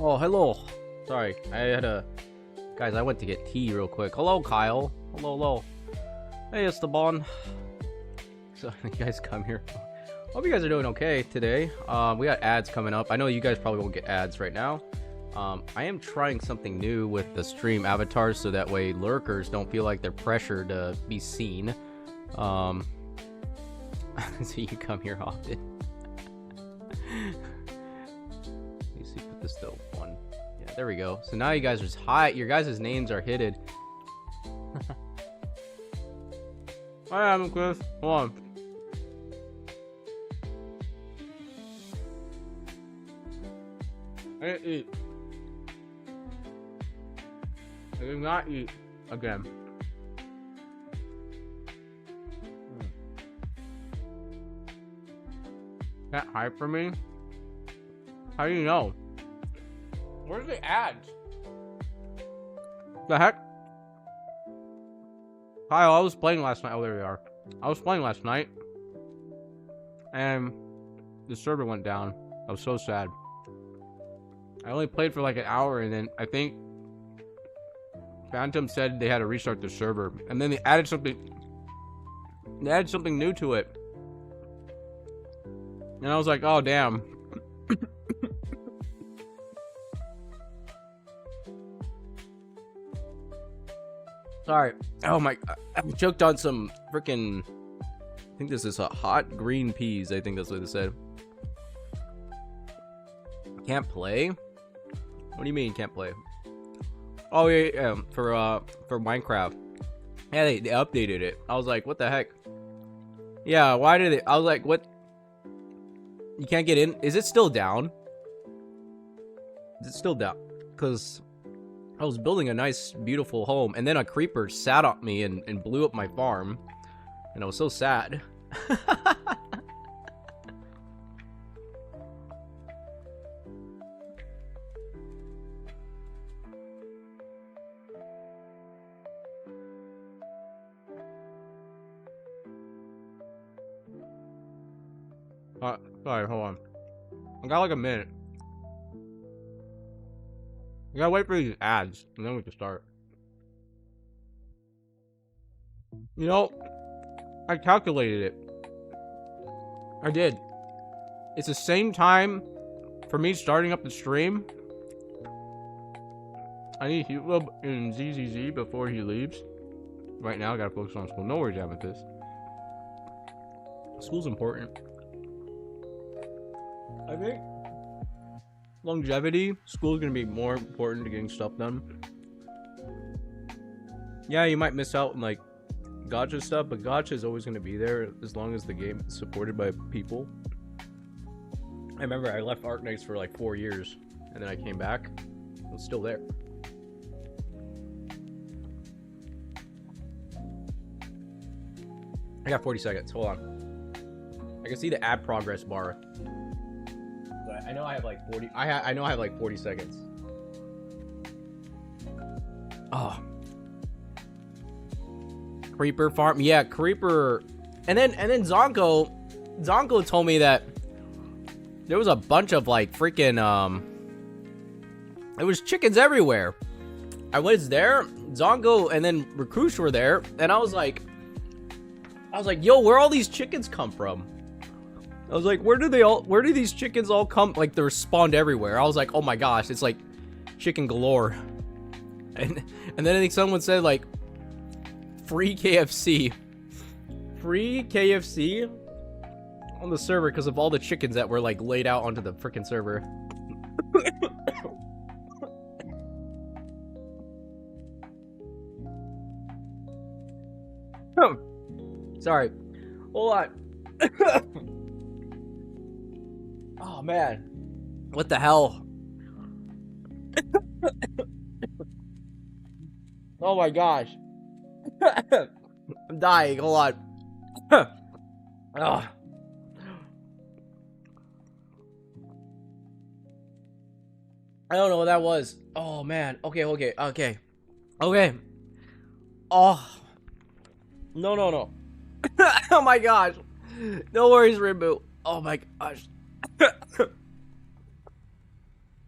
Oh, hello. Sorry, I had a... Guys, I went to get tea real quick. Hello, Kyle. Hello. Hey, Esteban. So, you guys come here. Hope you guys are doing okay today. We got ads coming up. I know you guys probably won't get ads right now. I am trying something new with the stream avatars so that way lurkers don't feel like they're pressured to be seen. So you come here often. Let me see, put this to 1. Yeah, there we go. So now you guys are just high. Your guys' names are hidden. Hi, I'm Chris. Hold on. I didn't eat. I did not eat again. That high for me? How do you know? Where's the ads? The heck? Kyle, I was playing last night. Oh, there we are. I was playing last night. And the server went down. I was so sad. I only played for like an hour, and then I think Phantom said they had to restart the server, and then they added something new to it, and I was like, oh damn. Sorry. Oh my, I choked on some freaking, I think this is a hot green peas. I think that's what they said. Can't play? What do you mean can't play? Oh yeah, for Minecraft. Yeah, they updated it. I was like, what the heck? Yeah, why did it? I was like, what? You can't get in? Is it still down? Is it still down? Because I was building a nice, beautiful home, and then a creeper sat on me and blew up my farm, and I was so sad. Sorry, hold on. I got like a minute. I gotta wait for these ads, and then we can start. You know, I calculated it. I did. It's the same time for me starting up the stream. I need Hewlub and ZZZ before he leaves. Right now, I gotta focus on school. No worries, Amethyst. School's important. I think longevity, school's gonna be more important to getting stuff done. Yeah, you might miss out on like gacha stuff, but gacha is always gonna be there as long as the game is supported by people. I remember I left Art Nights for like 4 years, and then I came back. It was still there. I got 40 seconds. Hold on. I can see the ad progress bar. I know I have like 40. I know I have like 40 seconds. Oh. Creeper farm. Yeah, Creeper. And then Zonko told me that there was a bunch of like freaking there was chickens everywhere. I was there, Zonko and then Recruits were there, and I was like, yo, where all these chickens come from? I was like, where do these chickens all come? Like, they're spawned everywhere. I was like, oh my gosh, it's like chicken galore. And then I think someone said like, free KFC on the server because of all the chickens that were like laid out onto the freaking server. Sorry. Hold on. Oh man, what the hell? Oh my gosh. I'm dying. Hold on. Oh. I don't know what that was. Oh man. Okay. Oh. No. Oh my gosh. No worries, Reboot. Oh my gosh.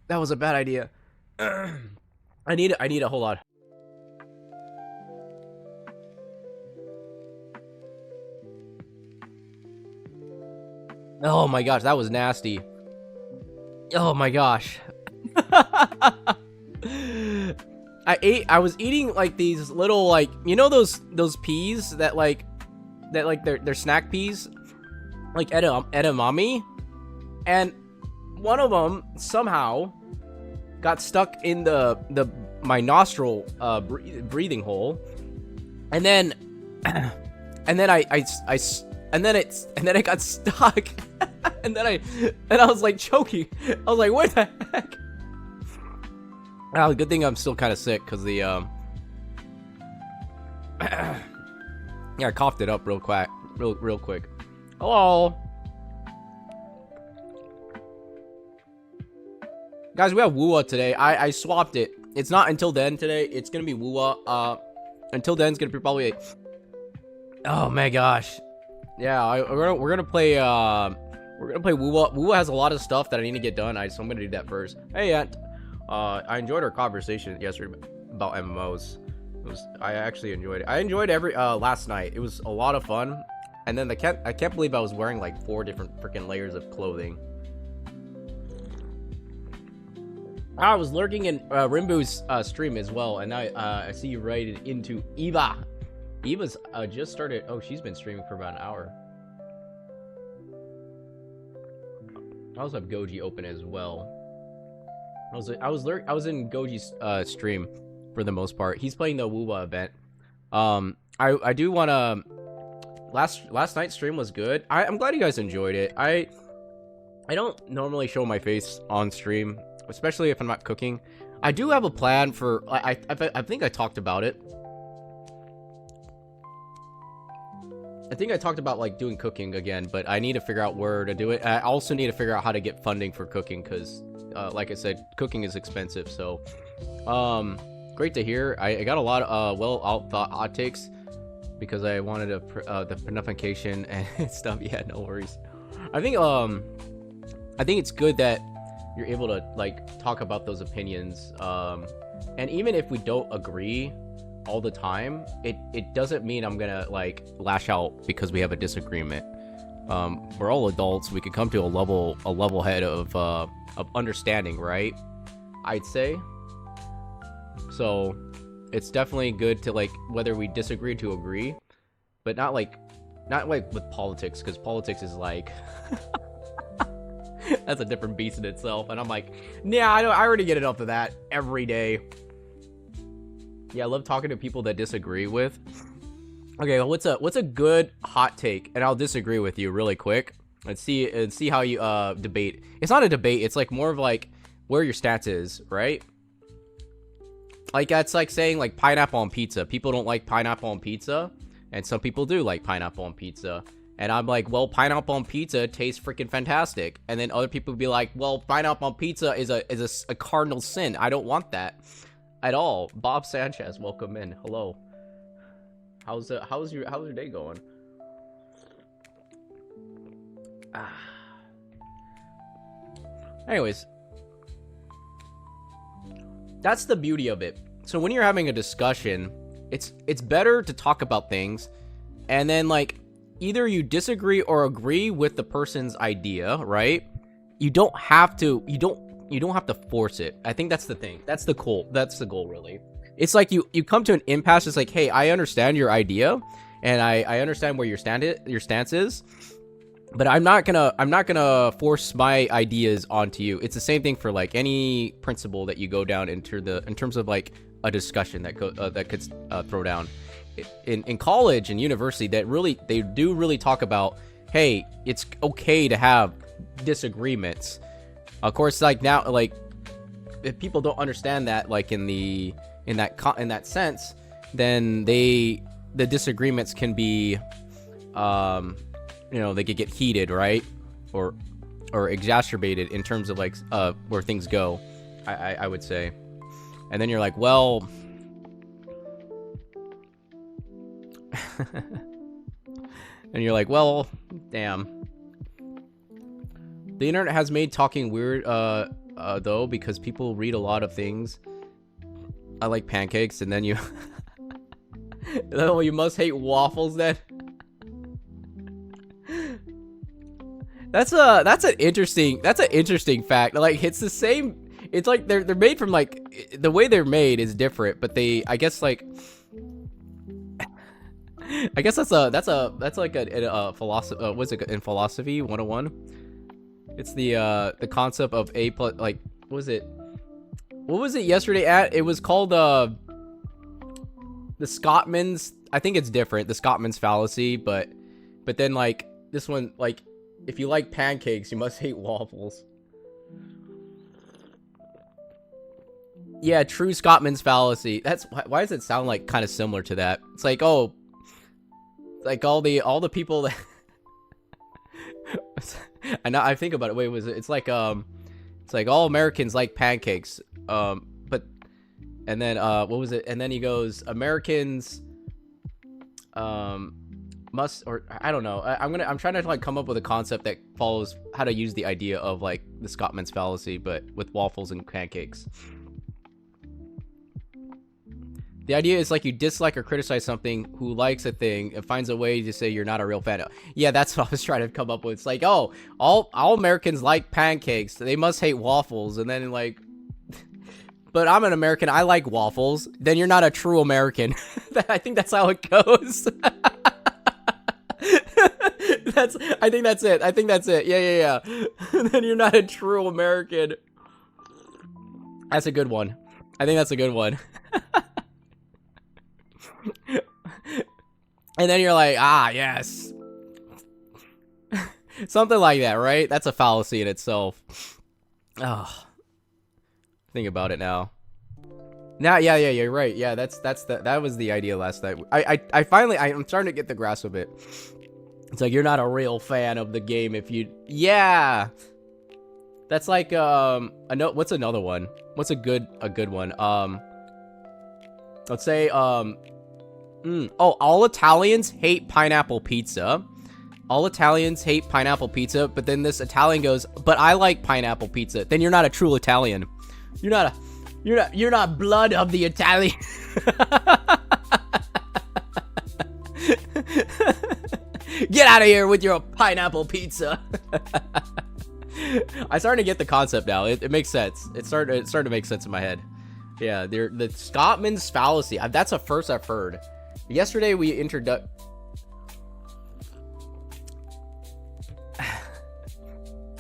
That was a bad idea. I need a hold on. Oh my gosh, that was nasty. Oh my gosh. I was eating like these little, like, you know those peas that like they're snack peas, like edamame, and one of them somehow got stuck in my nostril breathing hole, and then and then it got stuck, and I was like choking. I was like, what the heck? Oh, good thing I'm still kind of sick because the yeah, I coughed it up real quick. Hello, guys. We have WUWUWUWA today. I swapped it. It's not until then today. It's gonna be WUWUWUWA. Until then, it's gonna be probably. Oh my gosh. Yeah, we're gonna play WUWUWUWA. WUWUWUWA has a lot of stuff that I need to get done. So I'm gonna do that first. Hey, Aunt. I enjoyed our conversation yesterday about MMOs. I actually enjoyed it. I enjoyed every last night. It was a lot of fun. And then I can't believe I was wearing like 4 different freaking layers of clothing. I was lurking in Rimbu's stream as well, and I see you raided into Eva. Eva's just started. Oh, she's been streaming for about an hour. I also have Goji open as well. I was in Goji's stream for the most part. He's playing the WUWA event. I do want to. Last night's stream was good. I'm glad you guys enjoyed it. I don't normally show my face on stream, especially if I'm not cooking. I do have a plan for. I think I talked about it. I think I talked about like doing cooking again, but I need to figure out where to do it. I also need to figure out how to get funding for cooking because, like I said, cooking is expensive. So, great to hear. I got a lot of well thought hot takes because I wanted the pinification and stuff. Yeah, no worries. I think it's good that you're able to like talk about those opinions. And even if we don't agree all the time, it doesn't mean I'm gonna like lash out because we have a disagreement. We're all adults. We could come to a level head of understanding, right? I'd say. So it's definitely good to like whether we disagree to agree, but not like with politics, because politics is like that's a different beast in itself. And I'm like, yeah, I already get enough of that every day. Yeah, I love talking to people that disagree with. Okay, well, what's a good hot take? And I'll disagree with you really quick. Let's see how you debate. It's not a debate. It's like more of like where your stance is, right? Like that's like saying like pineapple on pizza. People don't like pineapple on pizza, and some people do like pineapple on pizza. And I'm like, well, pineapple on pizza tastes freaking fantastic. And then other people would be like, well, pineapple on pizza is a cardinal sin. I don't want that at all. Bob Sanchez, welcome in. Hello. How's your day going? Anyways, that's the beauty of it. So when you're having a discussion, it's better to talk about things, and then like either you disagree or agree with the person's idea, right? You don't have to force it. I think that's the thing. That's the goal, really. It's like you come to an impasse. It's like, hey, I understand your idea, and I understand where your stance is, but I'm not gonna force my ideas onto you. It's the same thing for like any principle that you go down in terms of like a discussion that could throw down. In college and university, they do really talk about, hey, it's okay to have disagreements. Of course, like now, like if people don't understand that, like in that sense, then the disagreements can be, they could get heated, right, or exacerbated in terms of like where things go. I would say, and then you're like, well. And you're like, well, damn. The internet has made talking weird though, because people read a lot of things. I like pancakes, and then you oh, you must hate waffles then. That's an interesting fact. Like, it's the same. It's like they're made from, like, the way they're made is different, but they, I guess, like, I guess that's like a philosophy. What's it in philosophy 101? It's the concept of a plus, like, what was it yesterday at? It was called the Scottman's. I think it's different, the Scottman's fallacy, but then, like, this one, like, if you like pancakes, you must hate waffles. Yeah, true Scottman's fallacy. That's why does it sound like kind of similar to that? It's like, oh, like all the people that I think about it. Wait, was it? It's like all Americans like pancakes. But and then what was it? And then he goes, Americans must, or I don't know. I'm trying to, like, come up with a concept that follows how to use the idea of, like, the Scottman's fallacy, but with waffles and pancakes. The idea is, like, you dislike or criticize something who likes a thing and finds a way to say you're not a real fan of. Yeah, that's what I was trying to come up with. It's like, oh, all Americans like pancakes. They must hate waffles. And then, like, but I'm an American. I like waffles. Then you're not a true American. I think that's how it goes. I think that's it. Yeah. Then you're not a true American. That's a good one. I think that's a good one. And then you're like, ah, yes. Something like that, right? That's a fallacy in itself. Oh. Think about it now. Now, yeah, you're right. Yeah, that was the idea last night. I finally, I'm starting to get the grasp of it. It's like, you're not a real fan of the game if you, yeah. That's like, what's another one? What's a good one? Let's say, all Italians hate pineapple pizza. All Italians hate pineapple pizza, but then this Italian goes, but I like pineapple pizza. Then you're not a true Italian. You're not blood of the Italian. Get out of here with your pineapple pizza. I'm starting to get the concept now. It makes sense. It's starting to make sense in my head. Yeah, the Scottman's fallacy. That's a first I've heard. Yesterday we introduced.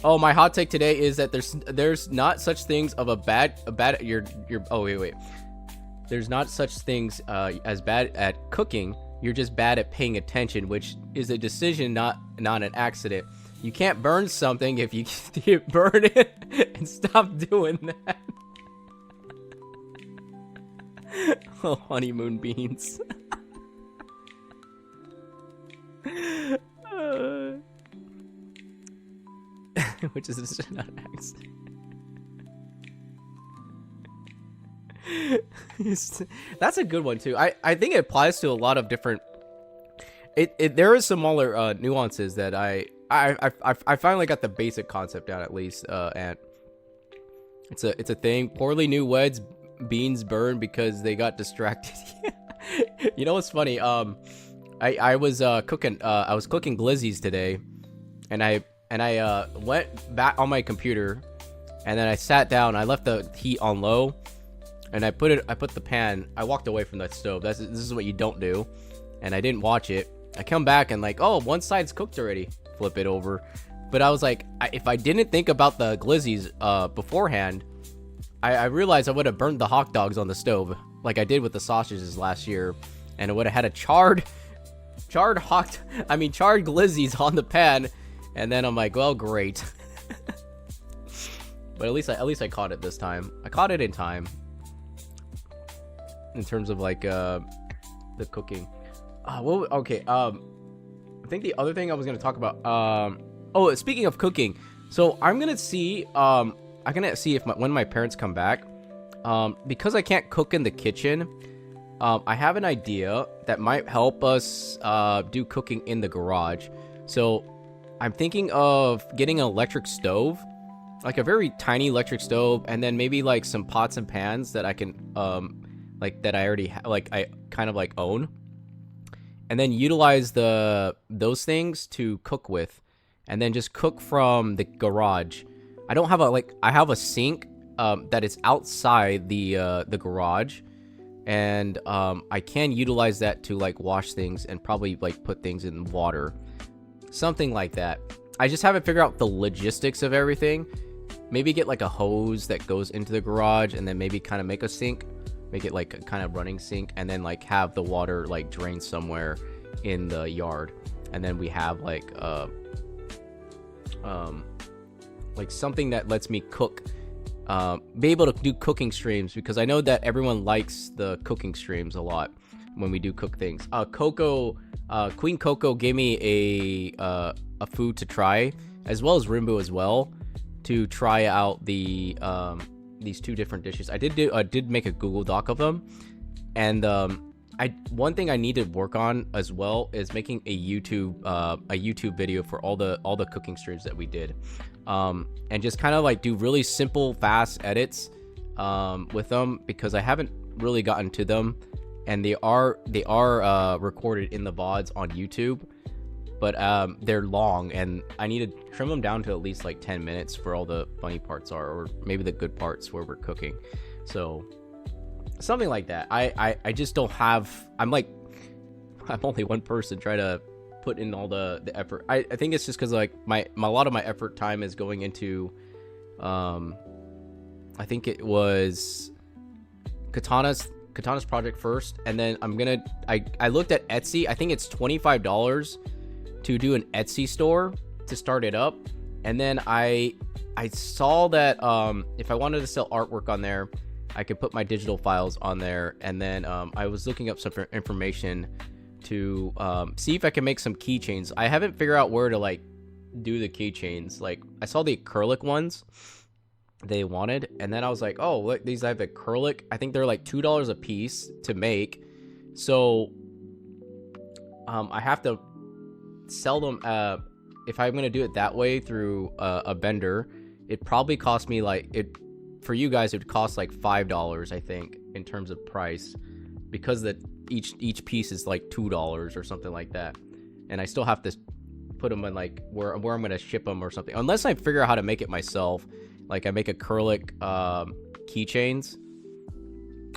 Oh, my hot take today is that there's not such things of a bad you're oh wait. There's not such things as bad at cooking. You're just bad at paying attention, which is a decision, not an accident. You can't burn something if you burn it and stop doing that. Oh, honeymoon beans. Which is not an accident. That's a good one too. I think it applies to a lot of different. There is some smaller nuances that I finally got the basic concept down, at least. And it's a thing. Poorly new weds beans burn because they got distracted. You know what's funny? I was cooking glizzies today, and I went back on my computer, and then I sat down. I left the heat on low, and I put the pan. I walked away from that stove. This is what you don't do, and I didn't watch it. I come back and, like, oh, one side's cooked already. Flip it over, but I was like, if I didn't think about the glizzies beforehand, I realized I would have burned the hot dogs on the stove like I did with the sausages last year, and it would have had a charred glizzies on the pan. And then I'm like, well, great. But at least I caught it this time. I caught it in time. In terms of, like, the cooking. Okay. I think the other thing I was gonna talk about. Oh, speaking of cooking, so I'm gonna see. If when my parents come back, because I can't cook in the kitchen. I have an idea that might help us do cooking in the garage. So I'm thinking of getting an electric stove. like a very tiny electric stove, and then maybe like some pots and pans that I can like that I already like I kind of like own, and then utilize those things to cook with, and then just cook from the garage. I don't have I have a sink that is outside the garage, and I can utilize that to like wash things and probably like put things in water, something like that. I just haven't figured out the logistics of everything. Maybe get like a hose that goes into the garage, and then maybe kind of make a sink, make it like a kind of running sink, and then like have the water like drain somewhere in the yard, and then we have like something that lets me cook, be able to do cooking streams, because I know that everyone likes the cooking streams a lot when we do cook things. Queen Coco gave me a food to try, as well as Rimbo as well, to try out the these two different dishes. I did make a Google Doc of them, and one thing I need to work on as well is making a YouTube video for all the cooking streams that we did, and just kind of like do really simple, fast edits with them, because I haven't really gotten to them, and they are recorded in the VODs on YouTube, but they're long, and I need to trim them down to at least like 10 minutes for all the funny parts or maybe the good parts where we're cooking. So something like that. I just don't have, I'm only one person trying to put in all the effort. I think it's just because like a lot of my effort time is going into I think it was Katana's project first, and then I looked at Etsy. I think it's $25 to do an Etsy store to start it up, and then I saw that if I wanted to sell artwork on there, I could put my digital files on there, and then I was looking up some information to see if I can make some keychains. I haven't figured out where to like do the keychains. Like I saw the acrylic ones they wanted, and then I was like, oh look, these have acrylic. I think they're like $2 a piece to make, so I have to sell them. If I'm gonna do it that way through a vendor, it probably cost me like for you guys it would cost like $5, I think, in terms of price, because that each piece is like $2 or something like that, and I still have to put them in like where I'm gonna ship them or something, unless I figure out how to make it myself. Like I make acrylic keychains,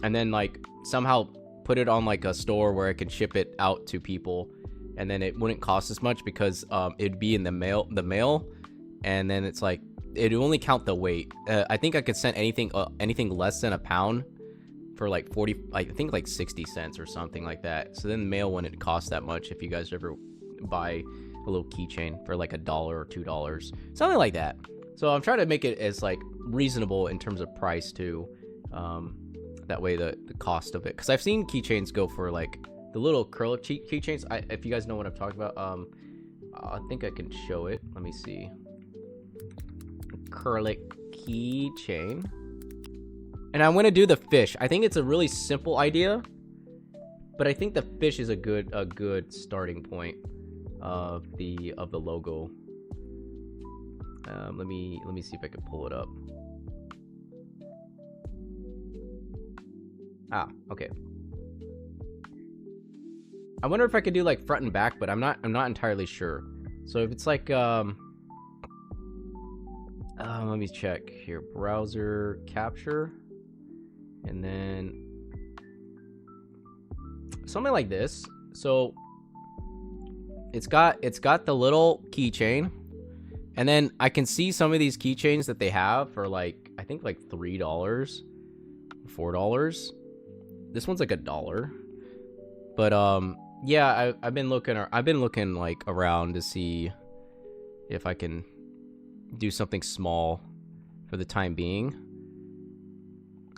and then like somehow put it on like a store where I can ship it out to people, and then it wouldn't cost as much because it'd be in the mail, and then it's like it'd only count the weight. I think I could send anything less than a pound for like 40, I think like 60 cents or something like that. So then the mail wouldn't cost that much if you guys ever buy a little keychain for like $1 or $2, something like that. So I'm trying to make it as like reasonable in terms of price too. That way the cost of it, because I've seen keychains go for like the little acrylic keychains. If you guys know what I'm talking about, I think I can show it. Let me see. Acrylic keychain, and I'm gonna do the fish. I think it's a really simple idea, but I think the fish is a good starting point of the logo. Let me see if I can pull it up. Okay. I wonder if I could do like front and back, but I'm not entirely sure. So if it's like let me check here. Browser capture, and then something like this. So it's got the little keychain. And then I can see some of these keychains that they have for like, I think like $3, $4. This one's like $1. But yeah, I've been looking like around to see if I can do something small for the time being,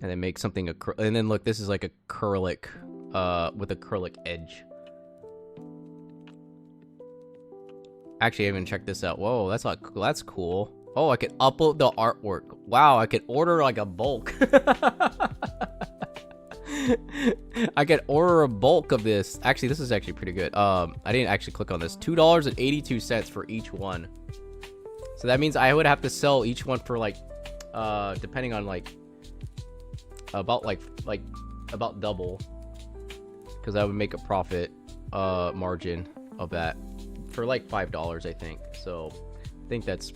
and then make something and then look, this is like acrylic with acrylic edge. Actually, I haven't checked this out. Whoa, that's cool. Oh, I could upload the artwork. Wow, I could order like a bulk. I could order a bulk of this. Actually, this is actually pretty good. I didn't actually click on this. $2.82 for each one. So that means I would have to sell each one for like depending on like about double, because I would make a profit margin of that for like $5, I think. So I think that's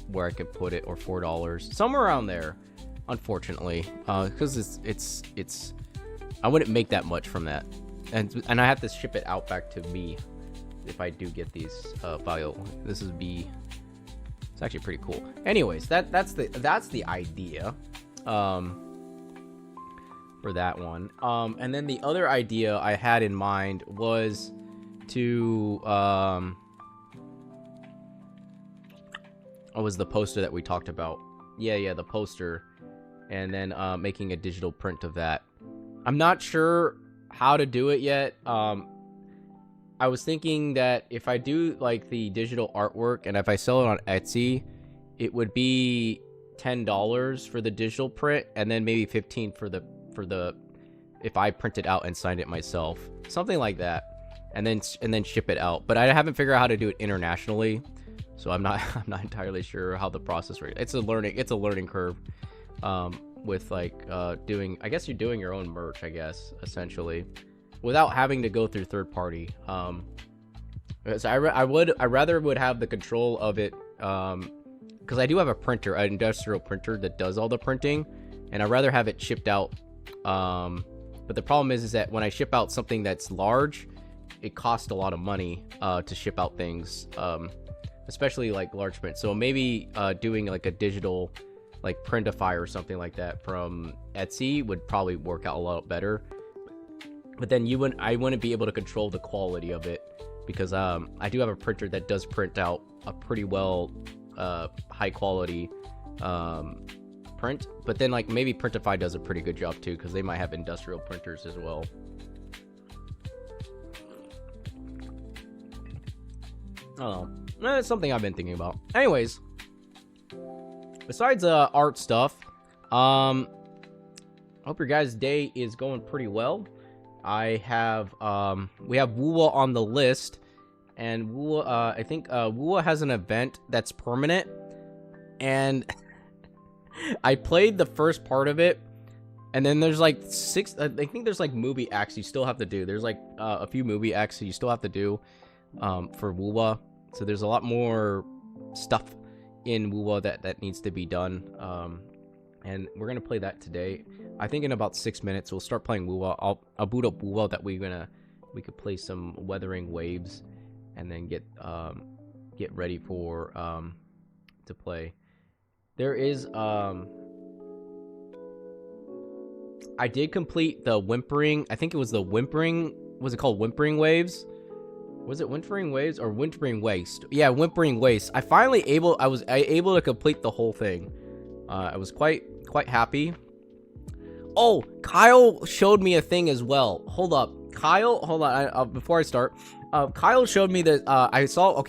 where I could put it, or $4, somewhere around there. Unfortunately, because it's I wouldn't make that much from that, and I have to ship it out back to me if I do get these file. This is it's actually pretty cool. Anyways, that's the idea for that one. And then the other idea I had in mind was to was the poster that we talked about. Yeah, the poster. And then making a digital print of that. I'm not sure how to do it yet. I was thinking that if I do like the digital artwork and if I sell it on Etsy, it would be $10 for the digital print, and then maybe $15 for the if I print it out and signed it myself, something like that, and then ship it out. But I haven't figured out how to do it internationally, so I'm not entirely sure how the process works. It's a learning curve. With like doing, I guess you're doing your own merch, I guess, essentially, without having to go through third party. So I rather would have the control of it, because I do have a printer, an industrial printer that does all the printing, and I'd rather have it shipped out. But the problem is that when I ship out something that's large, it costs a lot of money to ship out things, especially like large print. So maybe doing like a digital, like Printify or something like that from Etsy would probably work out a lot better. But then I wouldn't be able to control the quality of it, because I do have a printer that does print out a pretty well high quality print. But then like maybe Printify does a pretty good job too, because they might have industrial printers as well. I don't know. It's something I've been thinking about. Anyways, besides art stuff, hope your guys' day is going pretty well. I have we have WUWUWUWA on the list, and WUWUWA, I think WUWUWUWA has an event that's permanent, and I played the first part of it, and then there's like I think there's like movie acts you still have to do. There's like a few movie acts you still have to do for WUWUWUWA. So there's a lot more stuff in WUWUWUWA that needs to be done, and we're gonna play that today. I think in about 6 minutes we'll start playing WUWUWUWA. I'll boot up WUWUWUWA that we could play some Weathering Waves, and then get ready for to play. There is I did complete the Whimpering. I think it was the Whimpering. Was it called Whimpering Waves? Was it Whimpering Waves or Whimpering Waste? Yeah, Whimpering Waste. I was able to complete the whole thing. I was quite happy. Oh, Kyle showed me a thing as well. Hold up, Kyle. Hold on. Before I start, Kyle showed me that I saw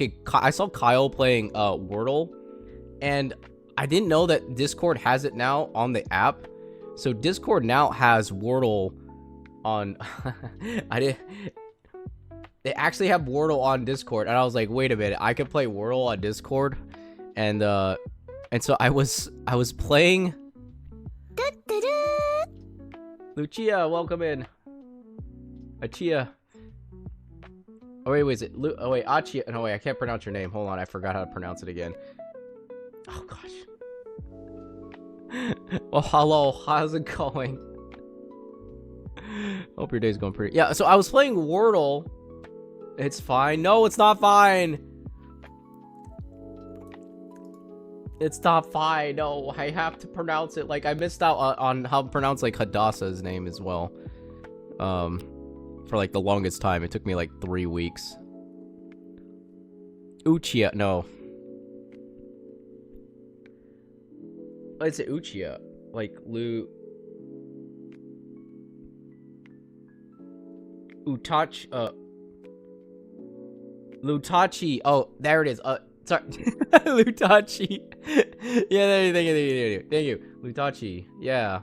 Kyle playing Wordle, and I didn't know that Discord has it now on the app. So Discord now has Wordle on. They actually have Wordle on Discord, and I was like, wait a minute, I can play Wordle on Discord, and so I was playing. Lucia, welcome in. Achia. Oh wait, is it oh wait, Achia? No wait, I can't pronounce your name. Hold on, I forgot how to pronounce it again. Oh gosh. Well, hello, how's it going? Hope your day's going pretty. Yeah, so I was playing Wordle. It's fine. No, it's not fine. It's not fine. No, I have to pronounce it. Like, I missed out on how to pronounce, like, Hadassah's name as well. For, like, the longest time. It took me, like, 3 weeks. Uchia. No. It's Uchia. Like, Lutachi. Oh, there it is. Sorry. Lutachi. Yeah, thank you. Lutachi. Yeah.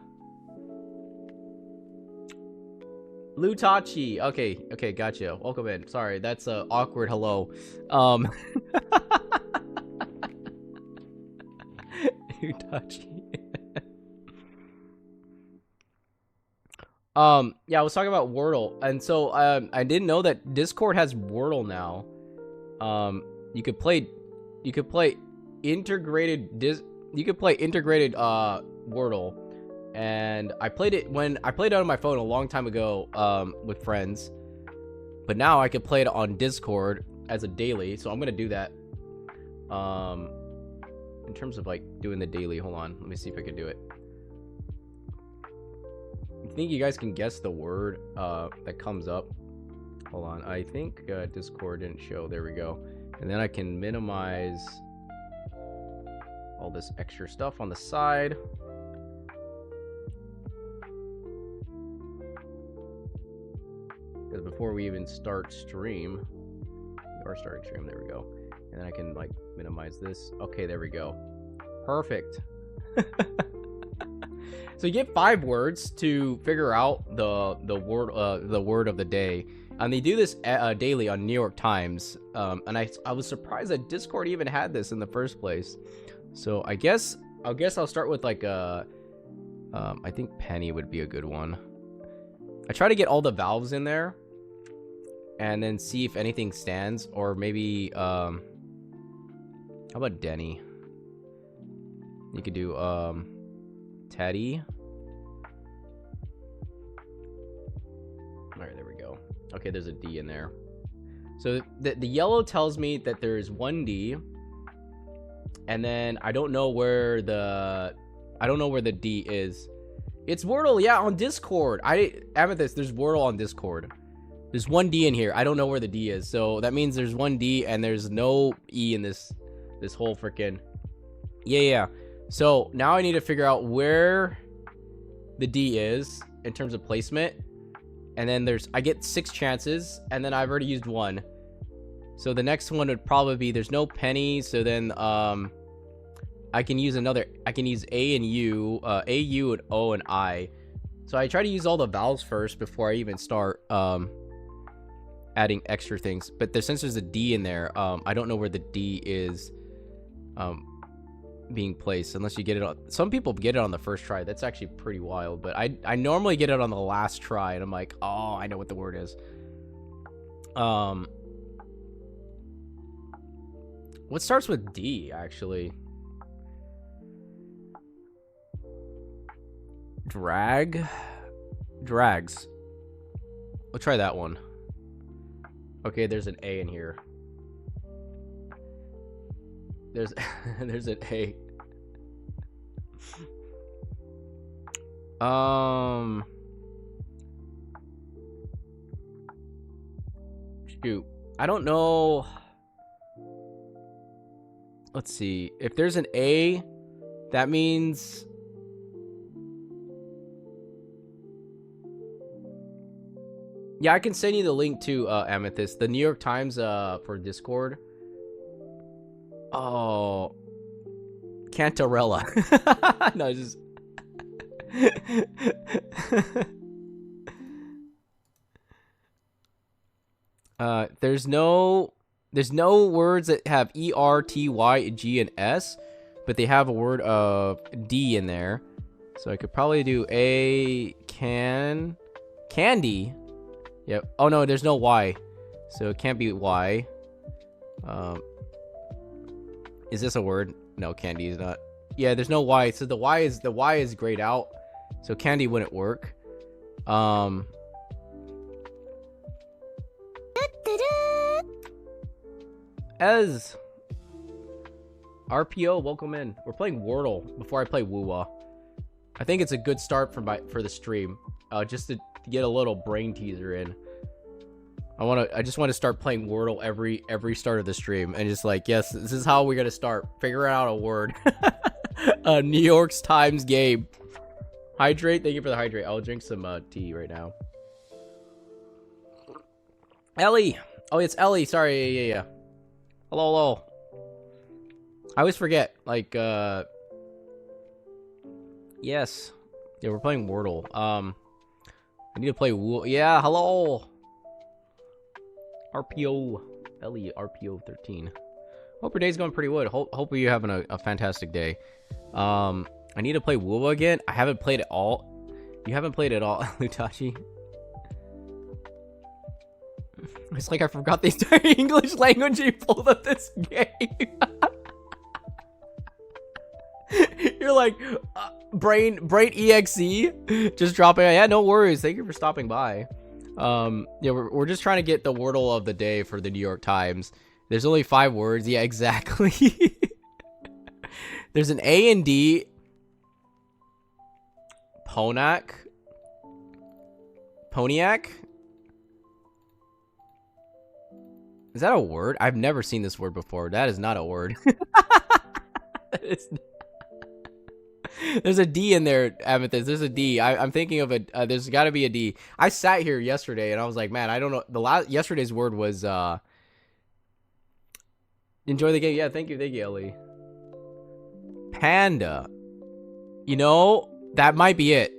Lutachi. Okay, gotcha. Welcome in. Sorry, that's a awkward hello. Lutachi. Yeah, I was talking about Wordle, and so I didn't know that Discord has Wordle now. You could play integrated Wordle, and I played it on my phone a long time ago with friends, but now I could play it on Discord as a daily, so I'm gonna do that. In terms of like doing the daily, hold on, let me see if I can do it. I think you guys can guess the word that comes up. Hold on, I think Discord didn't show. There we go. And then I can minimize all this extra stuff on the side. Because before we even start stream, we are starting stream, there we go. And then I can like minimize this. Okay, there we go. Perfect. So you get 5 words to figure out the word of the day, and they do this daily on New York Times. And I was surprised that Discord even had this in the first place. So I guess I'll start with like I think penny would be a good one. I try to get all the vowels in there, and then see if anything stands, or maybe how about Denny? You could do Teddy. All right, there we go. Okay, there's a D in there. So the yellow tells me that there's 1 D, and then I don't know where the D is. It's Wordle, yeah, on Discord. Amethyst, there's Wordle on Discord. There's 1 D in here. I don't know where the D is, so that means there's 1 D and there's no E in this whole freaking. Yeah. So now I need to figure out where the D is in terms of placement. And then I get 6 chances, and then I've already used 1. So the next one would probably be, there's no penny, so then I can use A and U, A, U, and O, and I. So I try to use all the vowels first before I even start adding extra things. But since there's a D in there, I don't know where the D is being placed, unless you get it on. Some people get it on the first try. That's actually pretty wild, but I normally get it on the last try, and I'm like, oh, I know what the word is. What starts with D, actually? Drags. We'll try that one. Okay, there's an A in here. There's an A. Shoot. I don't know. Let's see. If there's an A, that means yeah, I can send you the link to Amethyst, the New York Times for Discord. Oh, Cantarella. No, just there's no words that have E, R, T, Y, G, and S, but they have a word of D in there. So I could probably do candy. Yep. Oh no, there's no Y, so it can't be Y. Is this a word? No, candy is not. Yeah, there's no Y. So the Y is grayed out, so candy wouldn't work. Ez RPO, welcome in. We're playing Wordle before I play WUWUWUWA. I think it's a good start for the stream, just to get a little brain teaser in. I just want to start playing Wordle every start of the stream, and just like, yes, this is how we're gonna start figuring out a word. A New York Times game. Hydrate, thank you for the hydrate. I'll drink some tea right now. Ellie, oh, it's Ellie. Sorry, yeah. Hello. I always forget. Like, yes, yeah, we're playing Wordle. I need to play yeah, hello. RPO, Ellie, RPO 13. Hope your day's going pretty good. Hope you're having a fantastic day. I need to play WUWUWUWA again. I haven't played it all. You haven't played at all, Lutachi. It's like I forgot the entire English language and pulled up this game. You're like, brain exe, just dropping. Yeah, no worries. Thank you for stopping by. Yeah, we're just trying to get the wordle of the day for the New York Times. There's only 5 words. Yeah, exactly. There's an A and D. Poniac. Is that a word? I've never seen this word before. That is not a word. There's a D in there, Amethyst. There's a D. I'm thinking of a. There's got to be a D. I sat here yesterday and I was like, man, I don't know. Yesterday's word was enjoy the game. Yeah, thank you, Ellie. Panda. You know, that might be it.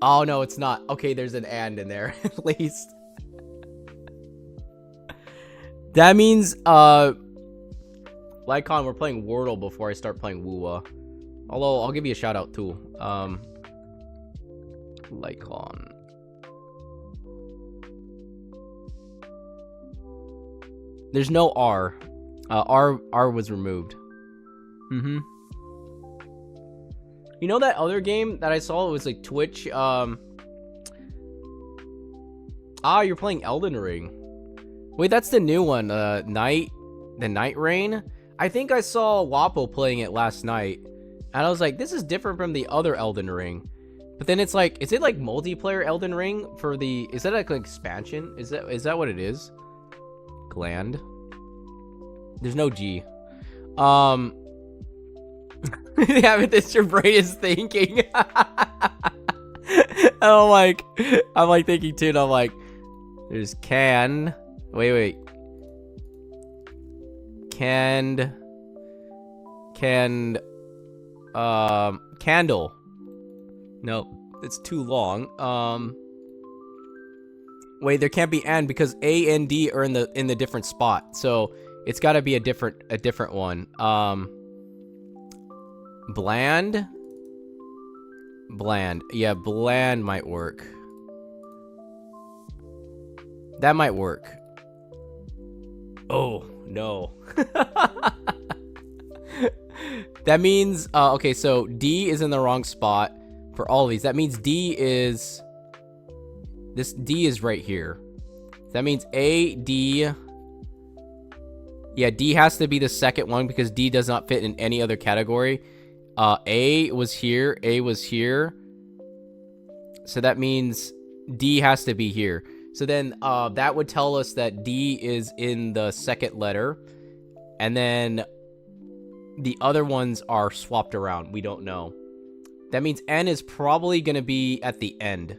Oh no, it's not. Okay, there's an and in there at least. That means Lycon, we're playing Wordle before I start playing WUWUWUWA. Although I'll give you a shout out too. Lycon. There's no R. R was removed. You know that other game that I saw? It was like Twitch. You're playing Elden Ring. Wait, that's the new one. The Night Rain. I think I saw Wapo playing it last night, and I was like, this is different from the other Elden Ring. But then it's like, is it like multiplayer Elden Ring for the? Is that like an expansion? Is that what it is? Gland. There's no G. Yeah, but this your brain is thinking. I'm like thinking too, and I'm like, there's can. Wait. Candle. No, it's too long. Wait, there can't be and because A and D are in the different spot. So it's got to be a different one. Bland. Yeah, bland might work. That might work. Oh, no. That means, okay, so D is in the wrong spot for all of these. That means D is right here. That means A, D. Yeah, D has to be the second one because D does not fit in any other category. A was here. So that means D has to be here. So then that would tell us that D is in the second letter. And then the other ones are swapped around. We don't know. That means N is probably going to be at the end.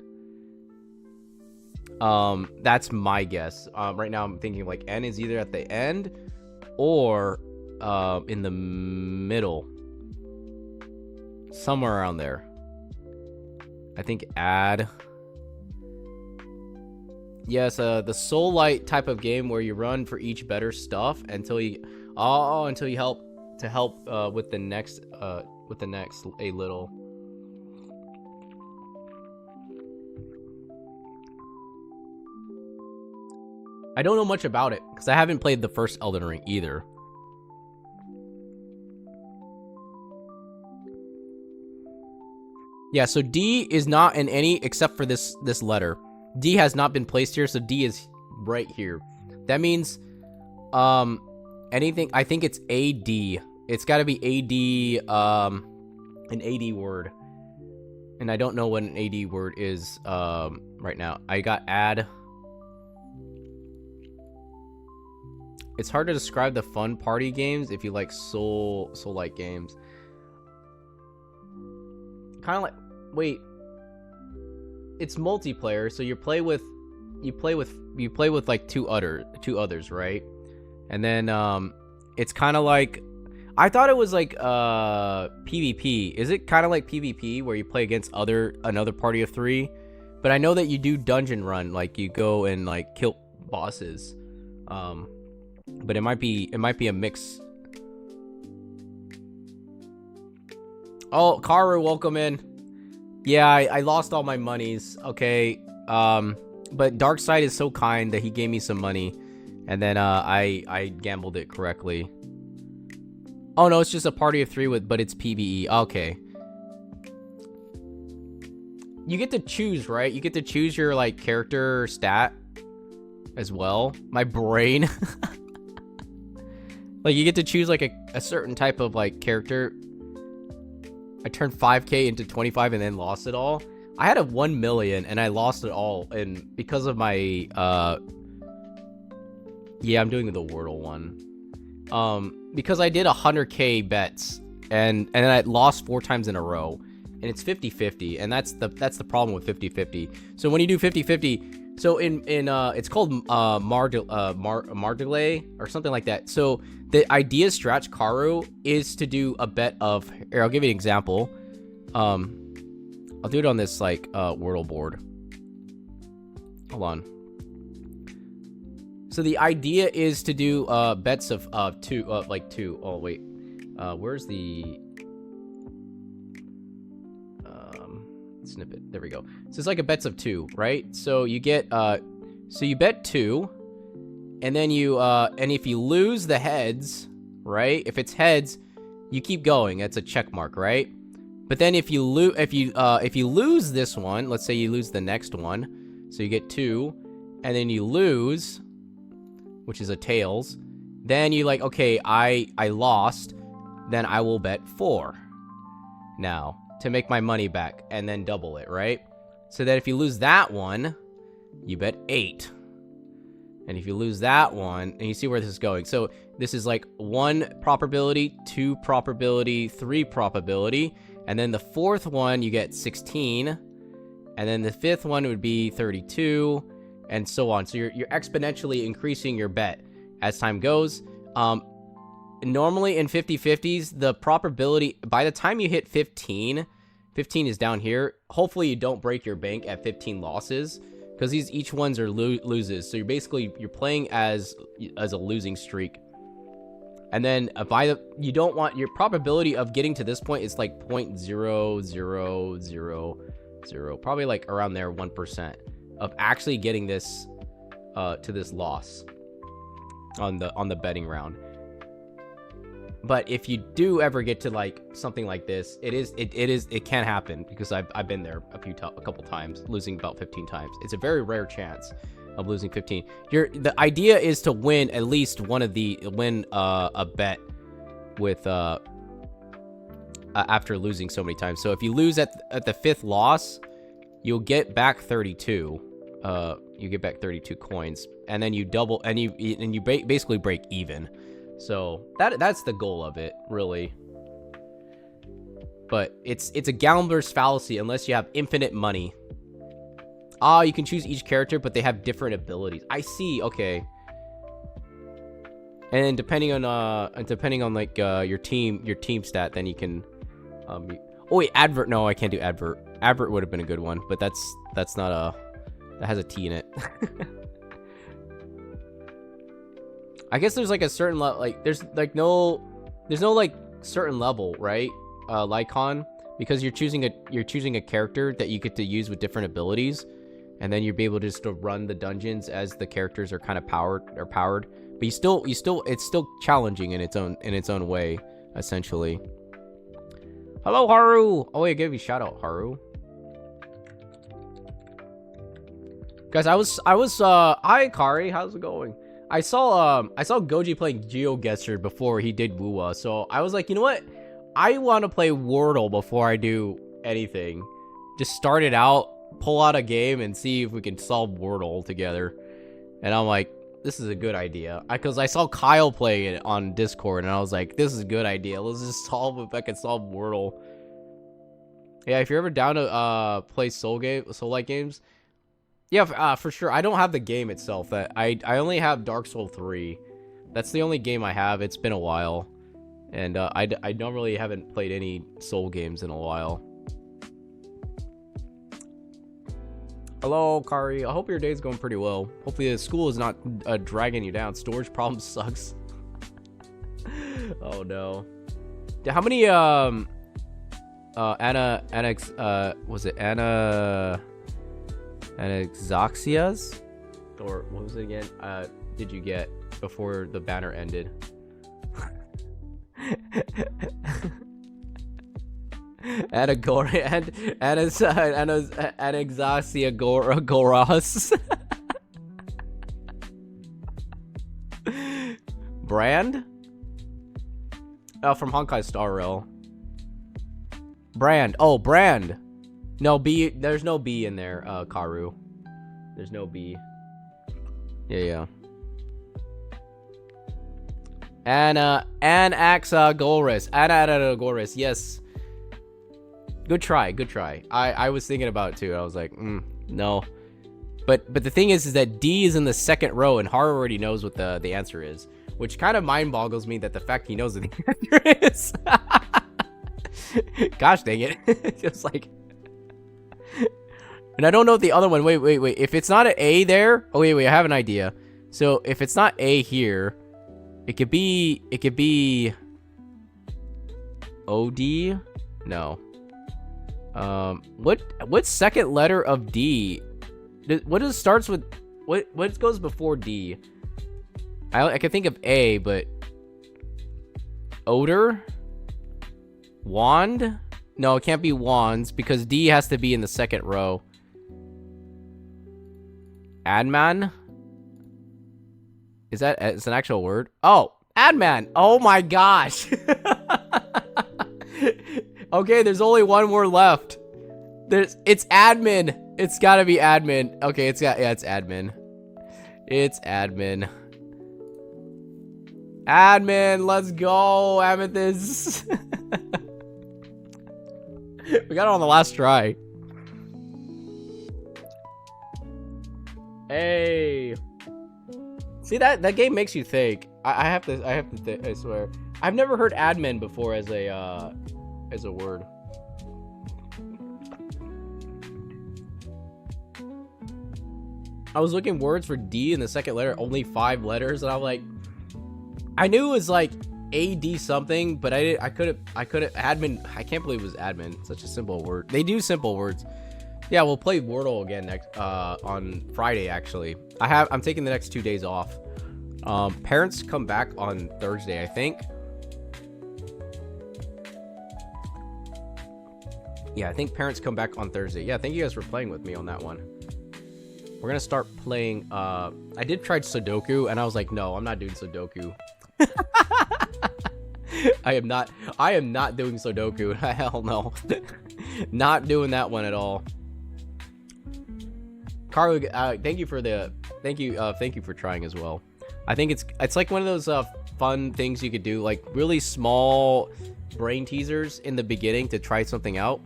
That's my guess. Right now I'm thinking like N is either at the end or in the middle. Somewhere around there. I think add. Yes, the Soul Light type of game where you run for each better stuff until you help with the next a little. I don't know much about it because I haven't played the first Elden Ring either. Yeah, so D is not in any except for this letter. D has not been placed here, so D is right here. That means anything. I think it's AD. It's got to be AD, an AD word. And I don't know what an AD word is right now. I got add. It's hard to describe the fun party games if you like soul-like games. Kind of like, wait. It's multiplayer, so you play with like two others, right? And then it's kind of like, I thought it was like PvP. Is it kind of like PvP where you play against another party of 3? But I know that you do dungeon run, like you go and like kill bosses. But it might be a mix. Oh, Karu, welcome in. Yeah, I lost all my monies. Okay. But Darkseid is so kind that he gave me some money. And then I gambled it correctly. Oh no, it's just a party of 3 but it's PvE. Okay. You get to choose, right? You get to choose your like character stat as well. My brain. Like you get to choose like a certain type of like character. I turned 5k into 25 and then lost it all. I had a 1 million and I lost it all, and because of my yeah, I'm doing the Wordle one. Because I did 100k bets and I lost 4 times in a row, and it's 50-50, and that's the problem with 50-50. So when you do 50-50, so in it's called Mardule or something like that. So the idea Stratch Karu is to do a bet of, here, I'll give you an example. I'll do it on this like Wordle board. Hold on. So the idea is to do bets of 2, like 2. Oh wait, where's the snippet? There we go. So it's like a bets of 2, right? So you get so you bet 2, and then you and if you lose the heads, right? If it's heads, you keep going. That's a check mark, right? But then if you lose this one, let's say you lose the next one, so you get 2, and then you lose, which is a tails, then you like, okay, I lost, then I will bet 4 now to make my money back, and then double it, right? So that if you lose that one, you bet 8. And if you lose that one, and you see where this is going. So this is like 1 probability, 2 probability, 3 probability, and then the 4th one you get 16, and then the 5th one would be 32, and so on. So you're exponentially increasing your bet as time goes. Normally in 50-50s, the probability, by the time you hit 15 is down here. Hopefully you don't break your bank at 15 losses, because each ones are loses. So you're playing as a losing streak. And then you don't want, your probability of getting to this point is like 0.0000, probably like around there, 1% of actually getting this to this loss on the betting round. But if you do ever get to like something like this, it can happen, because I've been there a couple times, losing about 15 times. It's a very rare chance of losing 15. The idea is to win at least one of a bet with after losing so many times. So if you lose at the 5th loss, you'll get back 32. You get back 32 coins, and then you double, and you basically break even. So that's the goal of it, really. But it's a gambler's fallacy unless you have infinite money. You can choose each character, but they have different abilities. I see. Okay. And depending on like your team stat, then you can oh wait, advert. No, I can't do advert. Advert would have been a good one, but that's not that has a T in it. I guess there's like a certain like there's no like certain level, right? Lycon, because you're choosing a character that you get to use with different abilities, and then you'll be able to just to run the dungeons as the characters are kind of powered. But it's still challenging in its own way, essentially. Hello, Haru. Oh, I gave you a shout out, Haru. Guys, I was hi Kari, how's it going? I saw Goji playing GeoGuessr before he did WUWUWUWA, so I was like, you know what? I want to play Wordle before I do anything. Just start it out, pull out a game, and see if we can solve Wordle together. And I'm like, this is a good idea. Because I saw Kyle play it on Discord, and I was like, this is a good idea. Let's just solve if I can solve Wordle. Yeah, if you're ever down to play Soul-like games. Yeah, for sure. I don't have the game itself. That I only have Dark Souls 3. That's the only game I have. It's been a while, and I normally haven't played any Soul games in a while. Hello, Kari. I hope your day's going pretty well. Hopefully the school is not dragging you down. Storage problem sucks. Oh no. How many was it Anaxaxias? Or what was it again? Did you get before the banner ended? Anaxaxia Goras. Brand? From Honkai Star Rail. Brand. Oh, Brand. No, B. There's no B in there, Karu. There's no B. Yeah. Anaxagoras. Yes. Good try. I was thinking about it too. I was like, no. But the thing is that D is in the second row, and Haru already knows what the answer is, which kind of mind boggles me that the fact he knows what the answer is. Gosh dang it. Just like. And I don't know the other one. Wait. If it's not an A there. Oh, wait. I have an idea. So if it's not A here, it could be OD? No. What second letter of D? What starts with what goes before D? I can think of A, but odor? Wand? No, it can't be wands because D has to be in the second row. Adman? It's an actual word? Oh, Adman. Oh my gosh. Okay, there's only one word left. It's admin. It's gotta be admin. Okay, it's admin. It's admin. Admin, let's go, Amethyst. We got it on the last try. Hey. See, that game makes you think. I have to I swear. I've never heard admin before as a word. I was looking words for D in the second letter, only 5 letters, and I'm like, I knew it was like AD something, but I couldn't admin. I can't believe it was admin. Such a simple word. They do simple words. Yeah, we'll play Wordle again next on Friday. Actually, I'm taking the next 2 days off. Parents come back on Thursday, I think. Yeah, I think parents come back on Thursday. Yeah, thank you guys for playing with me on that one. We're gonna start playing. I did try Sudoku, and I was like, no, I'm not doing Sudoku. I am not doing Sudoku. Hell no. Not doing that one at all. Carlo, thank you for trying as well. I think it's like one of those fun things you could do, like really small brain teasers in the beginning to try something out,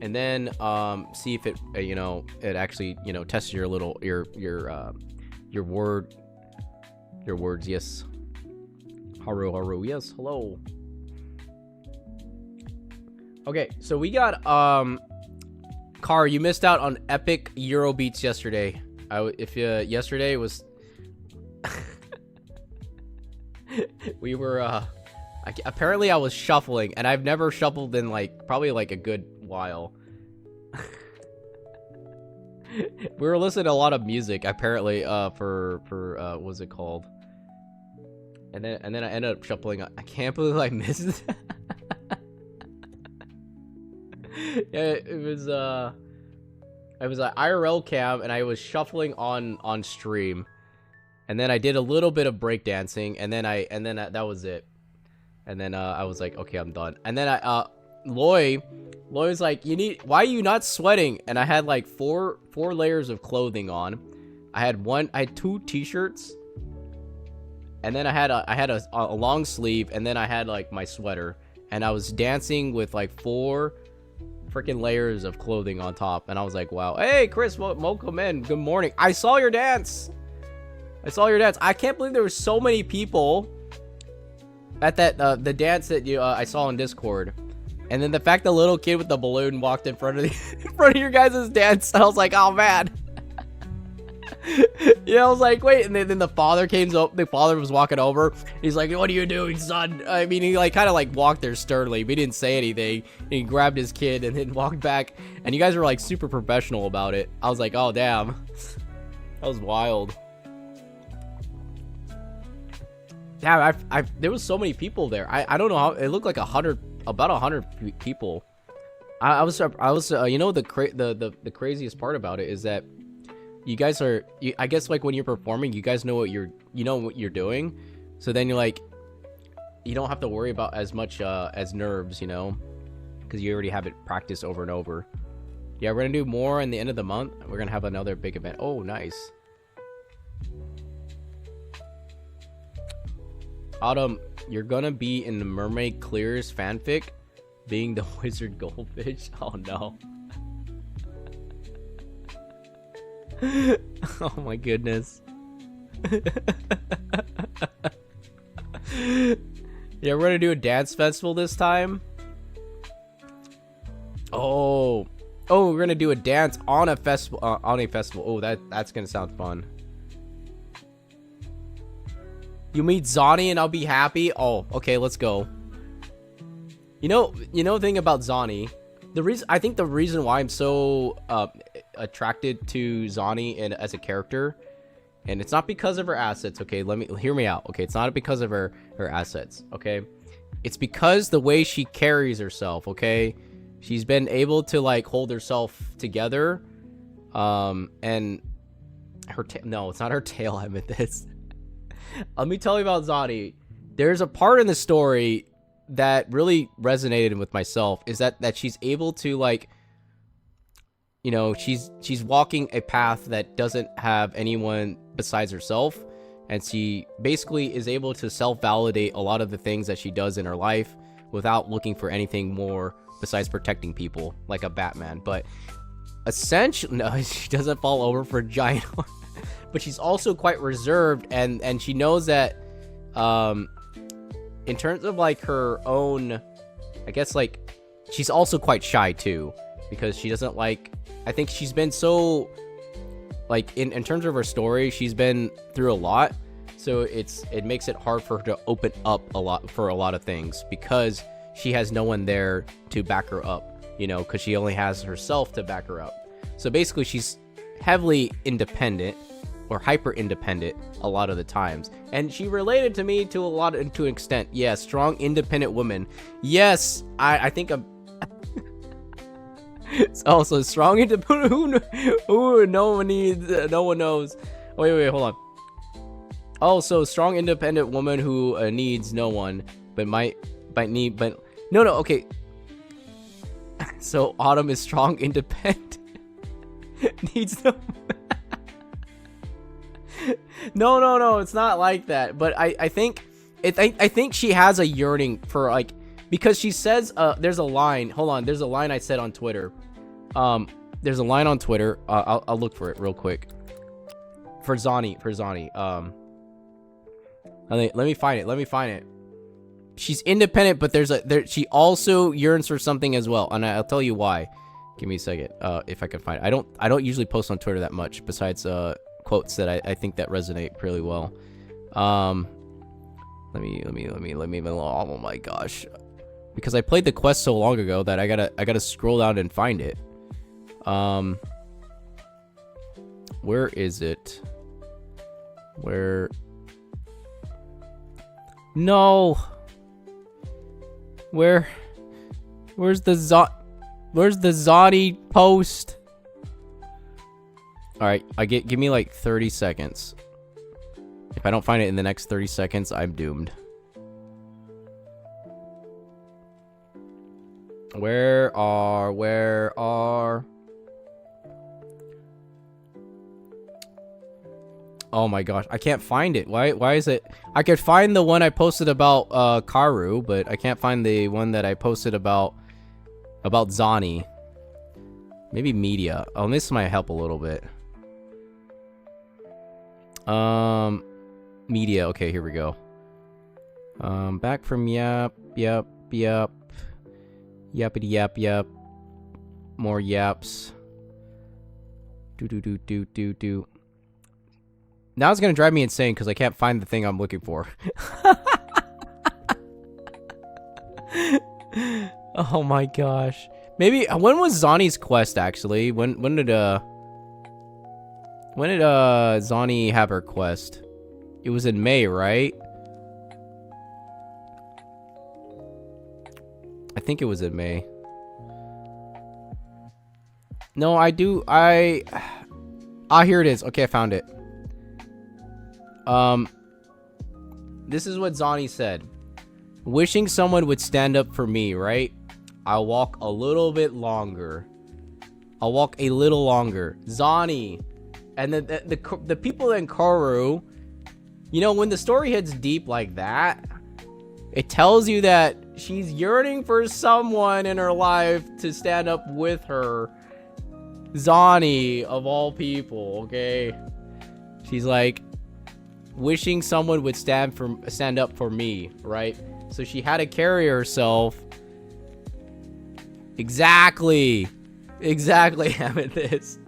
and then see if it it actually tests your little your words. Yes. Haru, yes, hello. Okay, so we got Car, you missed out on epic Eurobeats yesterday. Yesterday was we were apparently I was shuffling, and I've never shuffled in probably a good while. We were listening to a lot of music apparently for what was it called? And then I ended up shuffling. I can't believe I missed it. Yeah, it was an IRL cam, and I was shuffling on stream, and then I did a little bit of breakdancing, and then that was it. And then I was like, okay, I'm done. And then Loy was like, why are you not sweating? And I had like four layers of clothing on. I had 2 t-shirts. And then I had a long sleeve, and then I had like my sweater, and I was dancing with like 4 freaking layers of clothing on top, and I was like, wow. Hey Chris, welcome in. Good morning. I saw your dance. I can't believe there were so many people at that the dance that I saw on Discord. And then the fact the little kid with the balloon walked in front of your guys' dance, I was like, oh man. Yeah, I was like, wait, and then the father came up. The father was walking over. He's like, "What are you doing, son?" I mean, he like kind of like walked there sternly, but he didn't say anything. And he grabbed his kid and then walked back. And you guys were like super professional about it. I was like, oh damn, that was wild. Yeah, there was so many people there. I don't know how it looked like about 100 people. I was you know, the craziest part about it is that you guys are, I guess like when you're performing, you guys know what you're doing, so then you're like, you don't have to worry about as much as nerves, you know, because you already have it practiced over and over. Yeah, we're gonna do more in the end of the month. We're gonna have another big event. Oh, nice. Autumn, you're gonna be in the Mermaid Clears fanfic, being the wizard goldfish. Oh no. Oh my goodness. Yeah, we're gonna do a dance festival this time. Oh, we're gonna do a dance on a festival. Oh, that's gonna sound fun. You meet Zani and I'll be happy. Oh, okay, let's go. You know the thing about Zani, I think the reason why I'm so attracted to Zani and as a character, and it's not because of her assets, okay? Hear me out, okay? It's not because of her assets, okay? It's because the way she carries herself, okay? She's been able to like hold herself together, and her no, it's not her tail. I meant this. Let me tell you about Zani. There's a part in the story that really resonated with myself, is that she's able to like, you know, she's walking a path that doesn't have anyone besides herself, and she basically is able to self-validate a lot of the things that she does in her life without looking for anything more besides protecting people like a Batman. But essentially, no, she doesn't fall over for a giant but she's also quite reserved, and she knows that in terms of like her own, I guess, like, she's also quite shy too, because she doesn't like, I think she's been so like, in terms of her story, she's been through a lot, so it makes it hard for her to open up a lot for a lot of things, because she has no one there to back her up, you know, because she only has herself to back her up. So basically she's heavily independent, or hyper independent a lot of the times, and she related to me to an extent. Yeah, strong independent woman. Yes, I think I'm it's also strong independent. Who no one needs, no one knows. Wait, hold on. Also, strong independent woman who needs no one, but might need, but no, okay. So Autumn is strong independent. Needs no. No, it's not like that. But I think she has a yearning for, like, because she says there's a line. Hold on, there's a line I said on Twitter. There's a line on Twitter. I'll look for it real quick. For Zani. Let me find it. She's independent, but she also yearns for something as well, and I'll tell you why. Give me a second. If I can find it. I don't usually post on Twitter that much, besides quotes that I think that resonate really well. Let me oh my gosh, because I played the quest so long ago that I gotta scroll down and find it. Where is it? No, where's the Zani post? All right, give me like 30 seconds. If I don't find it in the next 30 seconds, I'm doomed. Where are? Oh my gosh, I can't find it. Why is it? I could find the one I posted about Karu, but I can't find the one that I posted about Zani. Maybe media. Oh, this might help a little bit. Media. Okay, here we go. Back from yap. Yappity yap. More yaps. Do. Now it's gonna drive me insane because I can't find the thing I'm looking for. Oh my gosh. Maybe when was Zani's quest actually? When did Zani have her quest? It was in May, right? I think it was in May. No, here it is. Okay, I found it. This is what Zani said. Wishing someone would stand up for me, right? I'll walk a little bit longer. I'll walk a little longer. Zani. And the people in Karu, you know, when the story hits deep like that, it tells you that she's yearning for someone in her life to stand up with her. Zani, of all people, okay? She's like, wishing someone would stand up for me, right? So she had to carry herself. Exactly, Amethyst.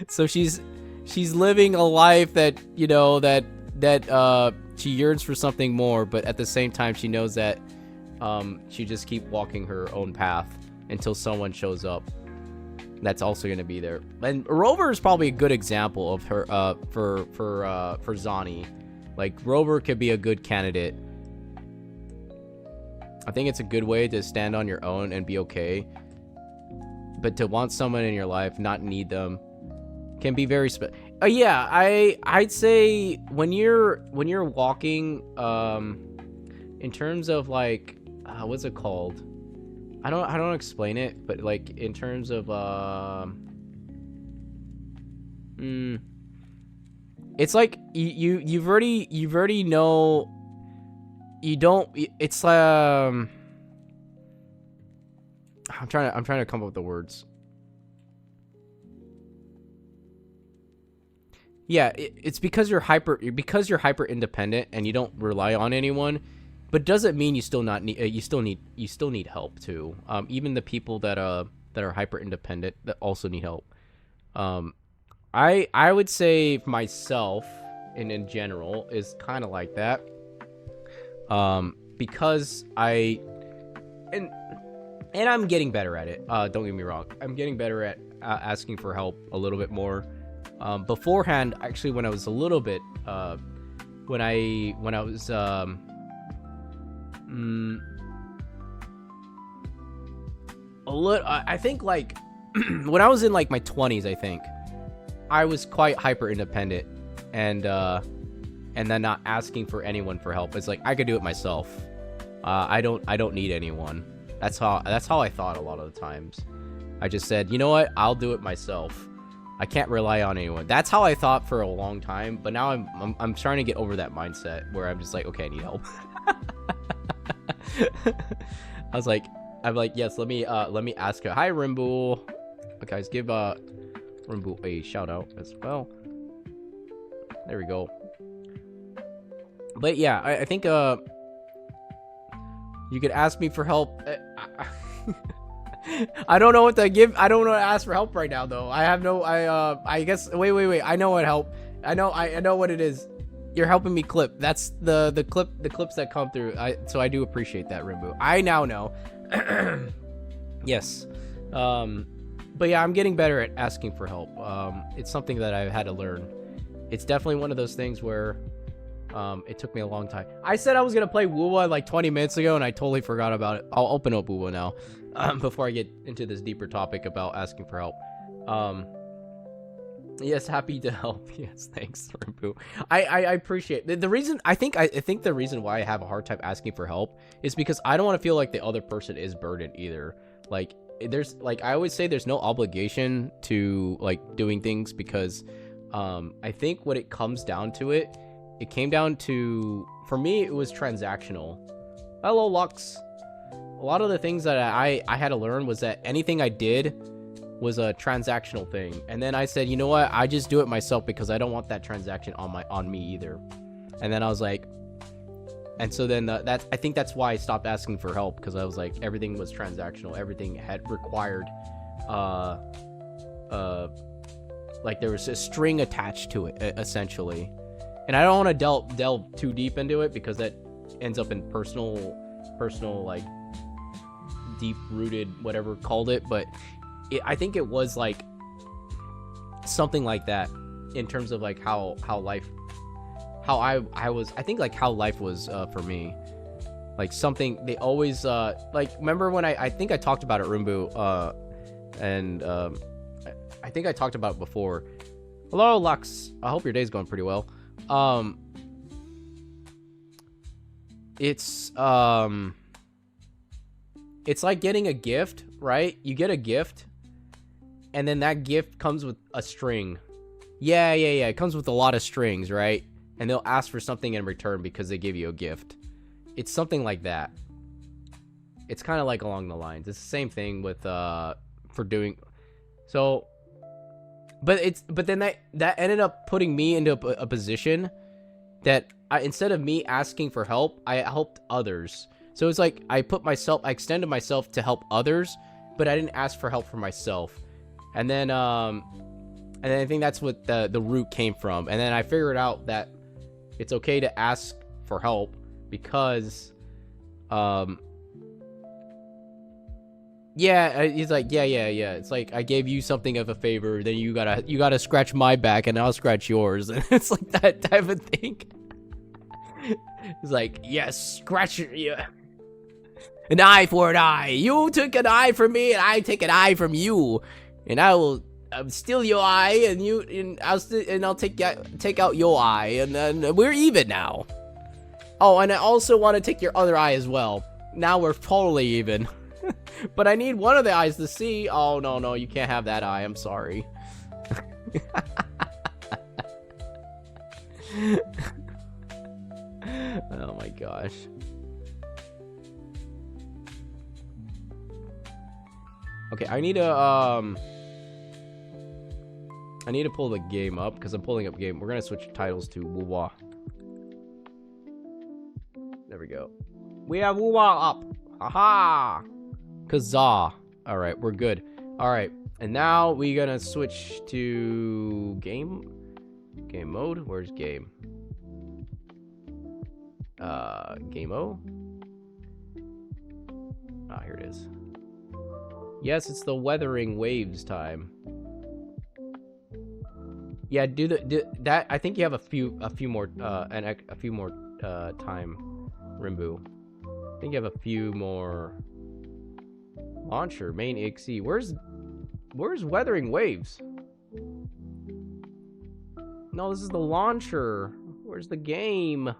So she's living a life that, you know, that she yearns for something more, but at the same time she knows that she just keep walking her own path until someone shows up that's also going to be there. And Rover is probably a good example of her for Zani. Like, Rover could be a good candidate. I think it's a good way to stand on your own and be okay. But to want someone in your life, not need them, can be very yeah, I'd say when you're walking, in terms of like, what's it called? I don't explain it, but like in terms of it's like you've already know. You don't. It's I'm trying to come up with the words. Yeah, it's because you're hyper independent and you don't rely on anyone, but doesn't mean you still need help too. Even the people that are hyper independent that also need help. I would say myself and in general is kind of like that. Because and I'm getting better at it. Don't get me wrong. I'm getting better at asking for help a little bit more. Beforehand, actually, when I was a little bit, when I was, I think like, when I was in like my 20s, I think, I was quite hyper independent and then not asking for anyone for help. It's like, I could do it myself. I don't need anyone. That's how I thought a lot of the times. I just said, you know what? I'll do it myself. I can't rely on anyone. That's how I thought for a long time, but now I'm starting to get over that mindset where I'm just like, okay, I need help. I'm like, yes, let me ask her. Hi, Rimbu. Guys, give Rimbu a shout out as well. There we go. But yeah, I think you could ask me for help. I don't know what to give. I don't know to ask for help right now though. I have no. I guess. Wait. I know what help. I know what it is. You're helping me clip. That's the clips that come through. So I do appreciate that, Rimbu. I now know. Yes. But yeah, I'm getting better at asking for help. It's something that I've had to learn. It's definitely one of those things where it took me a long time. I said I was gonna play WUWUWUWA like 20 minutes ago, and I totally forgot about it. I'll open up WUWUWUWA now, before I get into this deeper topic about asking for help. Yes, happy to help. Yes, thanks, Rimbu. I appreciate the reason. I think the reason why I have a hard time asking for help is because I don't want to feel like the other person is burdened either. Like, there's like, I always say there's no obligation to like doing things, because I think when it comes down to it, it came down to, for me, it was transactional. Hello, Lux. A lot of the things that I had to learn was that anything I did was a transactional thing. And then I said, you know what? I just do it myself because I don't want that transaction on me either. And then I was like, and so then I think that's why I stopped asking for help, because I was like, everything was transactional. Everything had required like there was a string attached to it, essentially. And I don't want to delve too deep into it because that ends up in personal like deep-rooted whatever called it. But I think it was like something like that in terms of like how life, how I think like how life was for me. Like something they always like, remember when I think I talked about it, Rumbu, and I think I talked about it before. Hello, Lux. I hope your day's going pretty well. It's like getting a gift, right? You get a gift, and then that gift comes with a string. Yeah. It comes with a lot of strings, right? And they'll ask for something in return because they give you a gift. It's something like that. It's kind of like along the lines. It's the same thing with for doing so. But then that ended up putting me into a position that instead of me asking for help, I helped others. So it's like I extended myself to help others, but I didn't ask for help for myself. And then I think that's what the root came from. And then I figured out that it's okay to ask for help because yeah, he's like, yeah. It's like I gave you something of a favor, then you gotta scratch my back, and I'll scratch yours. And it's like that type of thing. It's like, yes, scratch yeah. An eye for an eye. You took an eye from me, and I take an eye from you, and I will steal your eye, and I'll take out your eye, and then we're even now. Oh, and I also want to take your other eye as well. Now we're totally even. But I need one of the eyes to see. Oh, no, you can't have that eye. I'm sorry. Oh my gosh. Okay, I need to pull the game up because I'm pulling up game. We're gonna switch titles to WUWUWUWA. There we go. We have WUWUWUWA up. Haha. Kazaa. All right, we're good. All right, and now we're gonna switch to game mode. Where's game? Game O. Ah, here it is. Yes, it's the Weathering Waves time. Yeah, do that. I think you have a few more time, Rimbu. I think you have a few more. Launcher, main XE. Where's Weathering Waves? No, this is the launcher. Where's the game?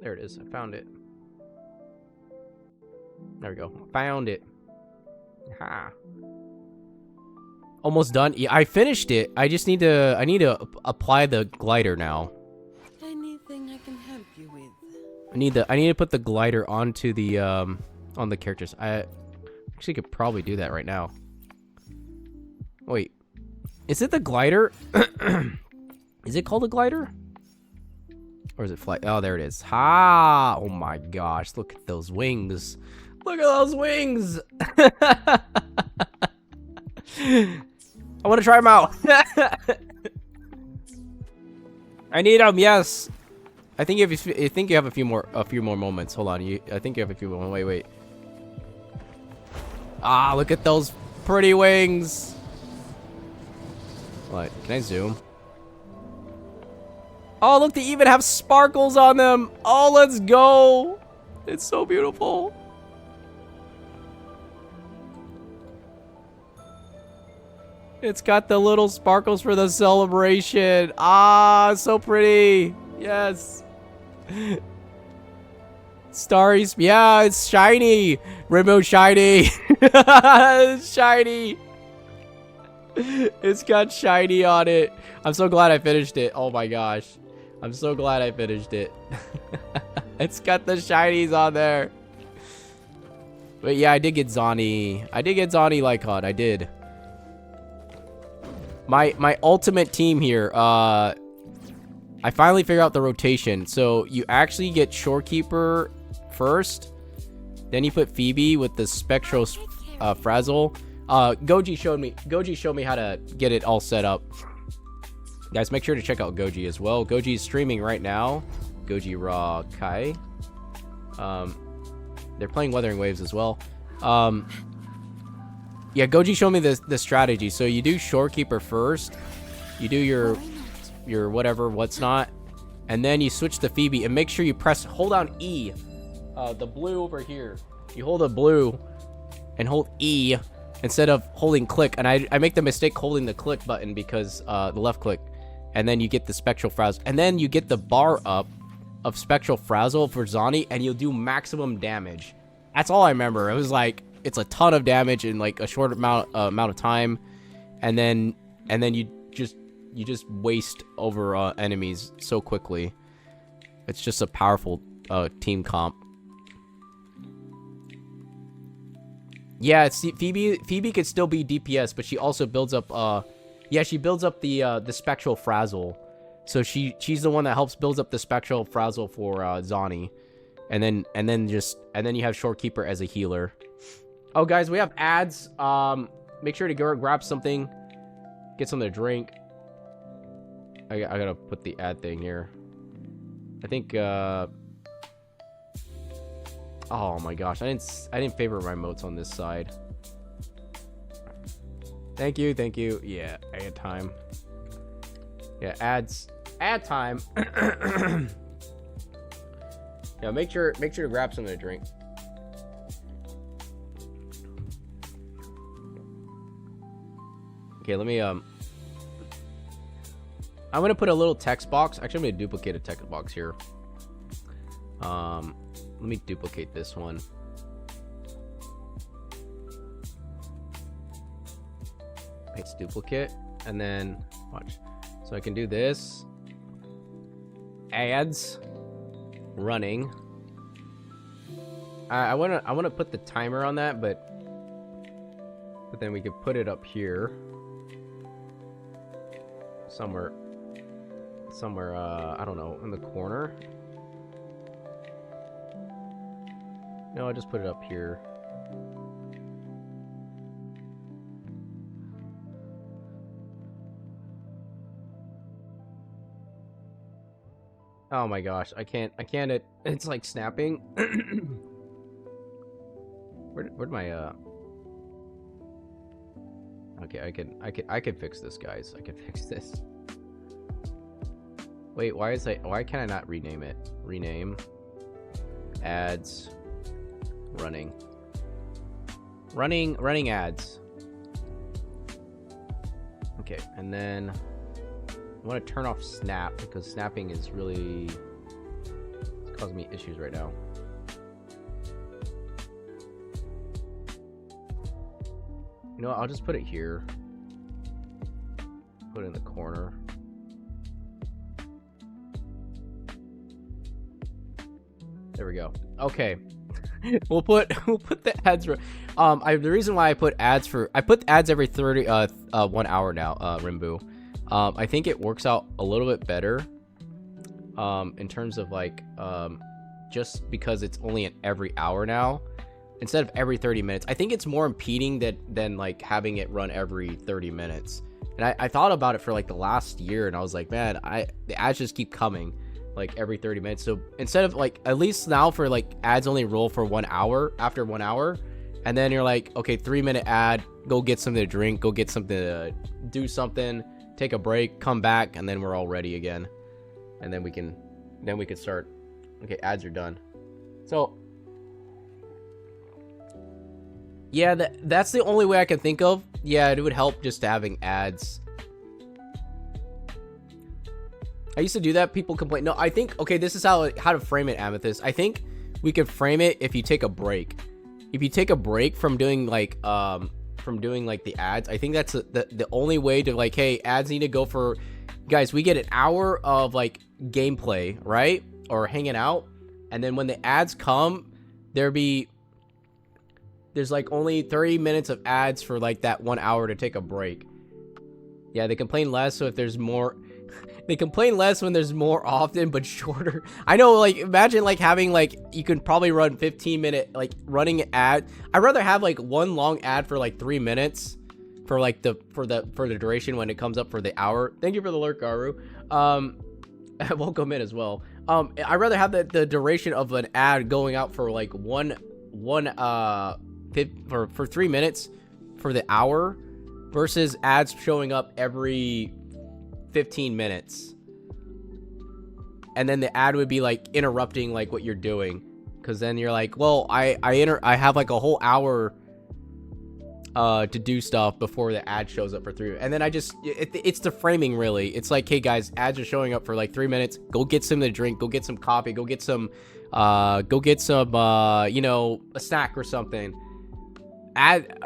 There it is. I found it. There we go. Found it. Ha. Almost done. Yeah, I finished it. I just need to apply the glider now. Anything I can help you with? I need to put the glider onto the on the characters. I actually could probably do that right now. Wait. Is it the glider? Is it called a glider? Or is it flight? Oh, there it is. Ha! Oh my gosh, look at those wings. Look at those wings. I want to try them out. I need them. Yes. I think you have a few more moments. Hold on. I think you have a few more. Wait. Ah, look at those pretty wings. What? Can I zoom? Oh, look, they even have sparkles on them. Oh, let's go. It's so beautiful. It's got the little sparkles for the celebration. Ah, so pretty. Yes. Starry. Yeah, it's shiny. Rainbow shiny. It's shiny. It's got shiny on it. I'm so glad I finished it. Oh my gosh. I'm so glad I finished it. It's got the shinies on there. But yeah, I did get Zani. Lycon. I did. My ultimate team here. I finally figured out the rotation. So you actually get Shorekeeper first. Then you put Phoebe with the Spectral Frazzle Goji showed me how to get it all set up. Guys, make sure to check out Goji as well. Goji is streaming right now. Goji Raw Kai. They're playing Wuthering Waves as well. Yeah, Goji showed me the strategy. So you do Shorekeeper first. You do your whatever, what's not. And then you switch to Phoebe and make sure you hold down E. The blue over here. You hold the blue and hold E instead of holding click. And I make the mistake holding the click button because the left click. And then you get the Spectral Frazzle. And then you get the bar up of Spectral Frazzle for Zani, and you'll do maximum damage. That's all I remember. It was like, it's a ton of damage in like a short amount of time. And then you just waste over enemies so quickly. It's just a powerful team comp. Yeah, Phoebe could still be DPS, but she also builds up yeah, she builds up the Spectral Frazzle. So she's the one that helps builds up the Spectral Frazzle for Zani. And then you have Shorekeeper as a healer. Oh guys, we have ads. Make sure to go grab something. Get something to drink. I gotta put the ad thing here. I think oh my gosh, I didn't favor my motes on this side. Thank you. Yeah, ad time. Yeah, ads. Ad time. Yeah, make sure to grab something to drink. Okay, let me I'm gonna put a little text box. Actually, I'm gonna duplicate a text box here. Let me duplicate this one. It's duplicate, and then watch. So I can do this. Ads running. I wanna put the timer on that, but then we could put it up here somewhere. I don't know, in the corner. No, I'll just put it up here. Oh my gosh, I can't, it's like snapping. Where'd my, okay, I can fix this, guys. I can fix this. Wait, why can I not rename it? Rename. Ads. Running ads. Okay, and then I want to turn off snap because snapping is really causing me issues right now. You know what, I'll just put it here. Put it in the corner. There we go. Okay. we'll put the ads. The reason why I put ads every 1 hour now, Rimbu. I think it works out a little bit better in terms of like just because it's only an every hour now instead of every 30 minutes. I think it's more impeding than like having it run every 30 minutes. And I thought about it for like the last year, and I was like, man, the ads just keep coming like every 30 minutes. So instead of like, at least now for like ads only roll for 1 hour after 1 hour, and then you're like, okay, 3-minute ad, go get something to drink, go get something to do something, take a break, come back, and then we're all ready again. And then we can start. Okay, ads are done. So yeah, that's the only way I can think of. Yeah, it would help just having ads. I used to do that. People complain. No, I think, okay, this is how to frame it, Amethyst. I think we could frame it if you take a break. If you take a break from doing like the ads, I think that's the only way to like, hey, ads need to go for, guys, we get an hour of like gameplay, right? Or hanging out. And then when the ads come, there's like only 30 minutes of ads for like that 1 hour to take a break. Yeah, they complain less. So if there's more, They complain less when there's more often, but shorter. I know, like, imagine, like, having, like, you can probably run 15-minute, like, running ad. I'd rather have, like, one long ad for, like, 3 minutes for, like, for the duration when it comes up for the hour. Thank you for the lurk, Garu. Welcome in as well. I'd rather have the duration of an ad going out for, like, for 3 minutes for the hour versus ads showing up every 15 minutes, and then the ad would be like interrupting like what you're doing, because then you're like, well, I have like a whole hour to do stuff before the ad shows up for 3, and then it's the framing, really. It's like, hey guys, ads are showing up for like 3 minutes, go get something to drink, go get some coffee, go get some you know, a snack or something.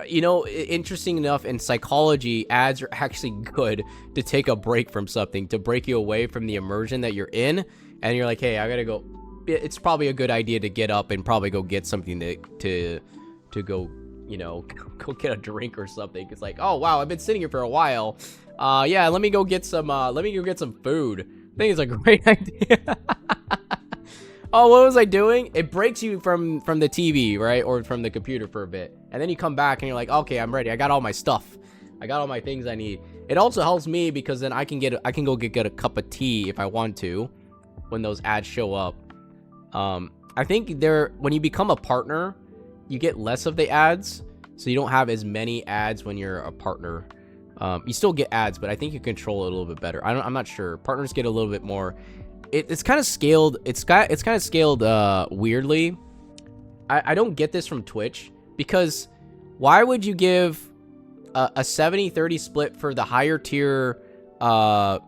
You know, interesting enough, in psychology, ads are actually good to take a break from something, to break you away from the immersion that you're in, and you're like, hey, I gotta go. It's probably a good idea to get up and probably go get something to go, you know, go get a drink or something. It's like, oh wow, I've been sitting here for a while. Yeah, let me go get some food. I think it's a great idea. Oh, what was I doing? It breaks you from the TV, right? Or from the computer for a bit. And then you come back and you're like, okay, I'm ready. I got all my stuff. I got all my things I need. It also helps me because then I can go get a cup of tea if I want to when those ads show up. I think when you become a partner, you get less of the ads. So you don't have as many ads when you're a partner. You still get ads, but I think you control it a little bit better. I'm not sure. Partners get a little bit more. It's kind of scaled. It's kind of scaled weirdly. I don't get this from Twitch, because why would you give a 70-30 split for the higher tier? I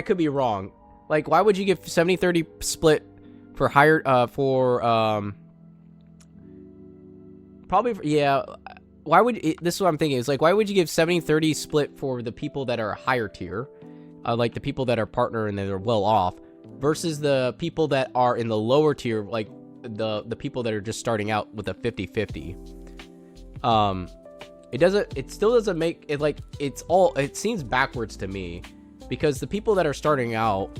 could be wrong. Like, why would you give 70-30 split for higher yeah. Why would this is what I'm thinking, is like, why would you give 70-30 split for the people that are higher tier? Like the people that are partner and they're well off, versus the people that are in the lower tier, like the people that are just starting out with a 50-50. It still doesn't make it, like, it seems backwards to me, because the people that are starting out,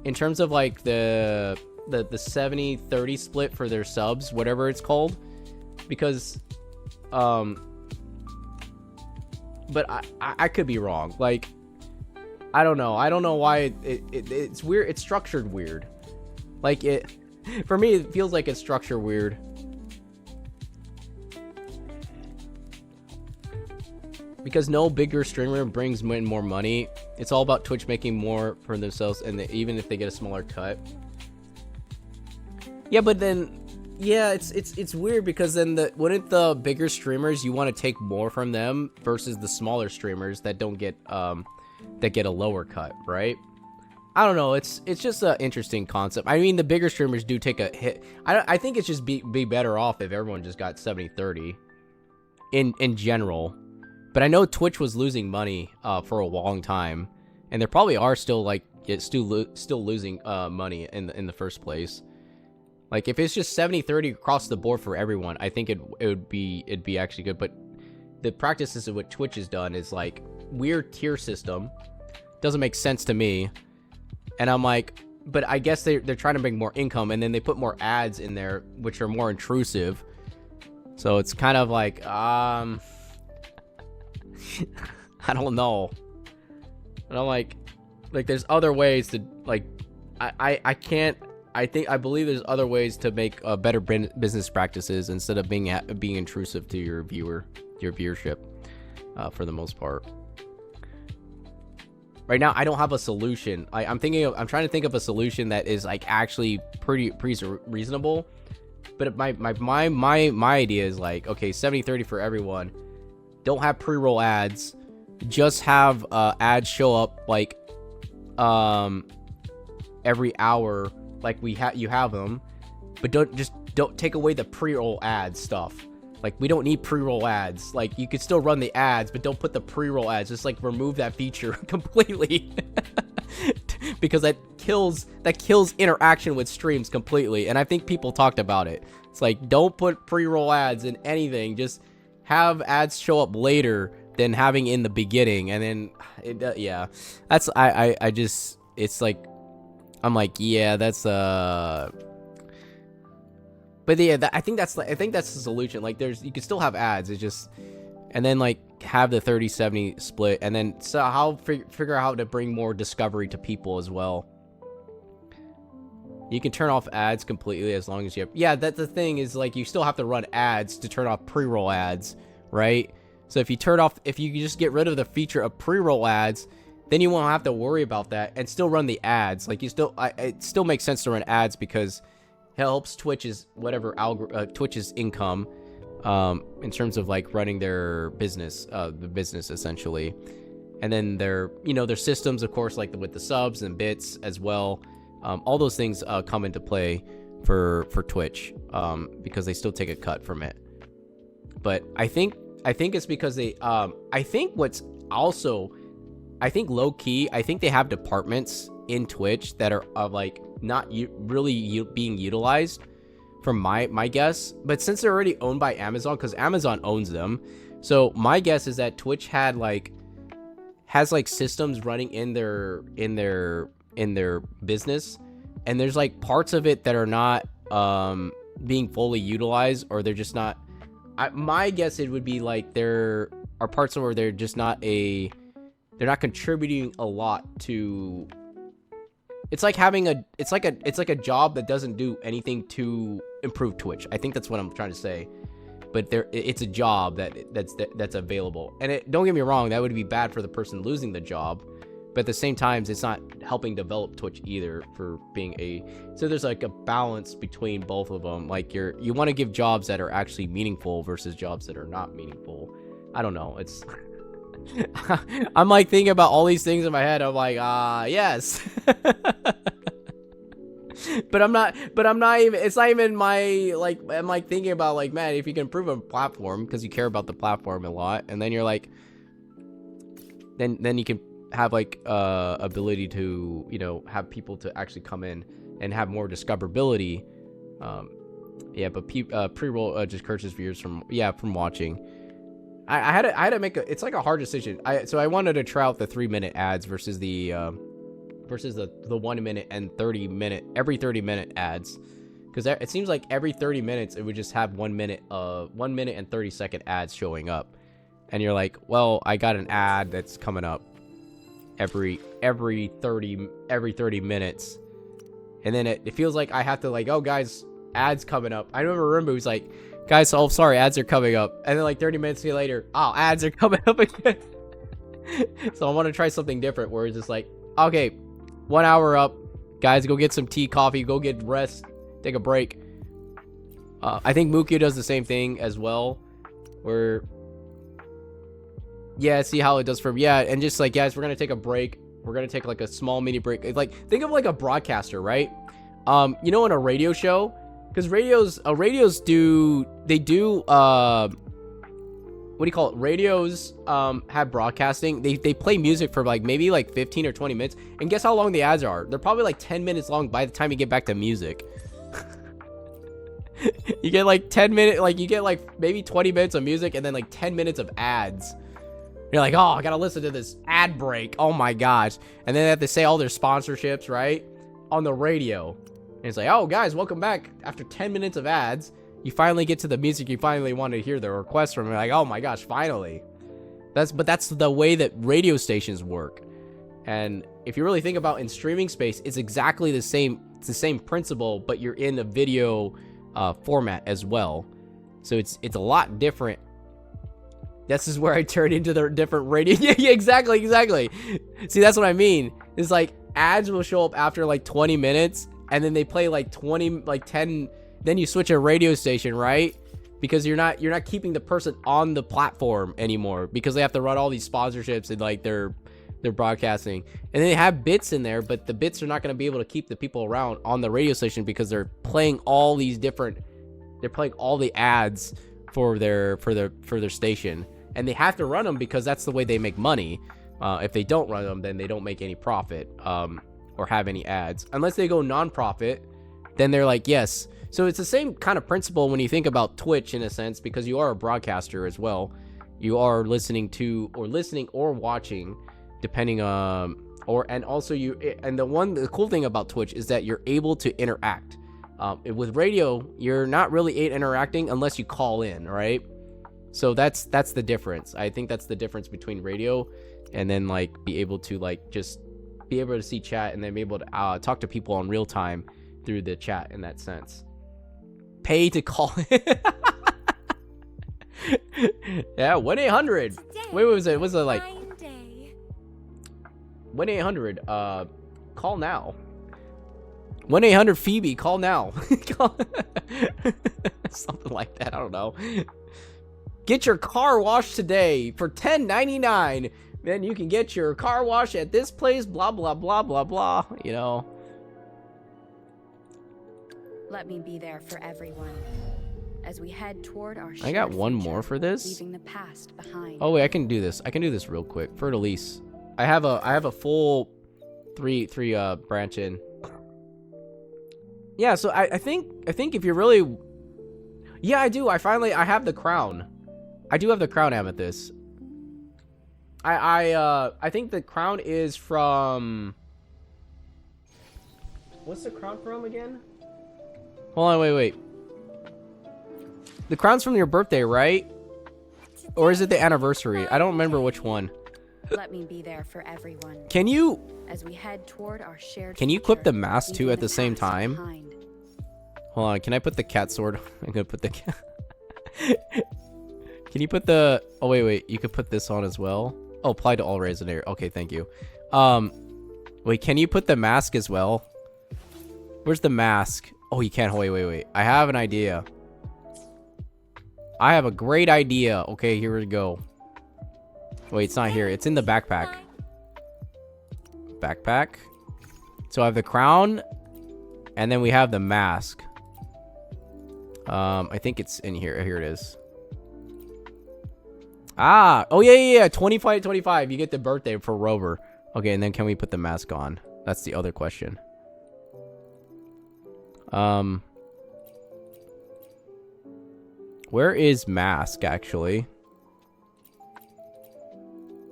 in terms of like the 70-30 split for their subs, whatever it's called, because but I could be wrong. Like, I don't know why it's weird. It's structured weird. Like, for me, it feels like it's structured weird. Because no bigger streamer brings in more money. It's all about Twitch making more for themselves, and even if they get a smaller cut. Yeah, but then, yeah, it's weird, because then wouldn't the bigger streamers, you want to take more from them versus the smaller streamers that don't get that get a lower cut, right? I don't know. It's just an interesting concept. I mean, the bigger streamers do take a hit. I think it's just be better off if everyone just got 70-30 in general. But I know Twitch was losing money for a long time, and they probably are still, like, still losing money in the first place. Like, if it's just 70-30 across the board for everyone, I think it'd be actually good. But the practices of what Twitch has done is like weird tier system. Doesn't make sense to me. And I'm like, but I guess they're trying to make more income, and then they put more ads in there, which are more intrusive. So it's kind of like, I don't know. And I'm like there's other ways to, like, I believe there's other ways to make better business practices instead of being intrusive to your viewership, for the most part. Right now, I don't have a solution. I'm trying to think of a solution that is, like, actually pretty reasonable. But my idea is, like, okay, 70-30 for everyone. Don't have pre-roll ads. Just have ads show up, like, every hour, like you have them. But don't take away the pre-roll ad stuff. Like, we don't need pre-roll ads. Like, you could still run the ads, but don't put the pre-roll ads. Just, like, remove that feature completely. Because that kills interaction with streams completely. And I think people talked about it. It's like, don't put pre-roll ads in anything. Just have ads show up later than having in the beginning. And then yeah, that's I just, it's like, I'm like, yeah, that's but yeah, I think that's the solution. Like, you can still have ads. It's just, and then like have the 30-70 split, and then so figure out how to bring more discovery to people as well. You can turn off ads completely as long as you have, yeah, that's the thing, is like you still have to run ads to turn off pre-roll ads, right? So if you just get rid of the feature of pre-roll ads, then you won't have to worry about that and still run the ads. Like, it still makes sense to run ads because it helps Twitch's Twitch's income in terms of like running their business, the business essentially. And then their systems, of course, like with the subs and bits as well. All those things come into play for Twitch because they still take a cut from it. But I think it's because they I think low key, I think they have departments in Twitch that are like not really being utilized, from my guess. But since they're already owned by Amazon, because Amazon owns them, so my guess is that Twitch has systems running in their business, and there's like parts of it that are not being fully utilized, or they're just not. My guess it would be like there are parts where they're just not they're not contributing a lot to. It's like having it's like a job that doesn't do anything to improve Twitch. I think that's what I'm trying to say. But it's a job that's available. And don't get me wrong, that would be bad for the person losing the job. But at the same time, it's not helping develop Twitch either for being so there's like a balance between both of them. Like you want to give jobs that are actually meaningful versus jobs that are not meaningful. I don't know. It's I'm like thinking about all these things in my head. I'm like, yes. But I'm not even, it's not even my, like, I'm like thinking about like, man, if you can improve a platform because you care about the platform a lot, and then you're like, then you can have like ability to have people to actually come in and have more discoverability. Yeah, but pre-roll just curses viewers from watching. I had to make it's like a hard decision. So I wanted to try out the 3-minute ads versus the 1 minute and 30 minute, every 30 minute ads, because it seems like every 30 minutes it would just have 1 minute and 30-second ads showing up, and you're like, well, I got an ad that's coming up every 30 minutes, and then it feels like I have to like, oh guys, ads coming up. I remember it was like, guys, oh sorry, ads are coming up, and then like 30 minutes later, oh, ads are coming up again. So I want to try something different where it's just like, okay, 1 hour up, guys, go get some tea, coffee, go get rest, take a break. I think Mukio does the same thing as well, where, yeah, see how it does for, yeah, and just like, guys, we're gonna take a break. We're gonna take like a small mini break. Like, think of like a broadcaster, right? In a radio show, because radios do what do you call it? Radios have broadcasting. They play music for like maybe like 15 or 20 minutes. And guess how long the ads are? They're probably like 10 minutes long by the time you get back to music. You get like 10 minutes, like you get like maybe 20 minutes of music and then like 10 minutes of ads. You're like, oh, I gotta listen to this ad break. Oh my gosh. And then they have to say all their sponsorships, right? On the radio. And it's like, oh guys, welcome back. After 10 minutes of ads, you finally get to the music you finally want to hear the request from. You're like, oh my gosh, finally. That's the way that radio stations work. And if you really think about in streaming space, it's exactly the same. It's the same principle, but you're in the video format as well. So it's a lot different. This is where I turn into the different radio. Yeah, exactly. See, that's what I mean. It's like ads will show up after like 20 minutes, and then they play like 10. Then you switch a radio station, right? Because you're not keeping the person on the platform anymore, because they have to run all these sponsorships and like they're broadcasting, and they have bits in there, but the bits are not going to be able to keep the people around on the radio station because they're playing all the ads for their station, and they have to run them because that's the way they make money. If they don't run them, then they don't make any profit or have any ads unless they go non-profit. Then they're like, yes. So it's the same kind of principle when you think about Twitch in a sense, because you are a broadcaster as well. you are listening to or watching, depending and also the cool thing about Twitch is that you're able to interact. With radio, you're not really interacting unless you call in, right? So that's the difference. I think that's the difference between radio and then like be able to like just be able to see chat and then be able to talk to people in real time through the chat in that sense. Pay to call in. Yeah, 1-800. Wait, was it like 1-800 call now. 1-800 Phoebe, call now. Something like that, I don't know. Get your car washed today for $10.99. Then you can get your car wash at this place, blah blah blah blah blah, you know. Let me be there for everyone as we head toward our I got one more for this. Leaving the past behind. Oh wait, I can do this. I can do this real quick. For Elise. I have a full three branch in. Yeah, so I think if you're really, yeah, I do. I have the crown. I do have the crown amethyst. I think the crown is from. What's the crown from again? Hold on, wait. The crown's from your birthday, right? Or is it the anniversary? I don't remember which one. Let me be there for everyone. Can you? As we head toward our shared. Can you future, clip the mask too at the same past time? behind. Hold on, can I put the cat sword? I'm gonna put the cat. Can you put the? Oh wait, you could put this on as well. Oh, apply to all resonator. Okay, thank you. Wait, can you put the mask as well? Where's the mask? Oh, you can't. Wait. I have an idea. I have a great idea. Okay, here we go. Wait, it's not here. It's in the backpack. Backpack. So I have the crown, and then we have the mask. I think it's in here. Here it is. Ah, oh yeah. 25. You get the birthday for Rover. Okay, and then can we put the mask on? That's the other question. Where is mask actually?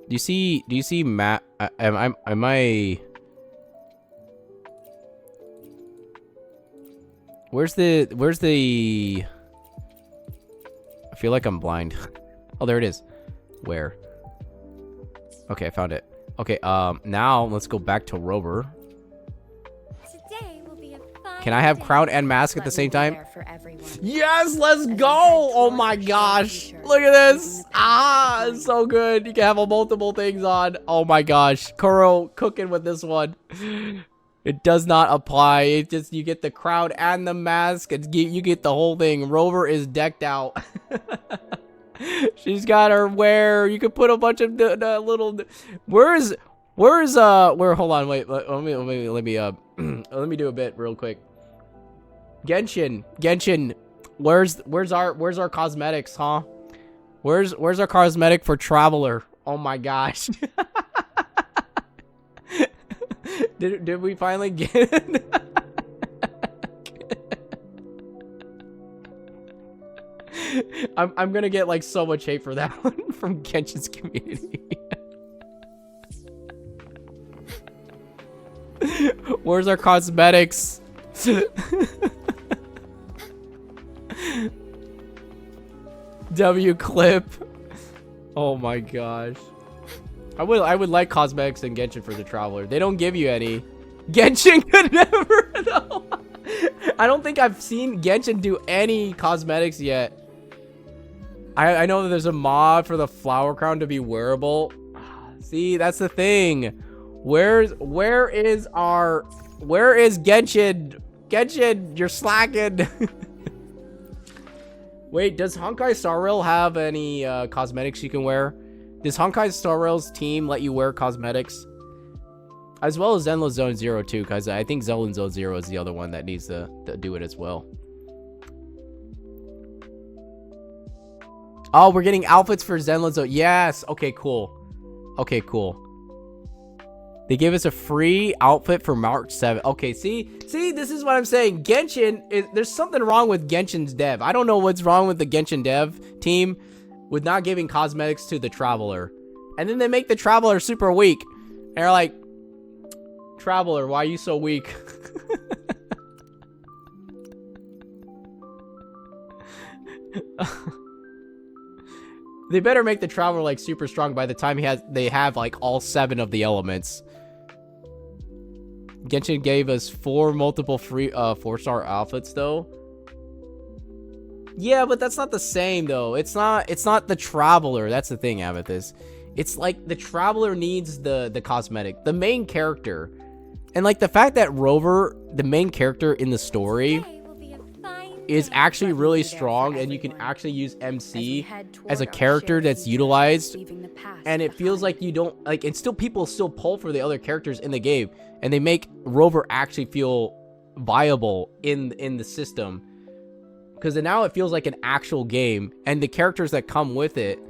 Do you see am I Where's the I feel like I'm blind. Oh, there it is. Where? Okay, I found it. Okay, now let's go back to Rover. Today will be a fine Can I have day. crown and mask at Let the me same be time? there for everyone. Yes, let's As we go! head Oh toward my our shared gosh. future, Look at this. leaving the past Ah, behind. it's so good. You can have multiple things on. Oh my gosh. Kuro cooking with this one. It does not apply. It just, you get the crown and the mask. You get the whole thing. Rover is decked out. She's got her wear. You could put a bunch of the little. Where? Hold on, wait. Let me do a bit real quick. Genshin. Where's our cosmetics, huh? Where's our cosmetic for Traveler? Oh my gosh. Did we finally get it? I'm gonna get like so much hate for that one from Genshin's community. Where's our cosmetics? W clip. Oh my gosh. I would like cosmetics in Genshin for the Traveler. They don't give you any. Genshin could never though. I don't think I've seen Genshin do any cosmetics yet. I know that there's a mod for the flower crown to be wearable. See, that's the thing. Where is Genshin? Genshin, you're slacking. Wait, does Honkai Star Rail have any cosmetics you can wear? Does Honkai Star Rail's team let you wear cosmetics? As well as Zenless Zone Zero too, because I think Zenless Zone Zero is the other one that needs to do it as well. Oh, we're getting outfits for Zenless Zone. Yes. Okay, cool. Okay, cool. They gave us a free outfit for March 7th. Okay, see, this is what I'm saying. Genshin, there's something wrong with Genshin's dev. I don't know what's wrong with the Genshin dev team. with not giving cosmetics to the Traveler. And then they make the Traveler super weak. And they're like, Traveler, why are you so weak? They better make the Traveler like super strong by the time they have like all 7 of the elements. Genshin gave us 4 multiple free 4-star outfits though. Yeah, but that's not the same though. It's not the Traveler. That's the thing, Amethyst. It's like the Traveler needs the cosmetic, the main character. And like the fact that Rover, the main character in the story, Today will be a fine is day. actually really strong, and you can actually use MC as a character that's utilized, and it feels like you don't like, and still people still pull for the other characters in the game, and they make Rover actually feel viable in the system, because now it feels like an actual game, and the characters that come with it,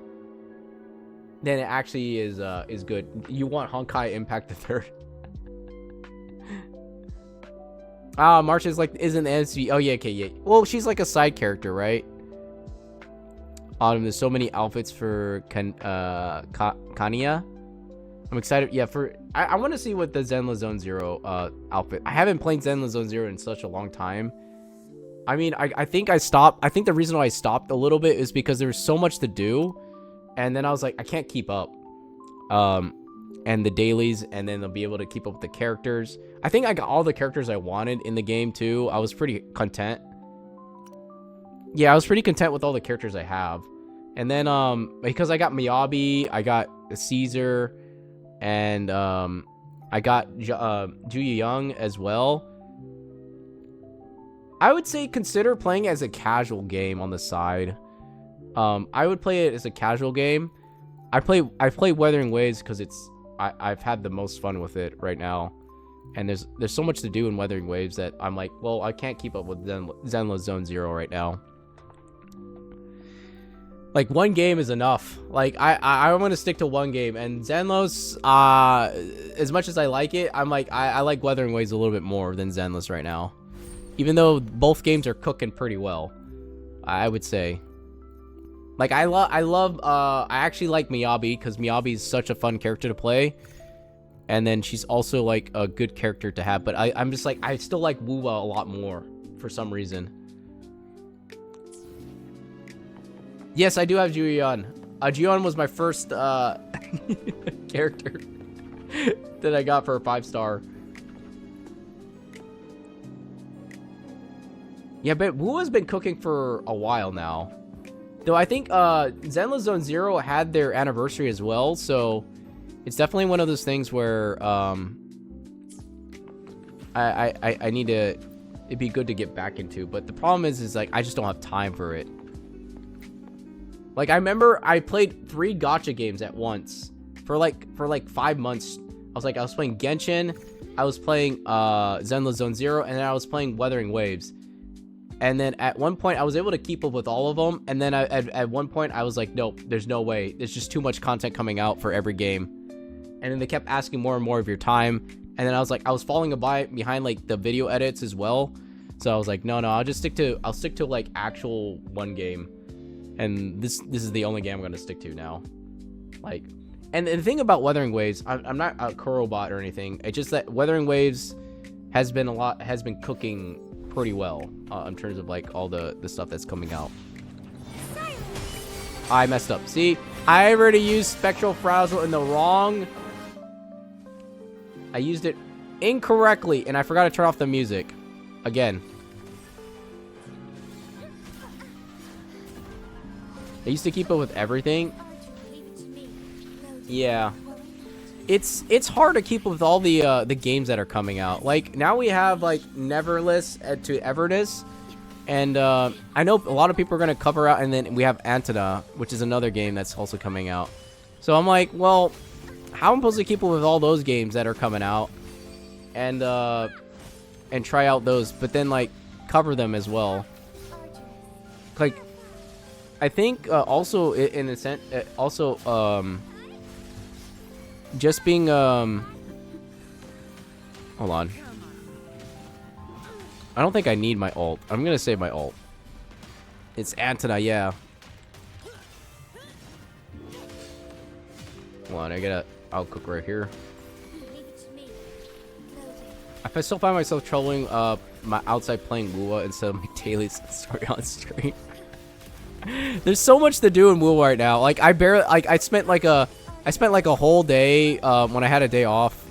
then it actually is good. You want Honkai Impact the Third. Marcia is like, isn't the MC? Oh yeah, okay, yeah. Well, she's like a side character, right? There's so many outfits for Kania. I'm excited. Yeah, I want to see what the Zenla Zone Zero outfit. I haven't played Zenla Zone Zero in such a long time. I mean, I think I stopped. I think the reason why I stopped a little bit is because there was so much to do, and then I was like, I can't keep up. And the dailies, and then they'll be able to keep up with the characters. I think I got all the characters I wanted in the game too. I was pretty content. Yeah, I was pretty content with all the characters I have. And then because I got Miyabi, I got Caesar, and I got Juya Young as well. I would say consider playing as a casual game on the side. I would play it as a casual game. I play Wuthering Waves because I've had the most fun with it right now, and there's so much to do in Wuthering Waves that I'm like, well, I can't keep up with Zenla Zone Zero right now. Like, one game is enough. Like, I want to stick to one game, and Zenlos, as much as I like it, I'm like, I like Wuthering Waves a little bit more than Zenless right now, even though both games are cooking pretty well, I would say. Like, I actually like Miyabi, because Miyabi is such a fun character to play. And then she's also, like, a good character to have. But I'm just, like, I still like WUWA a lot more, for some reason. Yes, I do have Juyeon. Juyeon was my first, character that I got for a 5-star. Yeah, but WUWA's been cooking for a while now. Though I think Zenla Zone Zero had their anniversary as well, so it's definitely one of those things where I need to, it'd be good to get back into. But the problem is like I just don't have time for it. Like, I remember I played 3 gacha games at once for like 5 months. I was playing Genshin, I was playing Zenla Zone Zero, and then I was playing Wuthering Waves. And then at one point, I was able to keep up with all of them. And then at one point, I was like, nope, there's no way. There's just too much content coming out for every game. And then they kept asking more and more of your time. And then I was like, I was falling behind like the video edits as well. So I was like, no, I'll stick to like actual one game. And this is the only game I'm going to stick to now. Like, and the thing about Wuthering Waves, I'm not a Kurobot or anything. It's just that Wuthering Waves has been cooking pretty well in terms of like all the stuff that's coming out. I messed up. See, I already used Spectral Frazzle in the wrong. I used it incorrectly, and I forgot to turn off the music again. I used to keep up with everything. Yeah. It's hard to keep up with all the games that are coming out. Like, now we have like Neverless to Everness, and I know a lot of people are gonna cover out, and then we have Antona, which is another game that's also coming out. So I'm like, well, how am I supposed to keep up with all those games that are coming out, and try out those, but then like cover them as well? Like, I think also in a sense, also just being hold on, I don't think I need my ult. I'm gonna save my ult. It's Antona, yeah. Hold on, I'll cook right here. Leave it to me. Loading. If I still find myself trolling my outside playing WUWUWUWA instead of my daily story on stream. There's so much to do in WUWUWUWA right now. Like I spent like a whole day when I had a day off.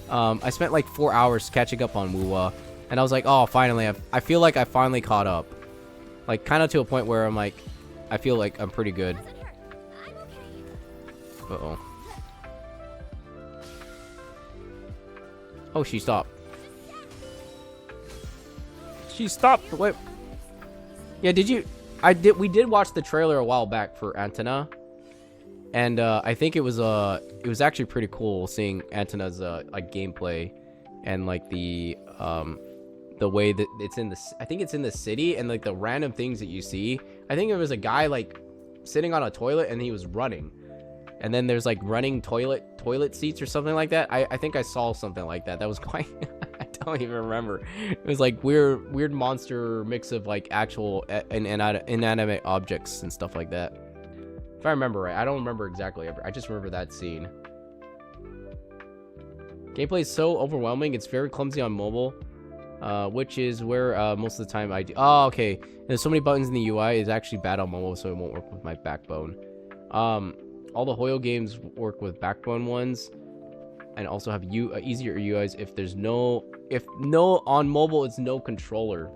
I spent like 4 hours catching up on WUWUWUWA, and I was like, oh, finally, I feel like I finally caught up. Like kind of to a point where I'm like, I feel like I'm pretty good. Doesn't hurt. I'm okay. Uh-oh. Oh, she stopped. She stopped. Wait. Yeah, we did watch the trailer a while back for Antenna. And I think it was actually pretty cool seeing Antenna's like gameplay and like the way that it's in I think it's in the city, and like the random things that you see. I think it was a guy like sitting on a toilet and he was running. And then there's like running toilet seats or something like that. I think I saw something like that. That was quite I don't even remember. It was like weird monster mix of like actual inanimate objects and stuff like that. If I remember right. I don't remember exactly. I just remember that scene. Gameplay is so overwhelming. It's very clumsy on mobile, which is where most of the time I do. Oh, okay. There's so many buttons in the UI. It's actually bad on mobile, so it won't work with my backbone. All the Hoyo games work with backbone ones, and also have easier UIs if on mobile it's no controller.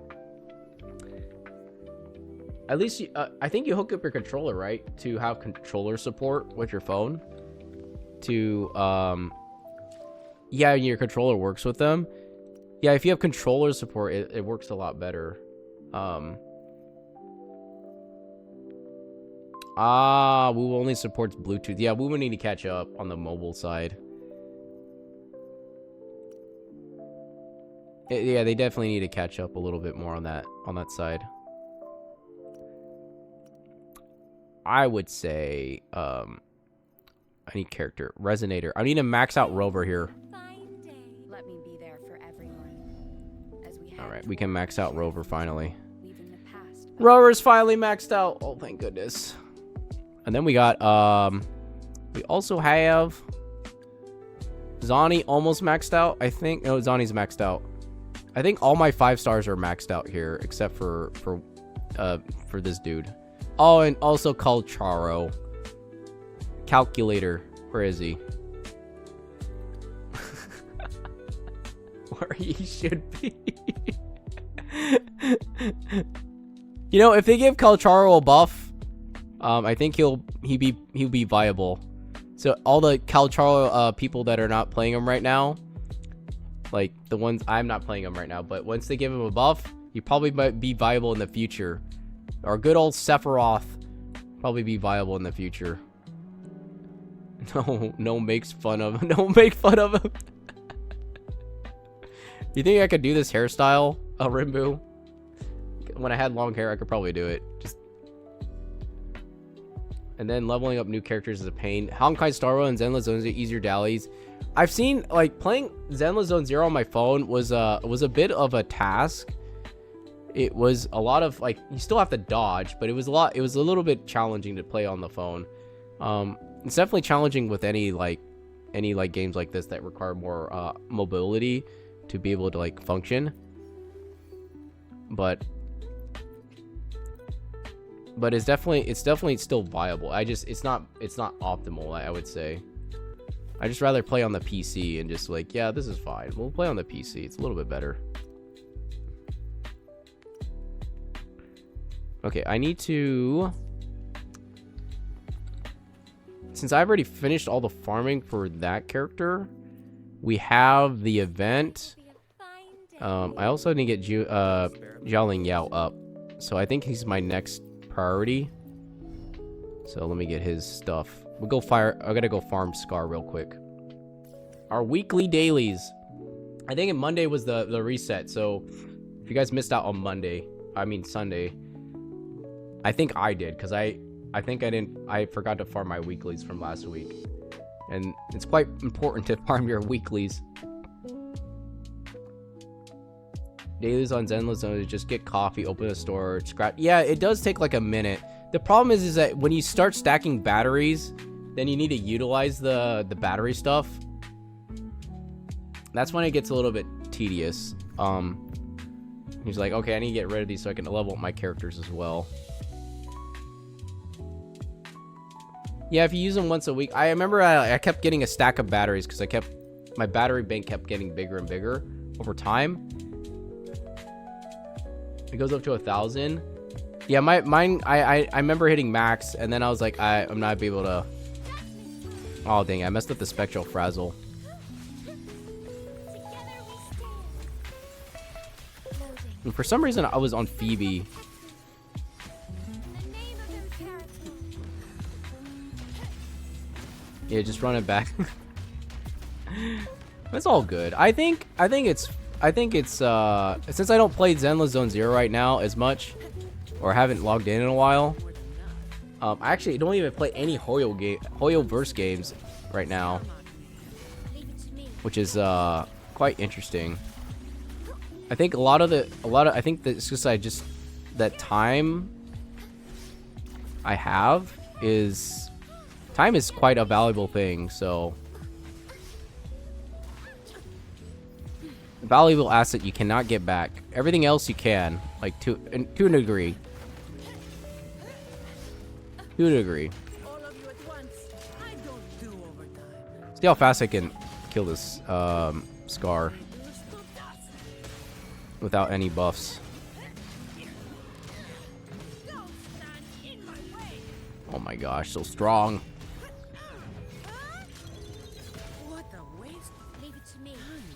At least I think you hook up your controller, right, to have controller support with your phone. Yeah, your controller works with them. Yeah, if you have controller support, it works a lot better. WUWUWUWA only supports Bluetooth. Yeah, WUWUWUWA need to catch up on the mobile side. Yeah, they definitely need to catch up a little bit more on that side. I would say I need character resonator. I need to max out Rover here. Fine day. Let me be there for everyone. As we All right, we can max out Rover finally. leaving the past. Rover's finally maxed out. Oh, thank goodness. And then we got we also have Zani almost maxed out. I think no, Zani's maxed out. I think all my 5 stars are maxed out here except for this dude. Oh, and also Calcharo. Calculator. Where is he? Where he should be. You know, if they give Calcharo a buff, I think he'll be viable. So all the Calcharo people that are not playing him right now, like the ones I'm not playing him right now, but once they give him a buff, he probably might be viable in the future. Or good old Sephiroth probably be viable in the future. No makes fun of him. Don't make fun of him. You think I could do this hairstyle, Rimbu? When I had long hair, I could probably do it. And then leveling up new characters is a pain. Honkai Star Rail and Zenless Zone are easier dallies. I've seen like playing Zenless Zone Zero on my phone was a bit of a task. It was a lot of like you still have to dodge, but it was a little bit challenging to play on the phone. It's definitely challenging with any games like this that require more mobility to be able to like function. But it's definitely still viable. It's not optimal, I would say. I just rather play on the PC and just like, yeah, this is fine. We'll play on the PC. It's a little bit better. Okay, I need to... Since I've already finished all the farming for that character, we have the event. I also need to get Jialing Yao up. So I think he's my next priority. So let me get his stuff. I gotta go farm Scar real quick. Our weekly dailies. I think Monday was the reset. So if you guys missed out on Sunday. I think I did, because I forgot to farm my weeklies from last week. And it's quite important to farm your weeklies. Dailies on Zenless Zone is just get coffee, open a store, scratch. Yeah, it does take like a minute. The problem is that when you start stacking batteries, then you need to utilize the battery stuff. That's when it gets a little bit tedious. He's like, okay, I need to get rid of these so I can level up my characters as well. Yeah, if you use them once a week. I remember I kept getting a stack of batteries because my battery bank kept getting bigger and bigger over time. It goes up to 1,000. Yeah, mine. I remember hitting max, and then I was like, I'm not able to. Oh dang! I messed up the spectral frazzle. And for some reason, I was on Phoebe. Yeah, just run it back. That's all good. I think it's since I don't play Zenless Zone Zero right now as much, or haven't logged in a while. I actually don't even play any Hoyoverse games right now, which is quite interesting. I think I think that it's just that time is quite a valuable thing, so valuable asset you cannot get back. Everything else you can, like to a degree. To a degree. See how fast I can kill this Scar without any buffs. Oh my gosh, so strong.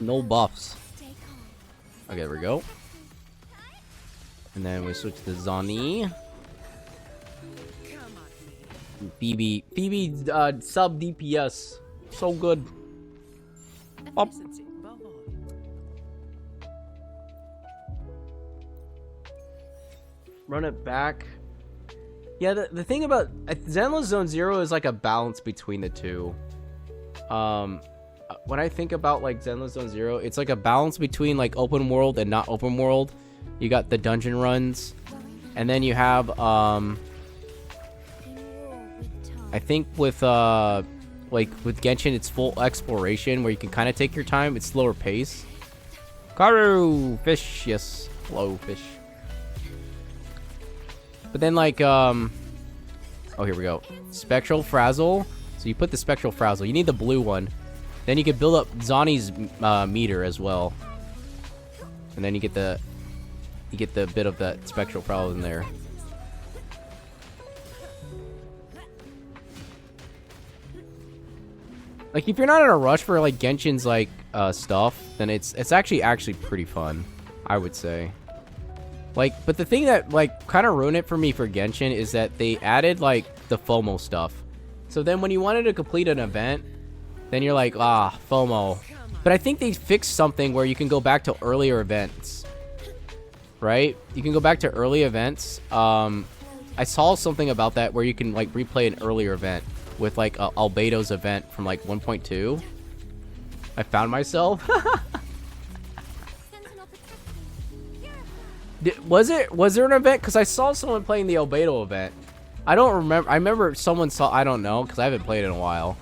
No buffs. Okay, there we go. And then we switch to Zani. Phoebe sub DPS. So good. Up. Run it back. Yeah, the thing about Zenless Zone Zero is like a balance between the two. When I think about like Zenless Zone Zero, it's like a balance between like open world and not open world. You got the dungeon runs, and then you have I think with like with Genshin, it's full exploration where you can kind of take your time. It's slower pace. Karu fish, yes, hello fish. But then like oh, here we go. Spectral Frazzle. So you put the Spectral Frazzle. You need the blue one. Then you can build up Zani's meter as well. And then you get the bit of that Spectral Frazzle in there. Like if you're not in a rush for like Genshin's like stuff, then it's actually pretty fun, I would say. Like, but the thing that like kind of ruined it for me for Genshin is that they added like the FOMO stuff. So then when you wanted to complete an event, then you're like, FOMO. But I think they fixed something where you can go back to earlier events, right? You can go back to early events. I saw something about that where you can like replay an earlier event with like Albedo's event from like 1.2. I found myself. Was there an event? Because I saw someone playing the Albedo event. I don't remember. I remember someone saw. I don't know because I haven't played in a while.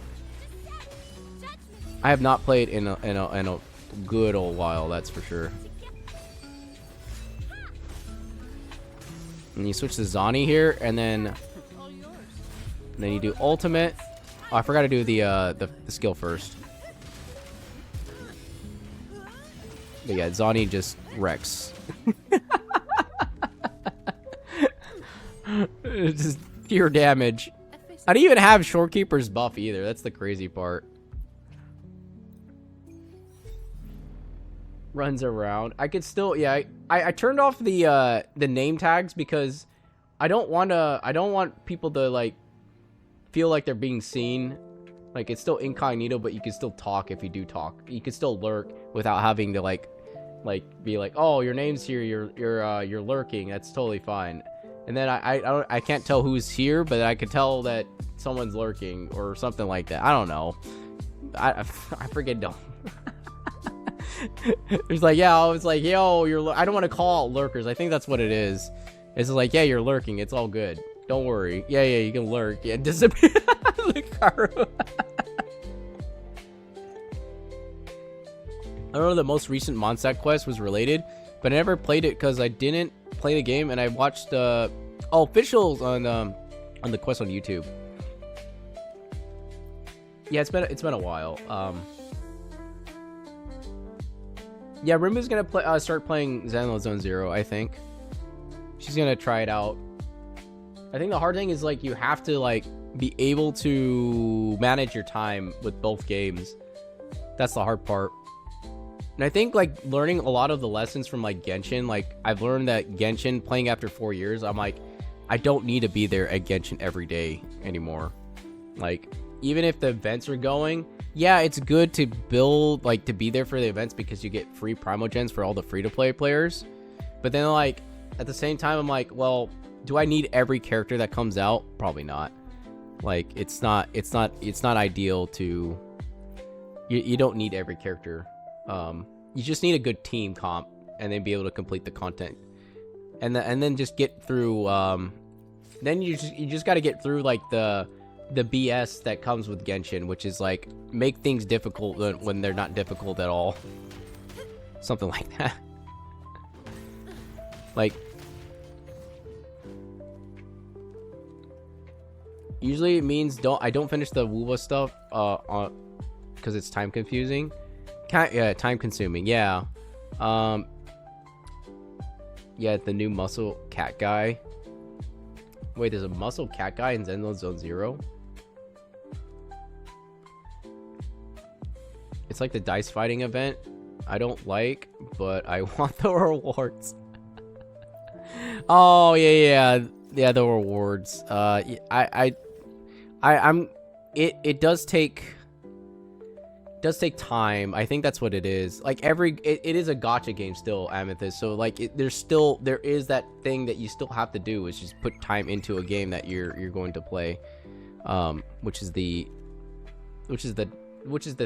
I have not played in a good old while. That's for sure. And you switch to Zani here, and then you do ultimate. Oh, I forgot to do the skill first. But yeah, Zani just wrecks. It's just pure damage. I didn't even have Shorekeeper's buff either. That's the crazy part. Runs around. I could still, yeah. I turned off the name tags because I don't want people to like feel like they're being seen. Like it's still incognito, but you can still talk if you do talk. You can still lurk without having to like be like, oh, your name's here. You're lurking. That's totally fine. And then I can't tell who's here, but I can tell that someone's lurking or something like that. I don't know. I forget. Don't. It's like, yeah, I was like, yo, I don't want to call out lurkers. I think that's what it is. It's like, yeah, you're lurking. It's all good. Don't worry. Yeah, you can lurk. Yeah, disappear. Lucario. I don't know, the most recent Mondstadt quest was related, but I never played it because I didn't play the game, and I watched officials on the quest on YouTube. Yeah, it's been a while. Yeah, Rimbu's gonna start playing Xenoblade Zone Zero. I think she's gonna try it out. I think the hard thing is like you have to like be able to manage your time with both games. That's the hard part. And I think like learning a lot of the lessons from like Genshin, like I've learned that Genshin playing after 4 years, I'm like, I don't need to be there at Genshin every day anymore. Like even if the events are going, yeah, it's good to build, like to be there for the events because you get free primogens for all the free-to-play players. But then like at the same time, I'm like, well, do I need every character that comes out? Probably not. Like it's not ideal to, you don't need every character. You just need a good team comp and then be able to complete the content, and then just get through. Then you just got to get through like the BS that comes with Genshin, which is like make things difficult when they're not difficult at all. Something like that. Like usually it means I don't finish the WUWUWUWA stuff because it's time confusing. Time consuming. Yeah. Yeah, the new muscle cat guy. Wait, there's a muscle cat guy in Xenoblade Zone Zero? It's like the dice fighting event. I don't like, but I want the rewards. Oh yeah, the rewards. It does take time. I think that's what it is. Like it is a gacha game still, Amethyst. So like there is that thing that you still have to do, is just put time into a game that you're going to play, which is the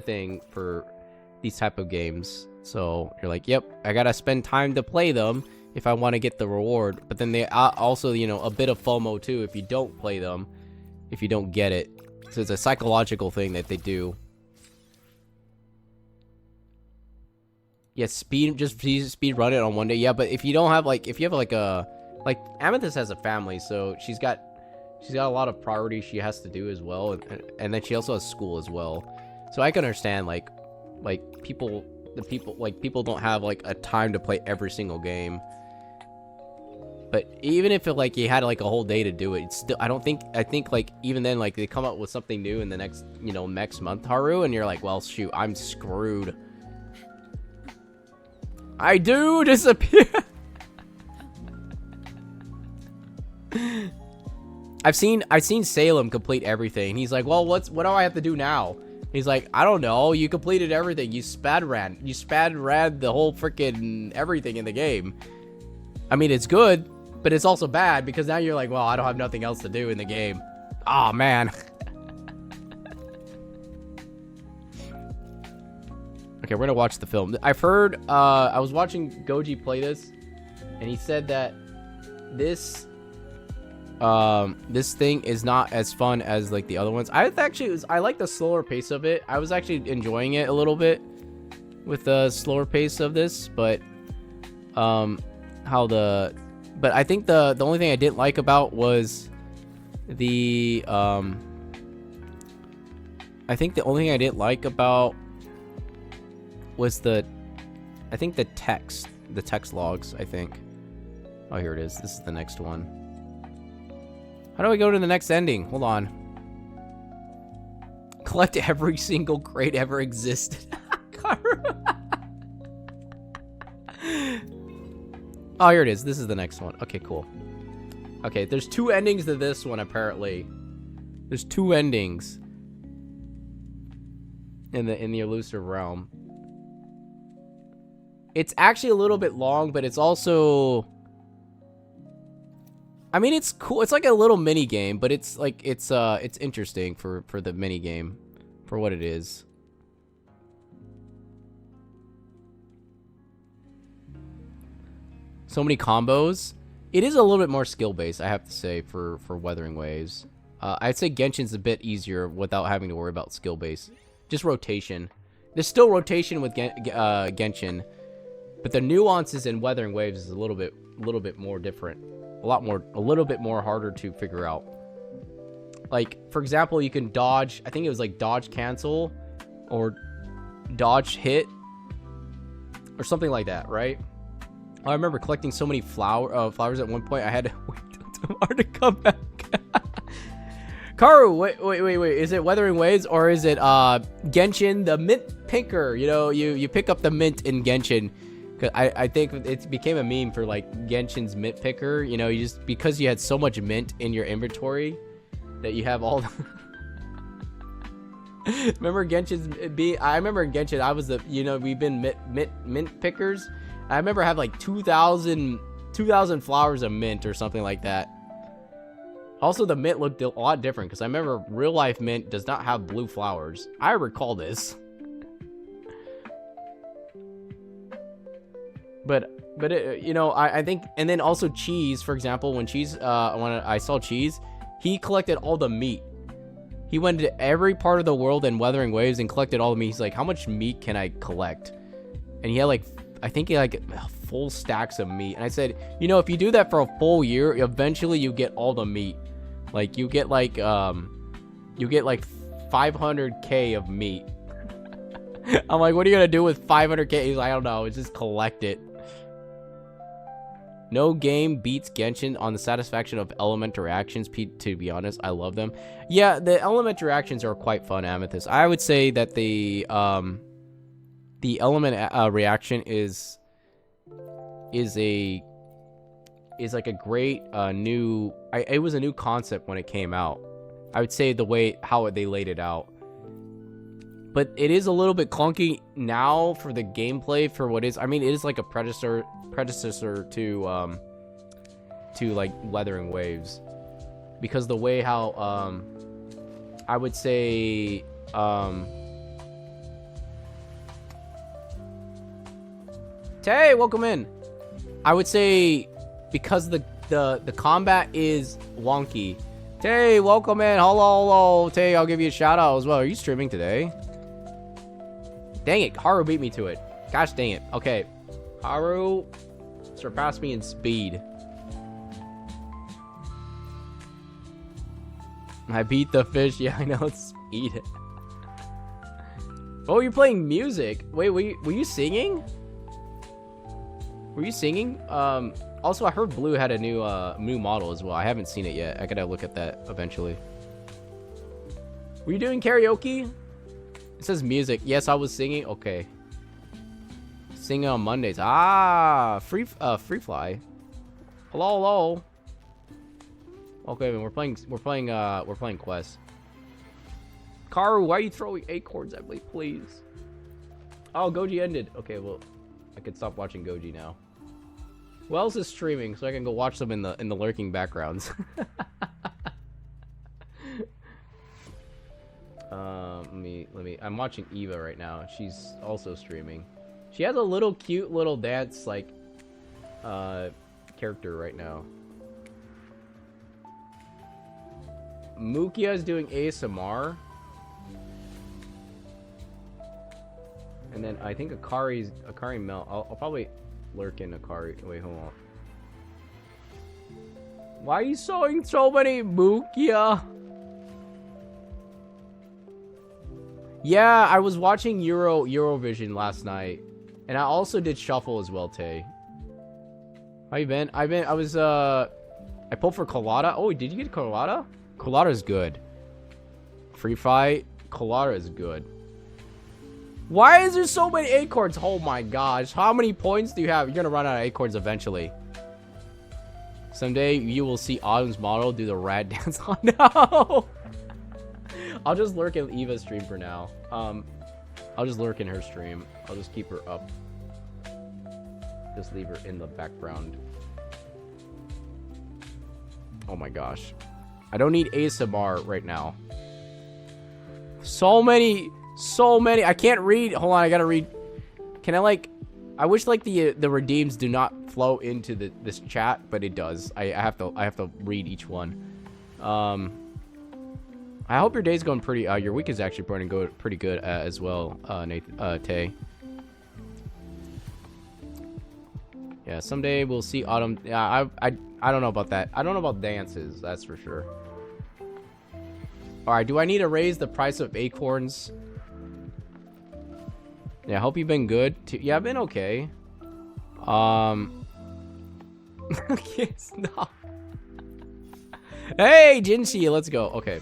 thing for these type of games. So you're like, yep, I gotta spend time to play them if I want to get the reward. But then they also, you know, a bit of FOMO too if you don't play them, if you don't get it. So it's a psychological thing that they do. Yeah, speed run it on one day. Yeah, but if you don't have like, if you have like Amethyst has a family, so she's got a lot of priorities she has to do as well, and then she also has school as well. So I can understand like people don't have like a time to play every single game. But even if like you had like a whole day to do it, it's still, I think like even then, like they come up with something new in the next month, Haru, and you're like, well, shoot, I'm screwed. I do disappear. I've seen Salem complete everything. He's like, well, what do I have to do now? He's like, I don't know. You completed everything. You spad ran the whole freaking everything in the game. I mean, it's good, but it's also bad because now you're like, well, I don't have nothing else to do in the game. Oh man. Okay, we're gonna watch the film. I've heard, I was watching Goji play this, and he said that this thing is not as fun as like the other ones. I like the slower pace of it. I was actually enjoying it a little bit with the slower pace of this, but I think the only thing I didn't like about was the text logs, I think. Oh, here it is. This is the next one. How do I go to the next ending? Hold on. Collect every single crate ever existed. Oh, here it is. This is the next one. Okay, cool. Okay, there's 2 endings to this one, apparently. There's 2 endings in the elusive realm. It's actually a little bit long, but it's also, I mean, it's cool. It's like a little mini game, but it's like it's interesting for the mini game, for what it is. So many combos. It is a little bit more skill based, I have to say, for Weathering Waves. I'd say Genshin's a bit easier without having to worry about skill base. Just rotation. There's still rotation with Genshin, but the nuances in Weathering Waves is a little bit more different. A little bit more harder to figure out. Like, for example, you can dodge, I think it was like dodge cancel or dodge hit or something like that, right? I remember collecting so many flowers at one point, I had to wait till tomorrow to come back. Karu, wait. Is it Weathering Waves or is it Genshin, the mint picker? You know, you pick up the mint in Genshin. Cause I think it became a meme for like Genshin's mint picker. You know, you just because you had so much mint in your inventory that you have all the remember Genshin's I remember in Genshin I was the, you know, we've been mint pickers. I remember I have like 2,000 flowers of mint or something like that. Also, the mint looked a lot different because I remember real life mint does not have blue flowers. I recall this. But it, you know, I think, and then also Cheese, for example, when I saw Cheese, he collected all the meat. He went to every part of the world in Weathering Waves and collected all the meat. He's like, how much meat can I collect? And he had like, I think he had like full stacks of meat. And I said, you know, if you do that for a full year, eventually you get all the meat. Like you get like 500k of meat. I'm like, what are you gonna do with 500k? He's like, I don't know, just collect it. No game beats Genshin on the satisfaction of element reactions. To be honest, I love them. Yeah, the element reactions are quite fun, Amethyst. I would say that the element reaction is like a great new. It was a new concept when it came out. I would say the way how they laid it out. But it is a little bit clunky now for the gameplay for what is. I mean, it is like a predecessor to like Weathering Waves, because the way how I would say Tay, welcome in. I would say because the combat is wonky. Tay, welcome in. Hello. Tay, I'll give you a shout out as well. Are you streaming today? Dang it, Haru beat me to it. Gosh dang it. Okay. Haru surpassed me in speed. I beat the fish. Yeah, I know, it's speed. Oh, you're playing music. Wait, were you singing? Were you singing? Also, I heard Blue had a new model as well. I haven't seen it yet. I gotta look at that eventually. Were you doing karaoke? It says music. Yes, I was singing. Okay. Singing on Mondays. Ah, free fly. Hello. Okay, we're playing Quest. Karu, why are you throwing acorns at me, please? Oh, Goji ended. Okay, well, I could stop watching Goji now. Who else is streaming so I can go watch them in the lurking backgrounds? Let me. I'm watching Eva right now. She's also streaming. She has a little cute little dance like character right now. Mukia is doing ASMR. And then I think Akari Mel. I'll probably lurk in Akari. Wait, hold on. Why are you showing so many Mukia? Yeah, I was watching Eurovision last night. And I also did Shuffle as well, Tay. How you been? I pulled for Colada. Oh, did you get Colada? Colada is good. Free fight. Colada is good. Why is there so many acorns? Oh my gosh. How many points do you have? You're gonna run out of acorns eventually. Someday you will see Autumn's model do the rad dance. Oh no! I'll just lurk in Eva's stream for now. I'll just lurk in her stream. I'll just keep her up. Just leave her in the background. Oh my gosh. I don't need ASMR right now. So many. I can't read. Hold on, I gotta read. Can I like... I wish like the redeems do not flow into this chat, but it does. I have to read each one. I hope your day's going pretty. Your week is actually pretty good as well, Tay. Yeah, someday we'll see autumn. Yeah, I don't know about that. I don't know about dances. That's for sure. All right, do I need to raise the price of acorns? Yeah, I hope you've been good. Yeah, I've been okay. Yes, no. Hey, Jinshi, let's go. Okay.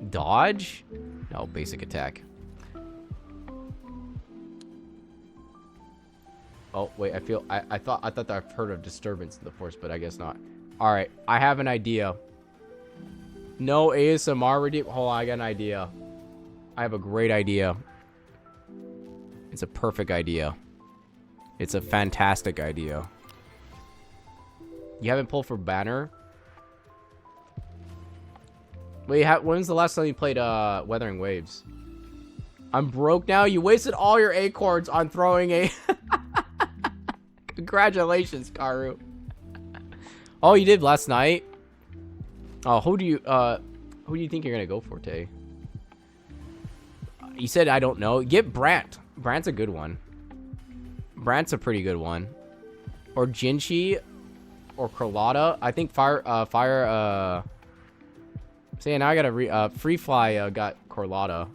Dodge? No, basic attack. Oh, wait, I thought that I've heard of disturbance in the force, but I guess not. All right, I have an idea. No ASMR redeem. Hold on, I got an idea. I have a great idea. It's a perfect idea. It's a fantastic idea. You haven't pulled for banner? Wait, when's the last time you played Weathering Waves? I'm broke now. You wasted all your acorns on throwing a... Congratulations, Karu. Oh, you did last night? Oh, who do you think you're gonna go for, Tay? You said I don't know. Get Brant. Brant's a good one. Brant's a pretty good one. Or Jinshi, or Carlotta. I think See, now I gotta Free Fly got Carlotta.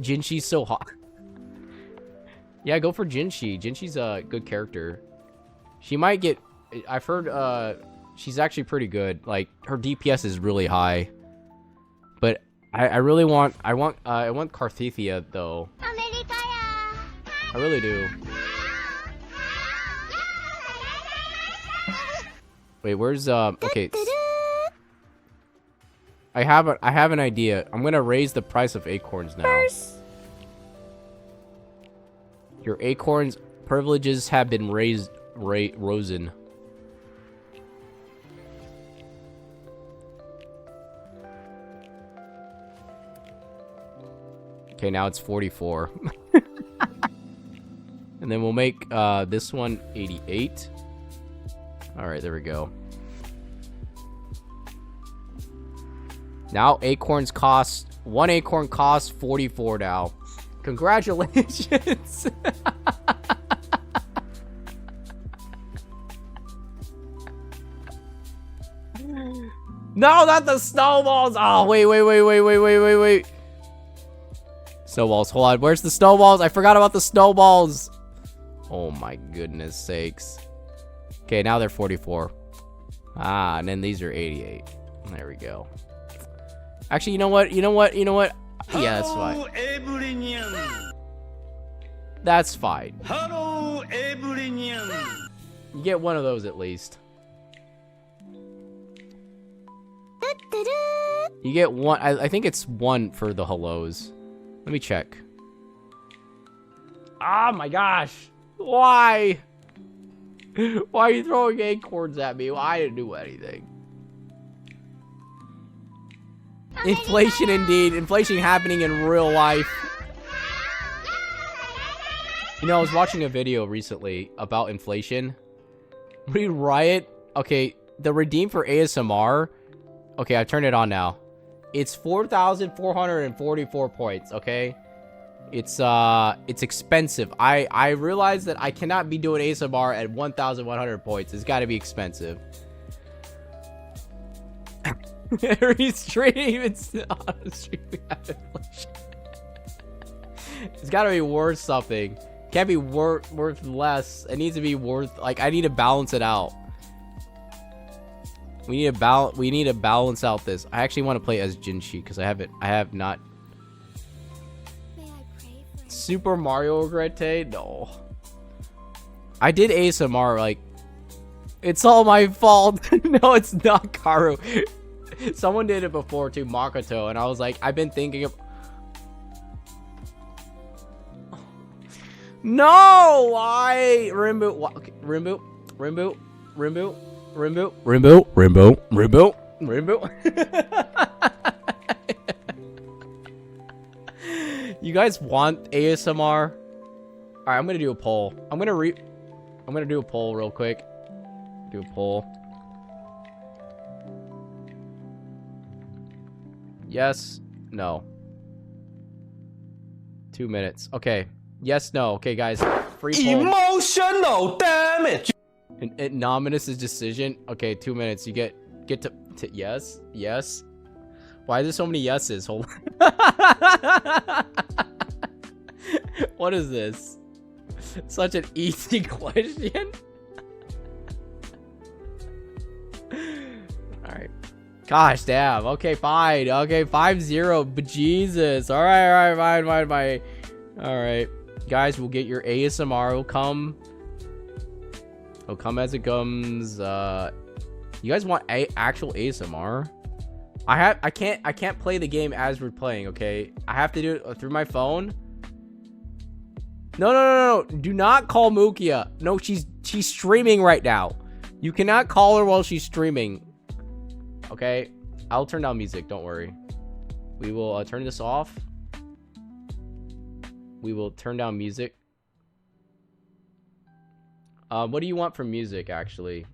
Jinshi's so hot. Yeah, go for Jinshi. Jinshi's a good character. She might get... I've heard she's actually pretty good. Like, her DPS is really high. But I really want... I want Carthethia, though. I really do. Wait, where's... Okay. I have an idea. I'm gonna raise the price of acorns now. Your acorns privileges have been risen. Okay, now it's 44. And then we'll make this one 88. All right, there we go. Now acorns cost... One acorn costs 44 now. Congratulations. No, not the snowballs. Oh, wait. Snowballs, hold on. Where's the snowballs? I forgot about the snowballs. Oh my goodness sakes. Okay, now they're 44. Ah, and then these are 88. There we go. Actually, you know what? Yeah, that's fine. That's fine. Hello, You get one of those at least. You get one. I think it's one for the hellos. Let me check. Oh my gosh. Why? Why are you throwing acorns at me? Well, I didn't do anything. Inflation indeed. Inflation happening in real life. You know, I was watching a video recently about inflation. Read Riot. Okay, the redeem for ASMR. Okay, I've turned it on now. It's 4,444 points, okay? It's expensive. I realize that I cannot be doing ASMR at 1,100 points. It's got to be expensive. Restream, it's honestly inflation. It's got to be worth something. Can't be worth less. It needs to be worth, like, I need to balance it out. We need to balance out this. I actually want to play as Jinshi because I have not. May I pray for Super Mario Regrette? No. I did ASMR, like, it's all my fault. No, it's not, Karu. Someone did it before too, Makoto, and I was like, I've been thinking of... No! Why? Rimbo. Okay. Rimbo. You guys want ASMR? All right, I'm gonna do a poll. I'm gonna do a poll real quick. Do a poll. Yes. No. 2 minutes. Okay. Yes. No. Okay, guys. Free poll. Emotional damage. An ignominious decision. Okay, 2 minutes. You get to yes. Yes. Why are there so many yeses? Hold on. What is this? Such an easy question. Alright. Gosh, damn. Okay, fine. Okay, 5-0. But Jesus. Alright, fine. Alright. Guys, we'll get your ASMR. It'll come as it comes. You guys want actual ASMR? I can't play the game as we're playing, okay? I have to do it through my phone. No. Do not call Mukia. No, she's streaming right now. You cannot call her while she's streaming. Okay? I'll turn down music, don't worry. We will turn this off. We will turn down music. What do you want from music, actually?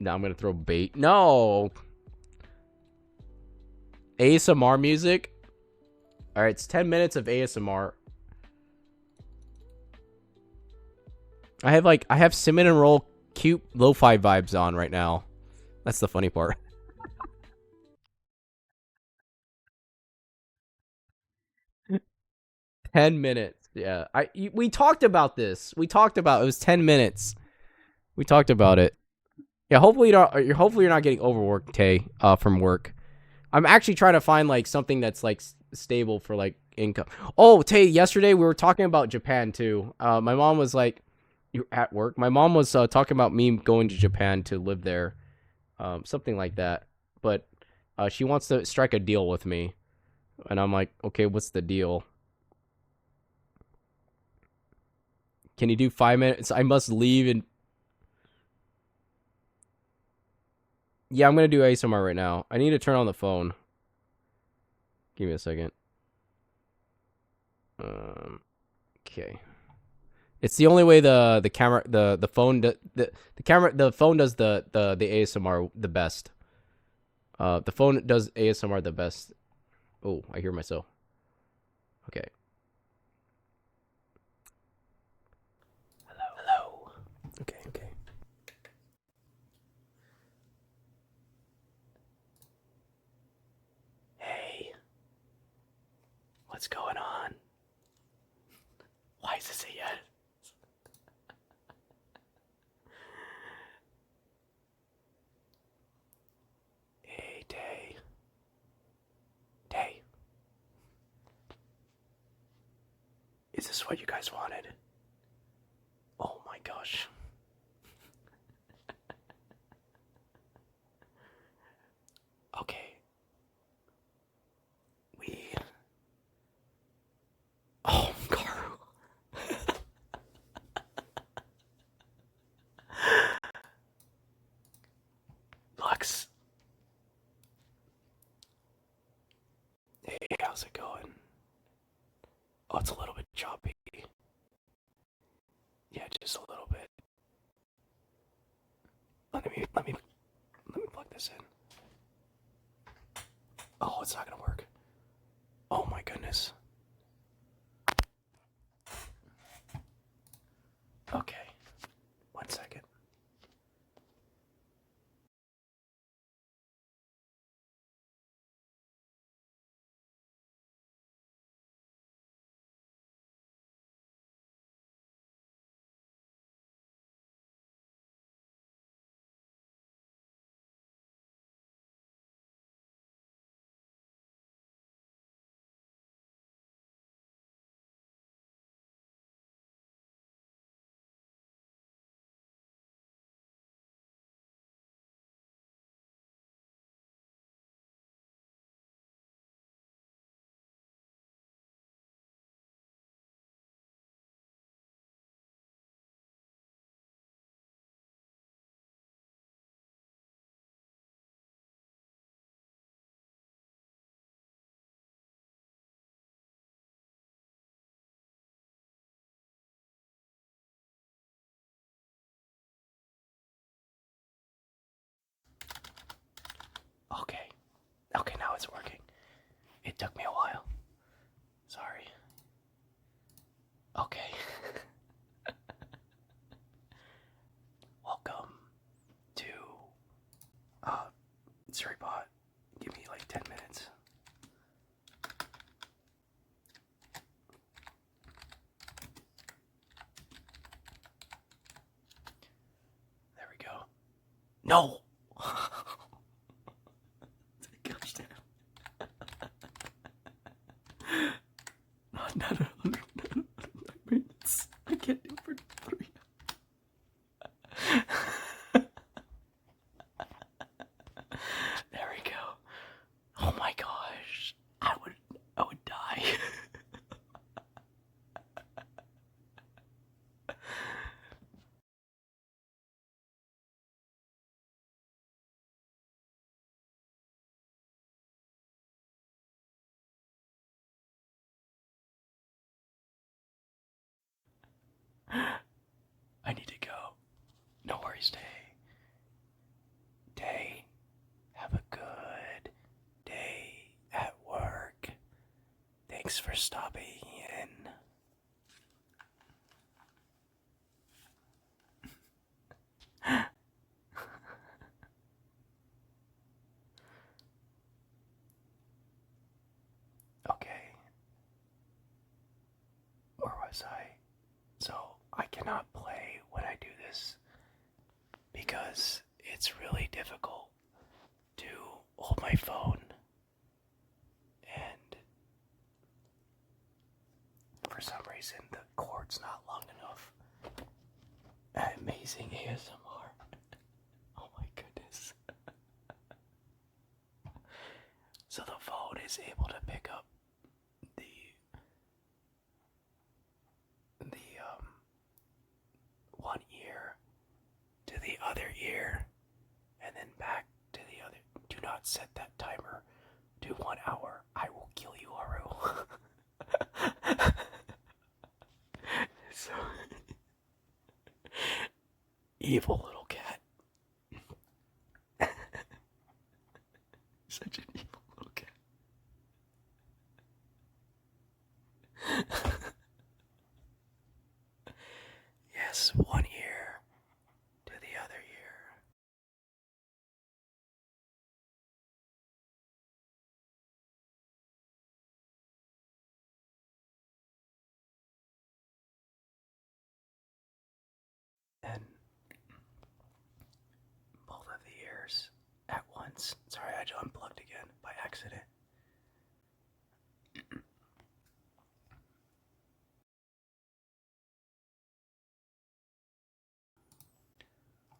No, I'm gonna throw bait. No! ASMR music? Alright, it's 10 minutes of ASMR. I have cinnamon roll cute lo-fi vibes on right now. That's the funny part. Ten minutes. Yeah. We talked about this. It was 10 minutes. We talked about it. Yeah, hopefully you're not getting overworked, Tay, from work. I'm actually trying to find like something that's like stable for like income. Oh, Tay, yesterday we were talking about Japan too. My mom was like, "You're at work." My mom was talking about me going to Japan to live there, something like that. But she wants to strike a deal with me, and I'm like, "Okay, what's the deal? Can you do 5 minutes? I must leave and." Yeah, I'm gonna do ASMR right now. I need to turn on the phone. Give me a second. Okay. It's the only way the camera the phone the phone does the ASMR the best. The phone does ASMR the best. Oh, I hear myself. Okay. Hello. Okay. Hey. What's going on? Why is this a yes? Hey, Day. Is this what you guys wanted? Oh my gosh. Okay. Oh, Carl. Lux. Hey, how's it going? Oh, it's a little bit choppy. Yeah, just a little bit. Let me plug this in. Oh, it's not gonna work. Oh my goodness. Okay. 1 second. it's working. It took me a while. Sorry. Okay. Welcome to Surreypot. Give me like 10 minutes. There we go. No! Gosh damn. Not 100 minutes. I can't do it for 3. There we go. Oh my gosh. I would die. I need to go. No worries, Day. Day, have a good day at work. Thanks for stopping in. Okay. Where was I? So, I cannot play when I do this because it's really difficult to hold my phone, and for some reason the cord's not long enough. Amazing ASMR. Oh my goodness. So the phone is able to pick up the one ear to the other ear and then back to the other. Do not set that timer to 1 hour. I will kill you, Haru. So evil little cat. Such an evil little cat. Yes, one ear to the other ear. And both of the ears at once. Sorry, I unplugged again by accident.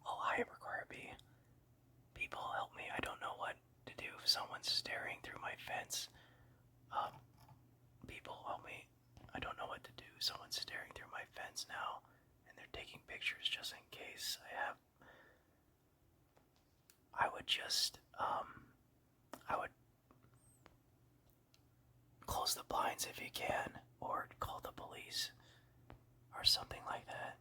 Oh, hi, Require B. People help me. I don't know what to do if someone's staring through my fence. People help me. I don't know what to do. Someone's staring through my fence now, and they're taking pictures just in case I would just, I would close the blinds if you can, or call the police, or something like that.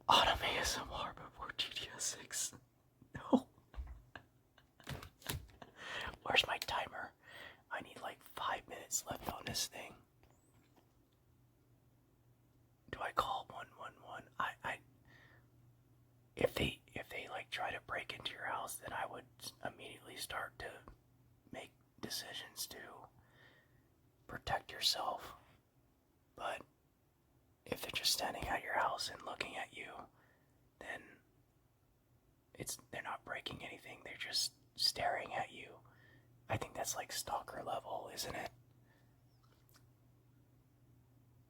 Autumn ASMR before GTA 6. No. Where's my timer? I need like 5 minutes left on this thing. Do I call 111? If they like try to break into your house, then I would immediately start to make decisions to protect yourself. But if they're just standing at your house and looking at you, then they're not breaking anything. They're just staring at you. I think that's like stalker level, isn't it?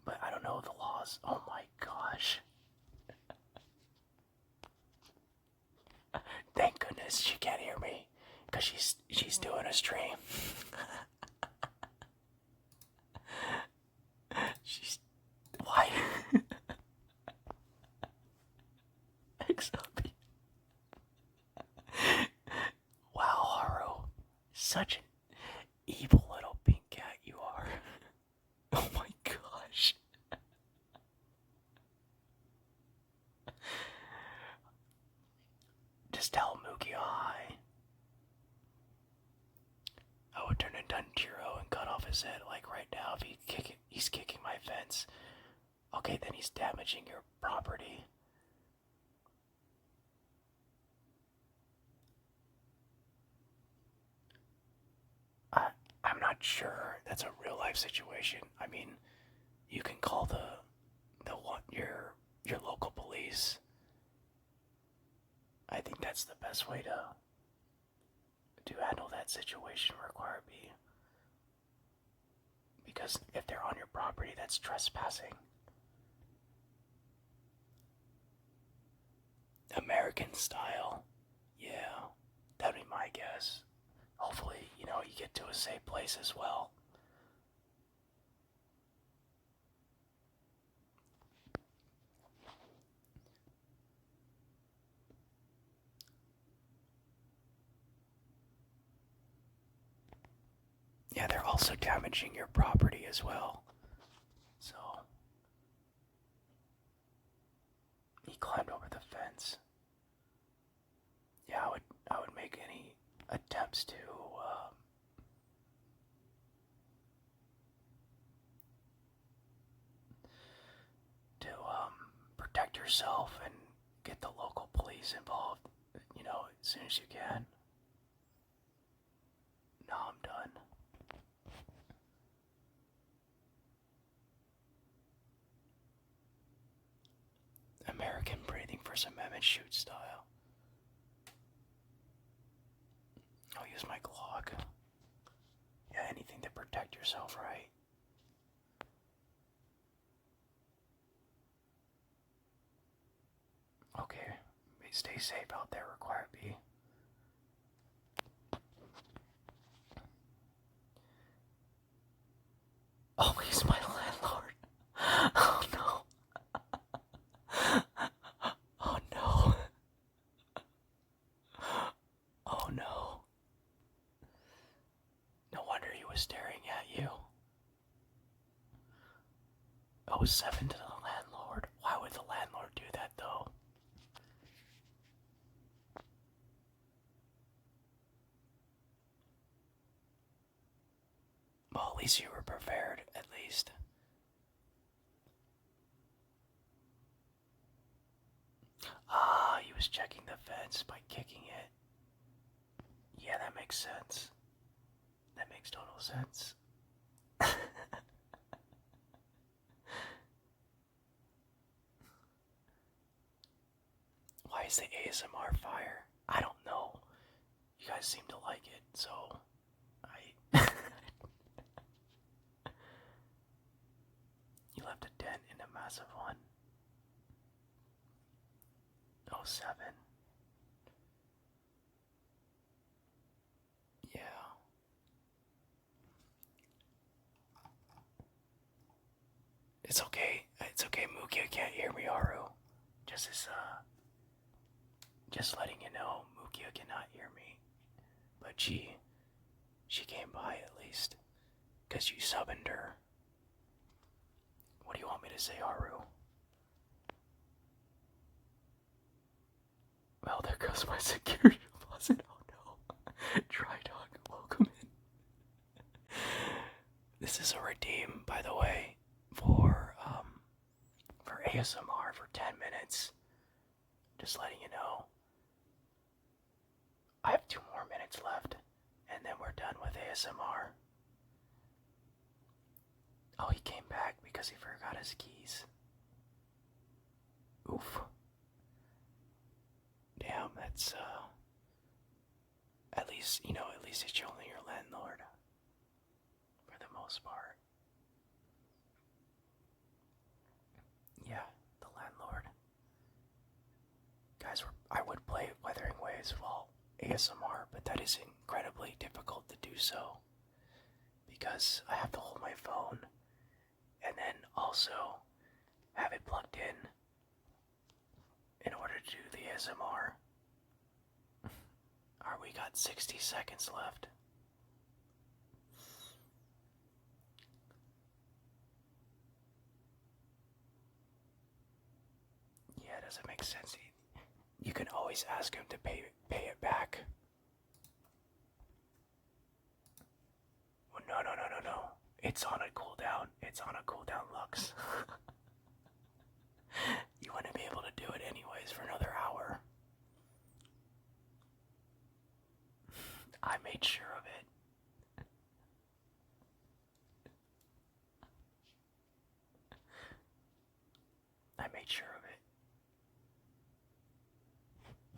But I don't know the laws. Oh my gosh. Thank goodness she can't hear me, because she's doing a stream. Why? XLB. Wow, Haru. Such an evil little pink cat you are. Oh my gosh. Just tell Mookie hi. he's damaging your property. I'm not sure that's a real life situation. I mean, you can call your local police. I think that's the best way to handle that situation require be. Because if they're on your property, that's trespassing. American style. Yeah, that'd be my guess. Hopefully, you get to a safe place as well. Yeah, they're also damaging your property as well. So, he climbed over the fence. Yeah, I would make any attempts to protect yourself and get the local police involved, as soon as you can. No, I'm done. American breathing First Amendment shoot style. I'll use my Glock. Yeah, anything to protect yourself, right? Okay, stay safe out there, require B. Oh, he's my landlord. Oh no. Oh no. Oh no. No wonder he was staring at you. 07 to the landlord. Why would the landlord do that though? Well, at least you were prepared, at least. Ah, he was checking the fence by kicking it. Yeah, that makes sense. That makes total sense. Why is the ASMR fire? I don't know. You guys seem to like it, so I... You left a dent in a massive one. 07. Yeah. It's okay. It's okay, Mukia can't hear me, Haru. Just letting you know, Mukia cannot hear me. But she came by at least. 'Cause you summoned her. What do you want me to say, Haru? Well, there goes my security deposit. Oh no. Dry Dog, welcome in. This is a redeem, by the way, for ASMR for 10 minutes. Just letting you know. I have 2 more minutes left, and then we're done with ASMR. Oh, he came back because he forgot his keys. Oof. Damn, that's, at least it's only your landlord. For the most part. Yeah, the landlord. Guys, I would play Wuthering Waves while ASMR, but that is incredibly difficult to do so. Because I have to hold my phone, and then also have it plugged in order to do the ASMR. We got 60 seconds left. Yeah, it doesn't make sense. You can always ask him to pay it back. Well, no. It's on a cooldown. It's on a cooldown, Lux. You wouldn't be able to do it anyways for another hour. I made sure of it. I made sure of it.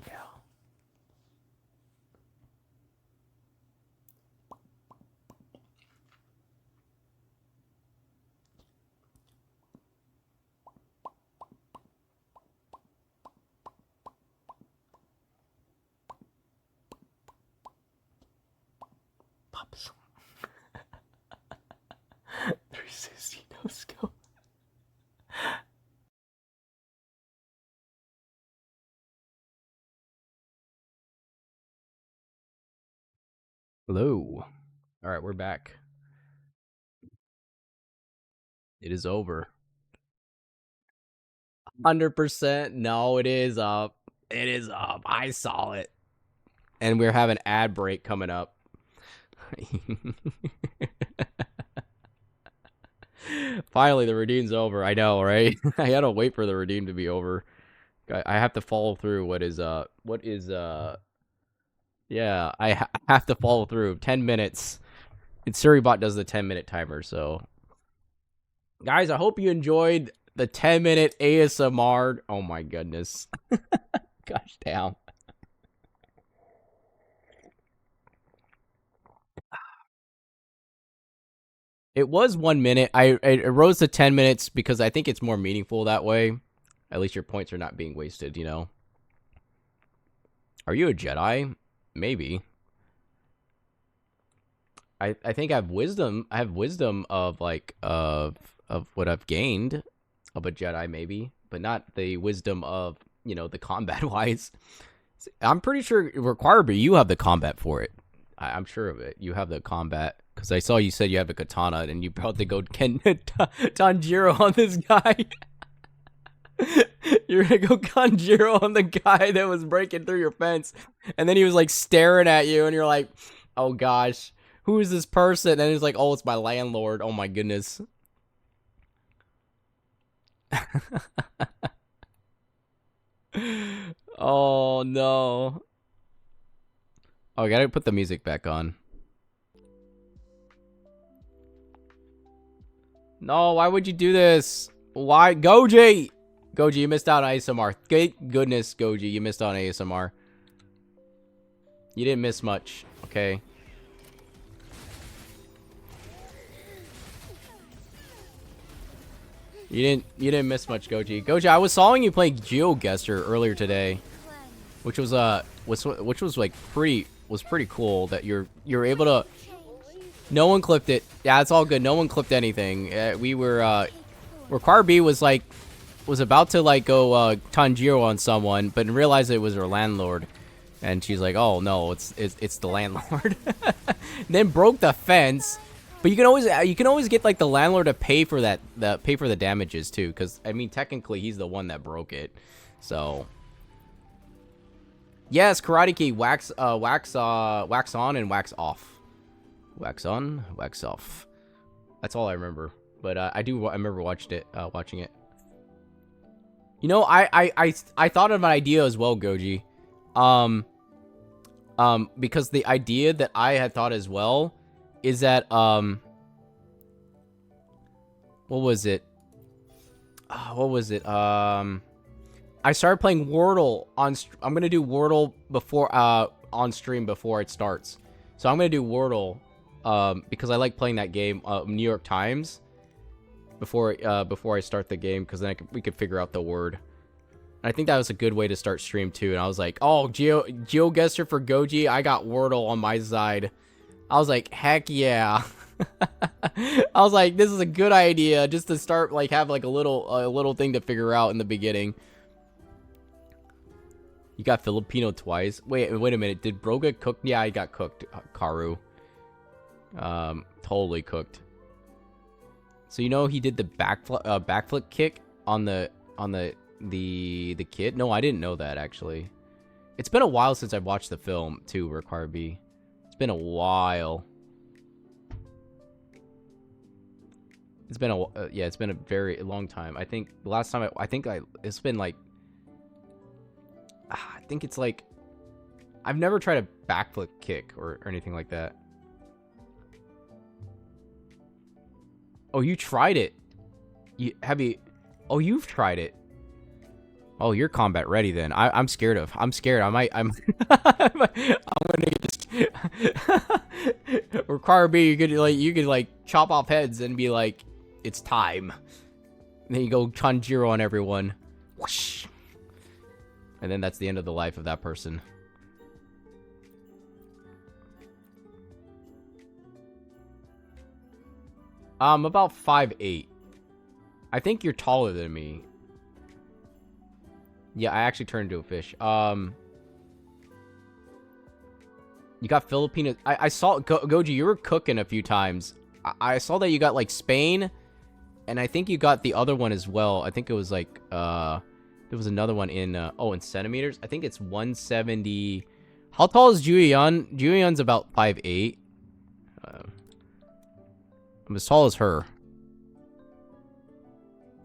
Yeah. Pops. 360 no scope. Hello. All right, we're back. It is over. 100%. No, it is up. It is up. I saw it. And we're having ad break coming up. Finally, the redeem's over. I know, right? I had to wait for the redeem to be over. I have to follow through yeah, I have to follow through. 10 minutes. And Suribot does the 10-minute timer, so. Guys, I hope you enjoyed the 10-minute ASMR. Oh my goodness. Gosh damn. It was 1 minute. I rose to 10 minutes because I think it's more meaningful that way. At least your points are not being wasted, you know. Are you a Jedi? Maybe. I think I have wisdom. I have wisdom of like of what I've gained of a Jedi, maybe, but not the wisdom of, you know, the combat wise. I'm pretty sure required, but you have the combat for it. I'm sure of it. You have the combat because I saw you said you have a katana and you about to go Tanjiro on this guy. You're gonna go Tanjiro on the guy that was breaking through your fence, and then he was like staring at you, and you're like, "Oh gosh, who is this person?" And he's like, "Oh, it's my landlord." Oh my goodness. Oh no. Oh, I gotta put the music back on. No, why would you do this? Why? Goji! Goji, you missed out on ASMR. Thank goodness, Goji, you missed out on ASMR. You didn't miss much, okay? You didn't miss much, Goji. Goji, I was sawing you playing GeoGuessr earlier today, which was like pretty cool that you're able to. No one clipped it. Yeah, it's all good. No one clipped anything. We were Require B was about to like go Tanjiro on someone, but realized it was her landlord, and she's like, "Oh no, it's the landlord." Then broke the fence. But you can always get like the landlord to pay for pay for the damages too, because I mean technically he's the one that broke it. So yes, Karate Kid, wax on and wax off. Wax on, wax off. That's all I remember. But I remember watching it. You know, I thought of an idea as well, Goji. Because the idea that I had thought as well is that what was it? I started playing Wordle on. I'm gonna do Wordle before on stream before it starts. So I'm gonna do Wordle because I like playing that game, New York Times, before I start the game, because then we could figure out the word. And I think that was a good way to start stream too. And I was like, oh, GeoGuessr for Goji, I got Wordle on my side. I was like, heck yeah. I was like, this is a good idea just to start, like, have like a little thing to figure out in the beginning. You got Filipino twice. Wait a minute. Did Bro get cooked? Yeah, I got cooked, Karu. Totally cooked. So you know he did the backflip kick on the kid? No, I didn't know that actually. It's been a while since I've watched the film too, Require B. It's been a while. It's been a yeah, it's been a very long time. I think the last time it's been like I think it's like I've never tried a backflip kick or anything like that. Oh, you tried it. Oh, you've tried it. Oh, you're combat ready then. I'm scared. I'm I'm gonna just require B. You could like chop off heads and be like, it's time. And then you go Tanjiro on everyone. Whoosh. And then that's the end of the life of that person. I'm about 5'8". I think you're taller than me. Yeah, I actually turned into a fish. You got Filipino. I saw Goji. You were cooking a few times. I saw that you got like Spain, and I think you got the other one as well. I think it was like there was another one in in centimeters. I think it's 170. How tall is Juyeon? Juyeon's about 5'8". I'm as tall as her.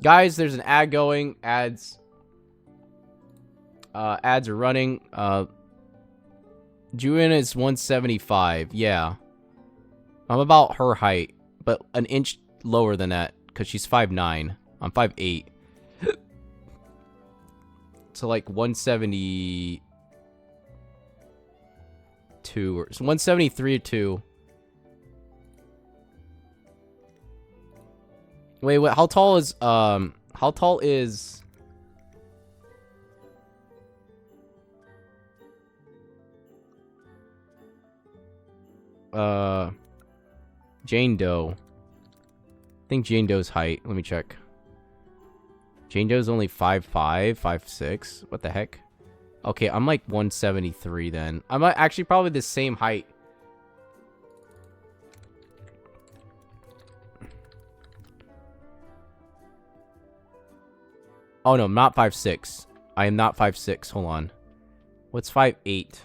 Guys, there's an ad going. Ads are running. Julian is 175. Yeah. I'm about her height, but an inch lower than that because she's 5'9". I'm 5'8". So like 172 or 173 or 2. Wait, what? How tall is Jane Doe? I think Jane Doe's height. Let me check. Jane Doe's only 5'5", 5'6". What the heck? Okay, I'm like 173 then. I'm actually probably the same height. Oh no, I'm not 5'6". I am not 5'6". Hold on. What's 5'8"?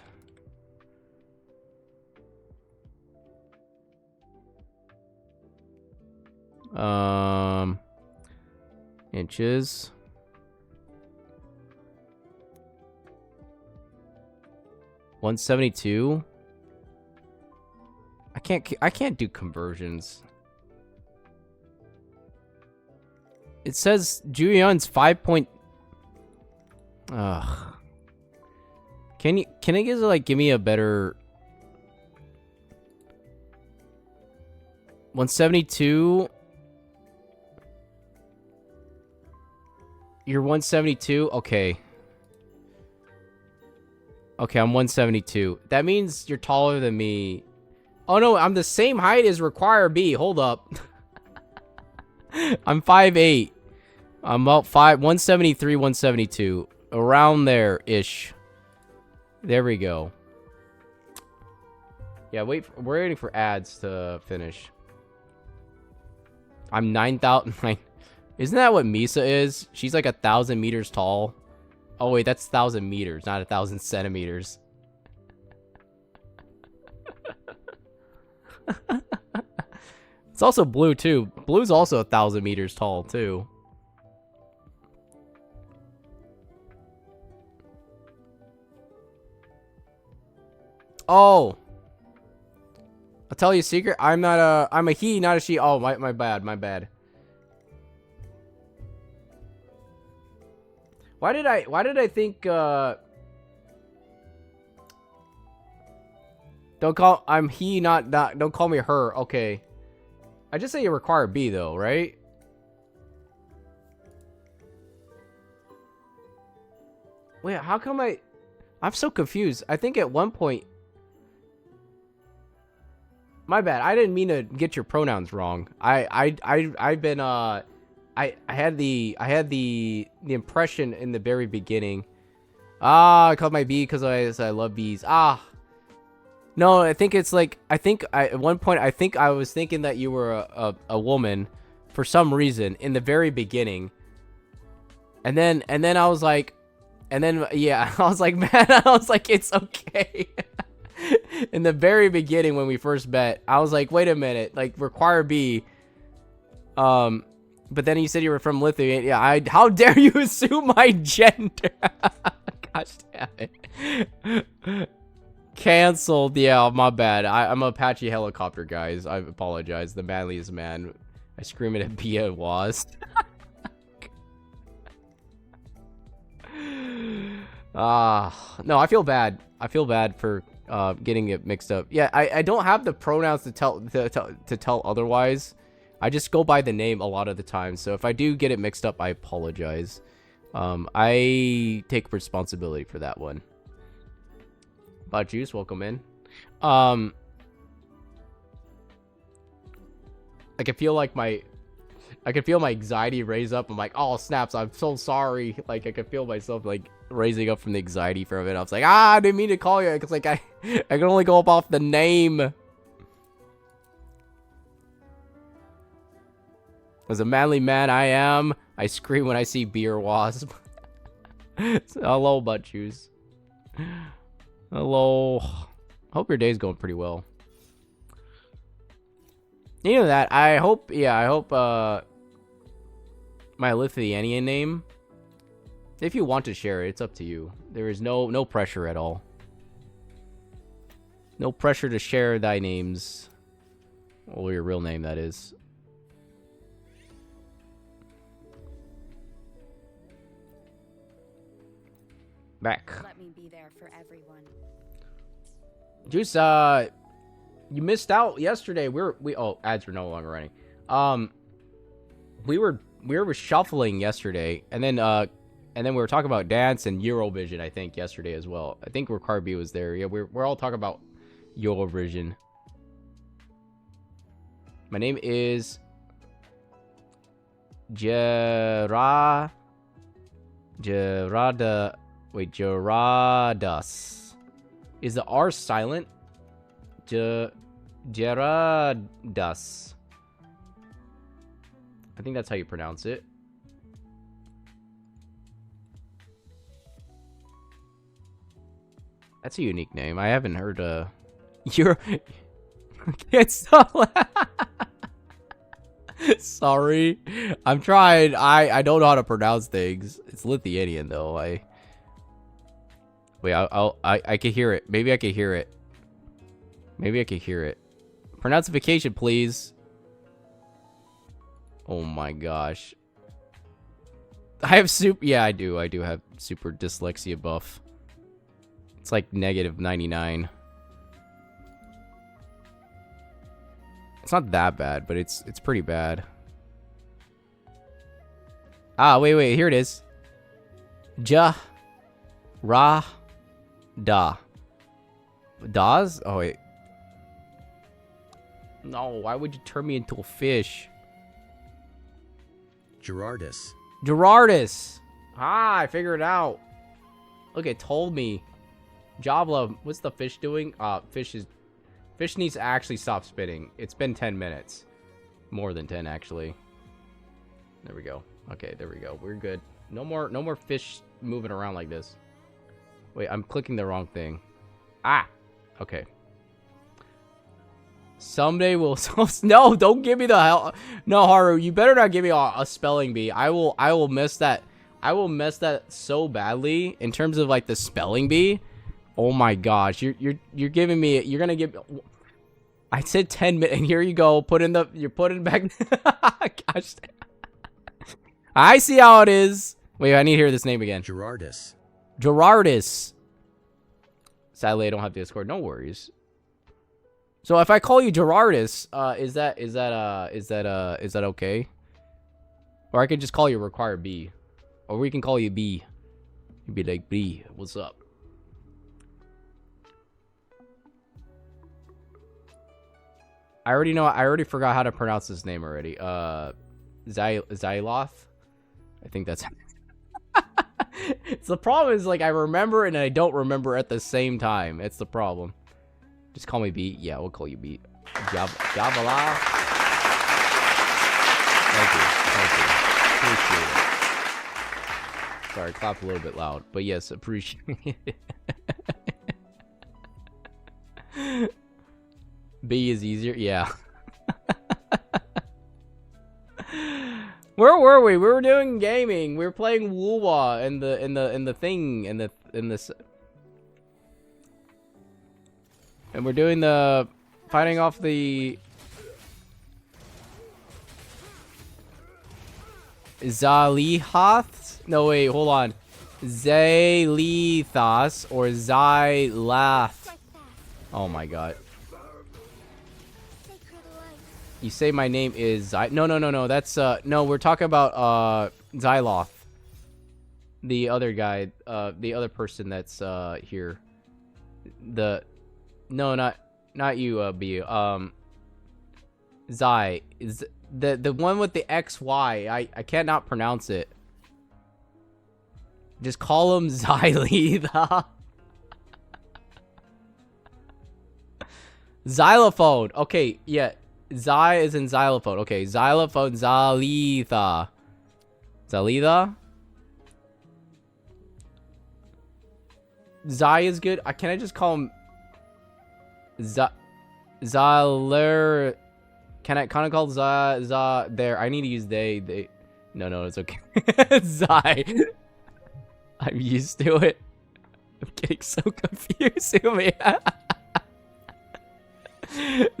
Inches. $172. I can't do conversions. It says Juyeon's 5 point. Ugh. Can I guys like give me a better 172? You're 172? Okay. Okay, I'm 172. That means you're taller than me. Oh no, I'm the same height as Require B. Hold up. I'm 5'8". I'm about 173, 172. Around there-ish. There we go. Yeah, we're waiting for ads to finish. I'm 9,000. Isn't that what Misa is? She's like 1,000 meters tall. Oh wait, that's 1,000 meters, not 1,000 centimeters. It's also blue too. Blue's also 1,000 meters tall too. Oh, I'll tell you a secret. I'm a he, not a she. Oh, my bad, my bad. Why did I think, don't I'm he, not, don't call me her. Okay. I just say you require B though, right? Wait, how come I'm so confused. I think at one point, my bad. I didn't mean to get your pronouns wrong. I've been I had the impression in the very beginning. I called my B because I love bees. No, I think it's like at one point I was thinking that you were a woman for some reason in the very beginning. And then I was like, yeah, I was like, man, I was like, it's okay. In the very beginning when we first met, I was like, wait a minute, like Require B. But then you said you were from Lithuania. Yeah, how dare you assume my gender? Gosh damn it. Cancelled. Yeah, my bad. I'm Apache helicopter, guys. I apologize. The manliest man. I scream it at Bia was. No, I feel bad. I feel bad for getting it mixed up. Yeah, I don't have the pronouns to tell otherwise. I just go by the name a lot of the time. So if I do get it mixed up, I apologize. I take responsibility for that one. Bot Juice, welcome in. I can feel like my anxiety raise up. I'm like, oh snaps, I'm so sorry. Like I can feel myself like raising up from the anxiety from it. I was like, I didn't mean to call you, because like I can only go up off the name. As a manly man I am, I scream when I see beer wasp. Hello, Butt Juice. Hello. Hope your day's going pretty well. You know that, I hope my Lithuanian name, if you want to share it, it's up to you. There is no pressure at all. No pressure to share thy names. Or your real name, that is. Back. Let me be there for everyone. Juice, you missed out yesterday. Oh, ads were no longer running. We were shuffling yesterday, and then we were talking about dance and Eurovision, I think, yesterday as well. I think Ricard B was there. Yeah, we're all talking about Eurovision. My name is Geradas. Is the R silent? Geradas. I think that's how you pronounce it. That's a unique name. I haven't heard you're it's so sorry. I'm trying. I don't know how to pronounce things. It's Lithuanian though. Wait, I can hear it. Maybe I can hear it. Maybe I can hear it. Pronunciation, please. Oh my gosh. I have yeah, I do have super dyslexia buff. It's like -99. It's not that bad, but it's pretty bad. Ah, wait, here it is. Da. Das? Oh wait. No, why would you turn me into a fish? Gerardus. Ah, I figured it out. Look, it told me. Jabla, what's the fish doing? Fish needs to actually stop spitting. It's been 10 minutes. More than 10, actually. There we go. Okay, there we go. We're good. No more fish moving around like this. Wait, I'm clicking the wrong thing. Ah! Okay. Someday we'll... No, don't give me the hell... No, Haru, you better not give me a spelling bee. I will miss that. I will mess that so badly in terms of, like, the spelling bee. Oh my gosh. You're giving me... You're gonna give... I said 10 minutes, and here you go. You're putting back... Gosh. I see how it is. Wait, I need to hear this name again. Gerardus. Sadly, I don't have Discord. No worries. So if I call you Gerardus, is that okay? Or I could just call you Require B. Or we can call you B. You'd be like, B, what's up? I already forgot how to pronounce this name already. Zyloth? I think that's... It's the problem is, like, I remember and I don't remember at the same time. It's the problem. Just call me B. Yeah, we'll call you B. Jabala. Thank you. Appreciate it. Sorry, clap a little bit loud. But yes, appreciate it. B is easier. Yeah. Where were we? We were doing gaming. We were playing WUWUWUWA in the thing in this. And we're doing the fighting off the Zalihaths? No, wait, hold on. Zalithas or Zylath. Oh my god. You say my name is No. That's no, we're talking about Zyloth. The other guy, the other person that's here. Not you, B. Zai is the one with the XY. I cannot pronounce it. Just call him Xyletha. Xylophone. Okay, yeah. Xy is in xylophone. Okay, xylophone. Xyletha. Xyletha. Zai is good. Can I just call him Zyler? Can I kind of call there? I need to use they. No, it's okay. Zai. I'm used to it. I'm getting so confused.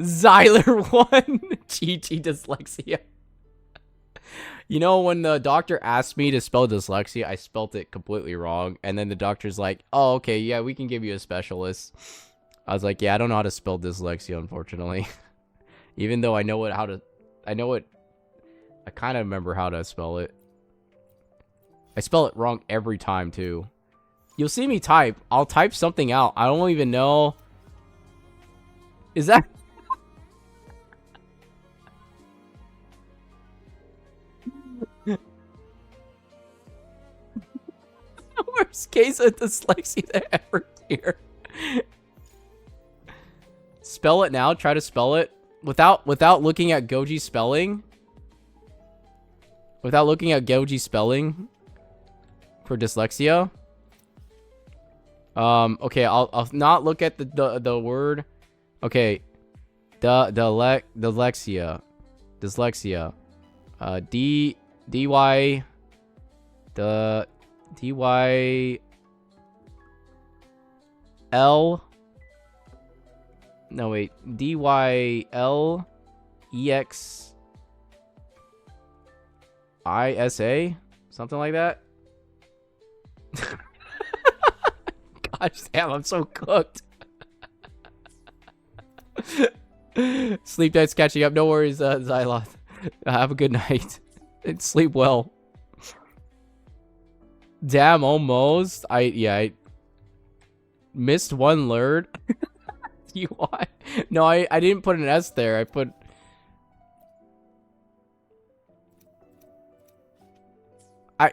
Zyler 1. GG dyslexia. You know, when the doctor asked me to spell dyslexia, I spelt it completely wrong. And then the doctor's like, oh, okay, yeah, we can give you a specialist. I was like, yeah, I don't know how to spell dyslexia, unfortunately. Even though I kind of remember how to spell it. I spell it wrong every time, too. You'll see me type. I'll type something out. I don't even know. Is that... Worst case of dyslexia to ever hear. Spell it now. Try to spell it without looking at Goji spelling. Without looking at Goji spelling for dyslexia. Okay, I'll not look at the word. Okay, dyslexia. No, wait. DYLEXISA? Something like that? Gosh damn, I'm so cooked. Sleep night's catching up. No worries, Xyloth. Have a good night. And sleep well. Damn, almost. I missed one word. UI. No, I didn't put an S there. I put...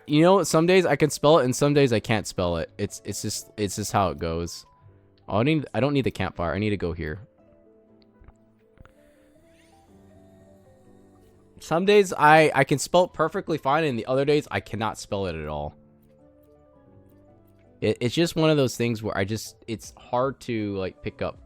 You know, some days I can spell it and some days I can't spell it. It's just how it goes. Oh, I don't need the campfire. I need to go here. Some days I can spell it perfectly fine, and the other days I cannot spell it at all. It's just one of those things where it's hard to like pick up.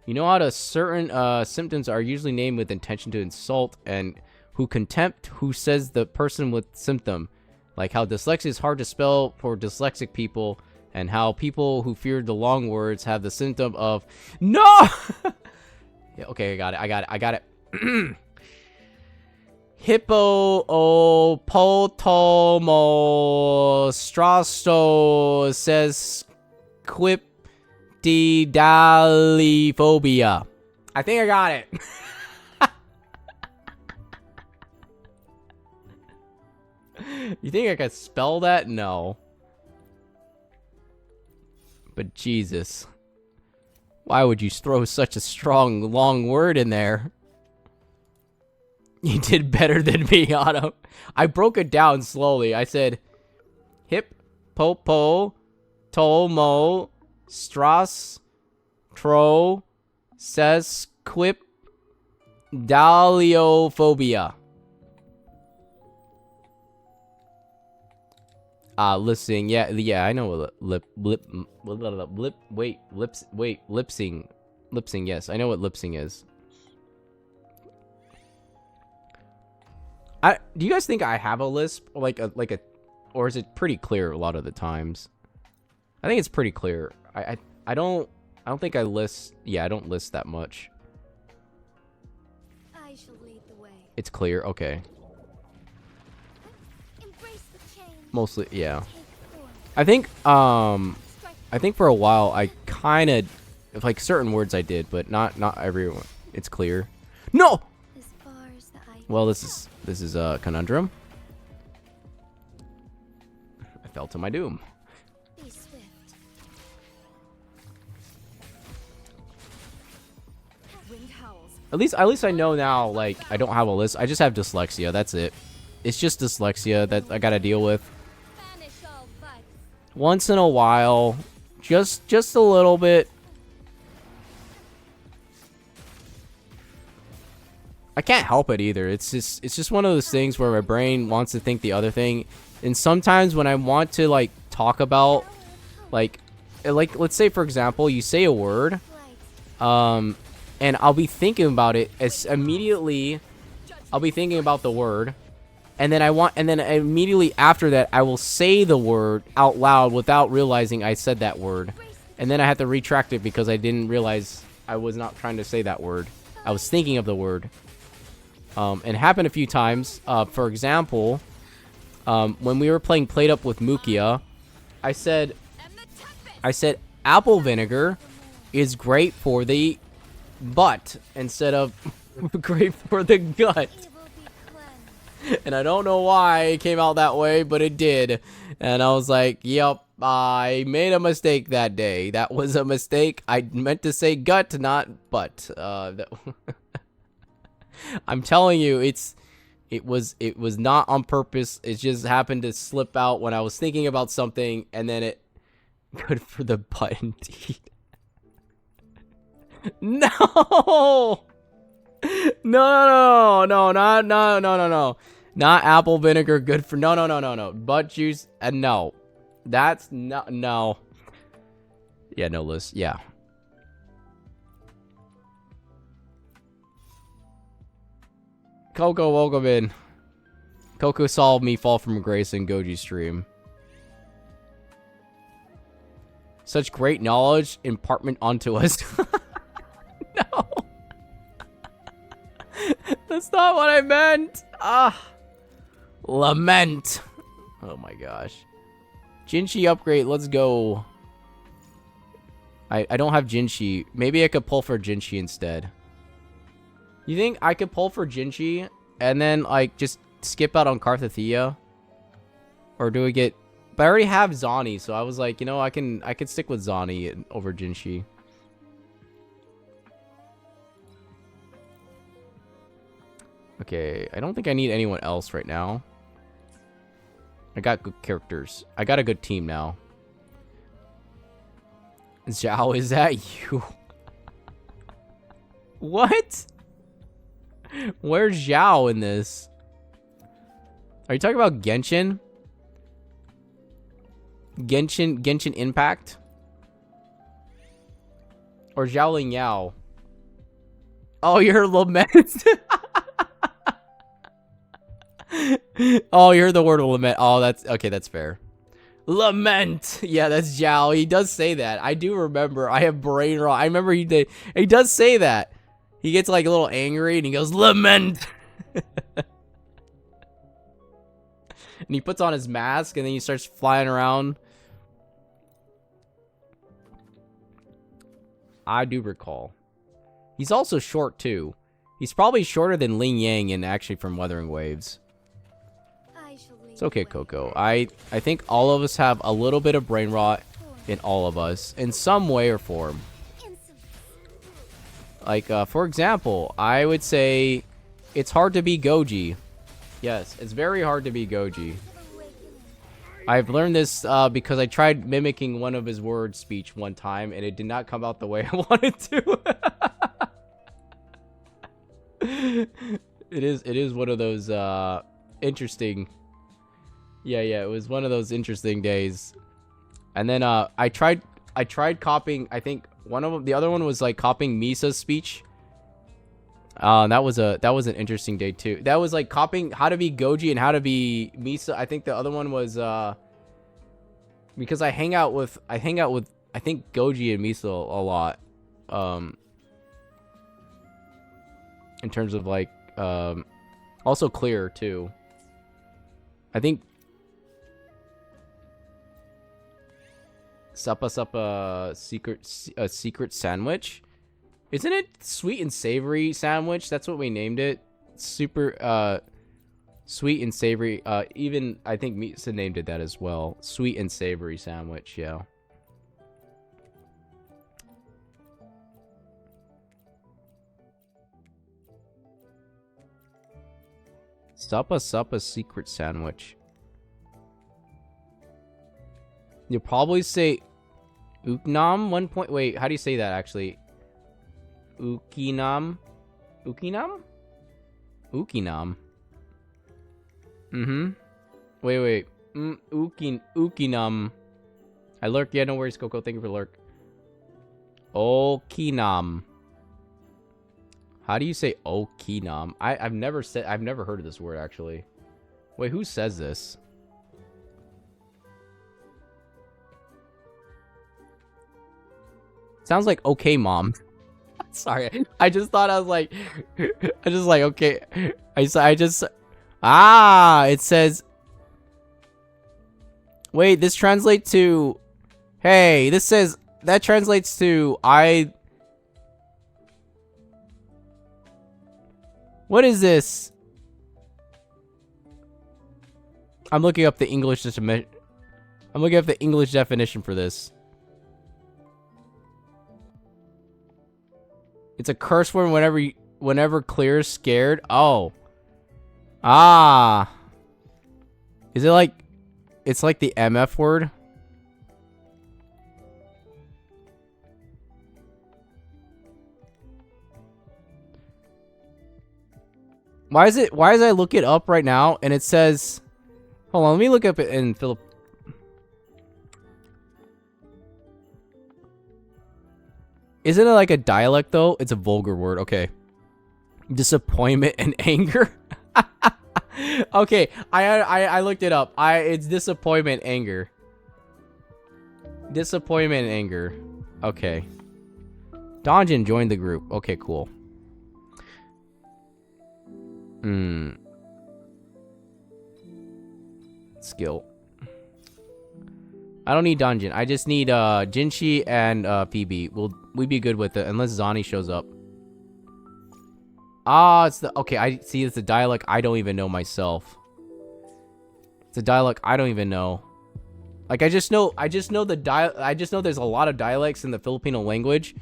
You know how to certain symptoms are usually named with intention to insult, and who contempt who says the person with symptom. Like how dyslexia is hard to spell for dyslexic people, and how people who fear the long words have the symptom of no. Yeah, okay, I got it. Hippopotomostrasto says quiptidaliphobia. I think I got it. You think I could spell that? No. But Jesus. Why would you throw such a strong, long word in there? You did better than me, Otto. I broke it down slowly. I said, hip, popo, tomo, stras, tro, ses, quip, daliophobia. Listening. Yeah, I know what lip sync. Yes, I know what lip sync is. Do you guys think I have a lisp, or or is it pretty clear a lot of the times? I think it's pretty clear. I don't think I lisp. Yeah, I don't lisp that much. I shall lead the way. It's clear. Okay. Embrace the change. Mostly, yeah. Take form. I think for a while I kind of like certain words I did, but not everyone. It's clear. No. As far as the eye. Well, this is a conundrum. I fell to my doom. Be swift. Wind howls. At least I know now. Like I don't have a list. I just have dyslexia. That's it. It's just dyslexia that I gotta deal with. Banish all vice. Once in a while, just a little bit. I can't help it either. It's just one of those things where my brain wants to think the other thing, and sometimes when I want to like talk about like let's say for example you say a word, and I'll be thinking about it as immediately. I'll be thinking about the word, and then immediately after that I will say the word out loud without realizing I said that word, and then I have to retract it because I didn't realize I was not trying to say that word. I was thinking of the word. And it happened a few times. For example, when we were playing Played Up with Mukia, I said apple vinegar is great for the butt instead of great for the gut. Evil be cleansed. And I don't know why it came out that way, but it did. And I was like, yep, I made a mistake that day. That was a mistake. I meant to say gut, not butt. I'm telling you, it was not on purpose. It just happened to slip out when I was thinking about something, and then it good for the butt indeed. No, no, not apple vinegar. Good for no. Butt juice and no, that's not no. Yeah, no, Liz. Yeah. Coco, welcome in. Coco saw me fall from grace in Goji's stream. Such great knowledge impartment onto us. No. That's not what I meant. Lament. Oh my gosh. Jinshi upgrade, let's go. I don't have Jinshi. Maybe I could pull for Jinshi instead. You think I could pull for Jinchi and then like just skip out on Karthathea? Or do we get... But I already have Zani, so I was like, you know, I could stick with Zani over Jinchi. Okay, I don't think I need anyone else right now. I got good characters. I got a good team now. Zhao, is that you? What? Where's Zhao in this? Are you talking about Genshin? Genshin Impact? Or Zhao Ling Yao? Oh, you're Lament. Oh, you heard the word lament. Oh, that's okay, that's fair. Lament. Yeah, that's Zhao. He does say that. I do remember. I have brain rot. I remember he did. He does say that. He gets like a little angry and he goes, lament. And he puts on his mask and then he starts flying around. I do recall. He's also short too. He's probably shorter than Ling Yang and actually from Wuthering Waves. I shall lead It's okay, the way. Coco. I think all of us have a little bit of brain rot in all of us in some way or form. Like, for example, I would say it's hard to be Goji. Yes, it's very hard to be Goji. I've learned this because I tried mimicking one of his word speech one time, and it did not come out the way I wanted to. It is one of those interesting. Yeah, it was one of those interesting days. And then I tried copying. I think one of them, the other one was like copying Misa's speech. That was an interesting day too. That was like copying how to be Goji and how to be Misa. I think the other one was because I hang out with I think Goji and Misa a lot. In terms of like also Clear too. I think Suppa secret sandwich. Isn't it sweet and savory sandwich? That's what we named it. Super sweet and savory. Even I think Misa named it that as well. Sweet and savory sandwich, yeah. Suppa secret sandwich. You'll probably say Uknam 1 point. Wait, how do you say that actually? Ukinam? Ukinam? Ukinam. Wait. Ukinam. I lurk. Yeah, no worries, Coco. Thank you for the lurk. Okinam. How do you say Okinam? I've never heard of this word actually. Wait, who says this? Sounds like okay, mom. Sorry, I just thought I was like, okay. It says. Wait, this translates to. Hey, this says that translates to What is this? I'm looking up the English definition for this. It's a curse word whenever Clear's scared. Oh. Ah. Is it like it's like the MF word? Why is I look it up right now and it says, hold on, let me look up it in Philip. Isn't it like a dialect though? It's a vulgar word. Okay. Disappointment and anger. Okay, I looked it up. It's disappointment, anger. Disappointment and anger. Okay. Donjin joined the group. Okay, cool. Skill. I don't need Donjin. I just need Jinshi and PB. We'd be good with it unless Zani shows up. Ah, it's the okay. I see. It's a dialect I don't even know myself. It's a dialect I don't even know. Like I just know there's a lot of dialects in the Filipino language,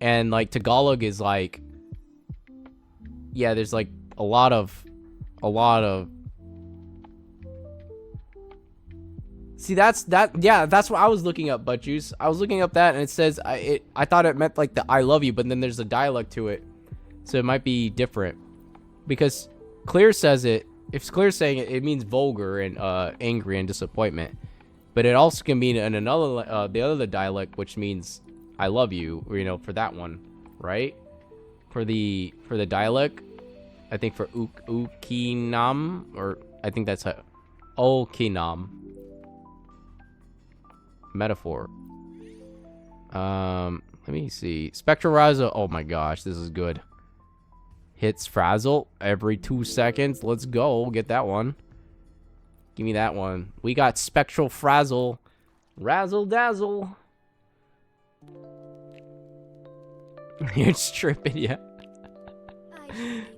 and like Tagalog is like, yeah, there's like a lot of. See, that's what I was looking up, Butt Juice. I was looking up that, and it says I thought it meant like the I love you, but then there's a dialect to it, so it might be different. Because Clear says it. If Clear's saying it, it means vulgar and angry and disappointment. But it also can mean in another the other dialect, which means I love you, or, you know, for that one, right? For the dialect, I think for Ukinam, or I think that's how Okinam. Metaphor. Let me see. Spectral Razzle. Oh my gosh, this is good. Hits Frazzle every 2 seconds. Let's go. Get that one. Give me that one. We got Spectral Frazzle. Razzle dazzle. You're tripping, yeah.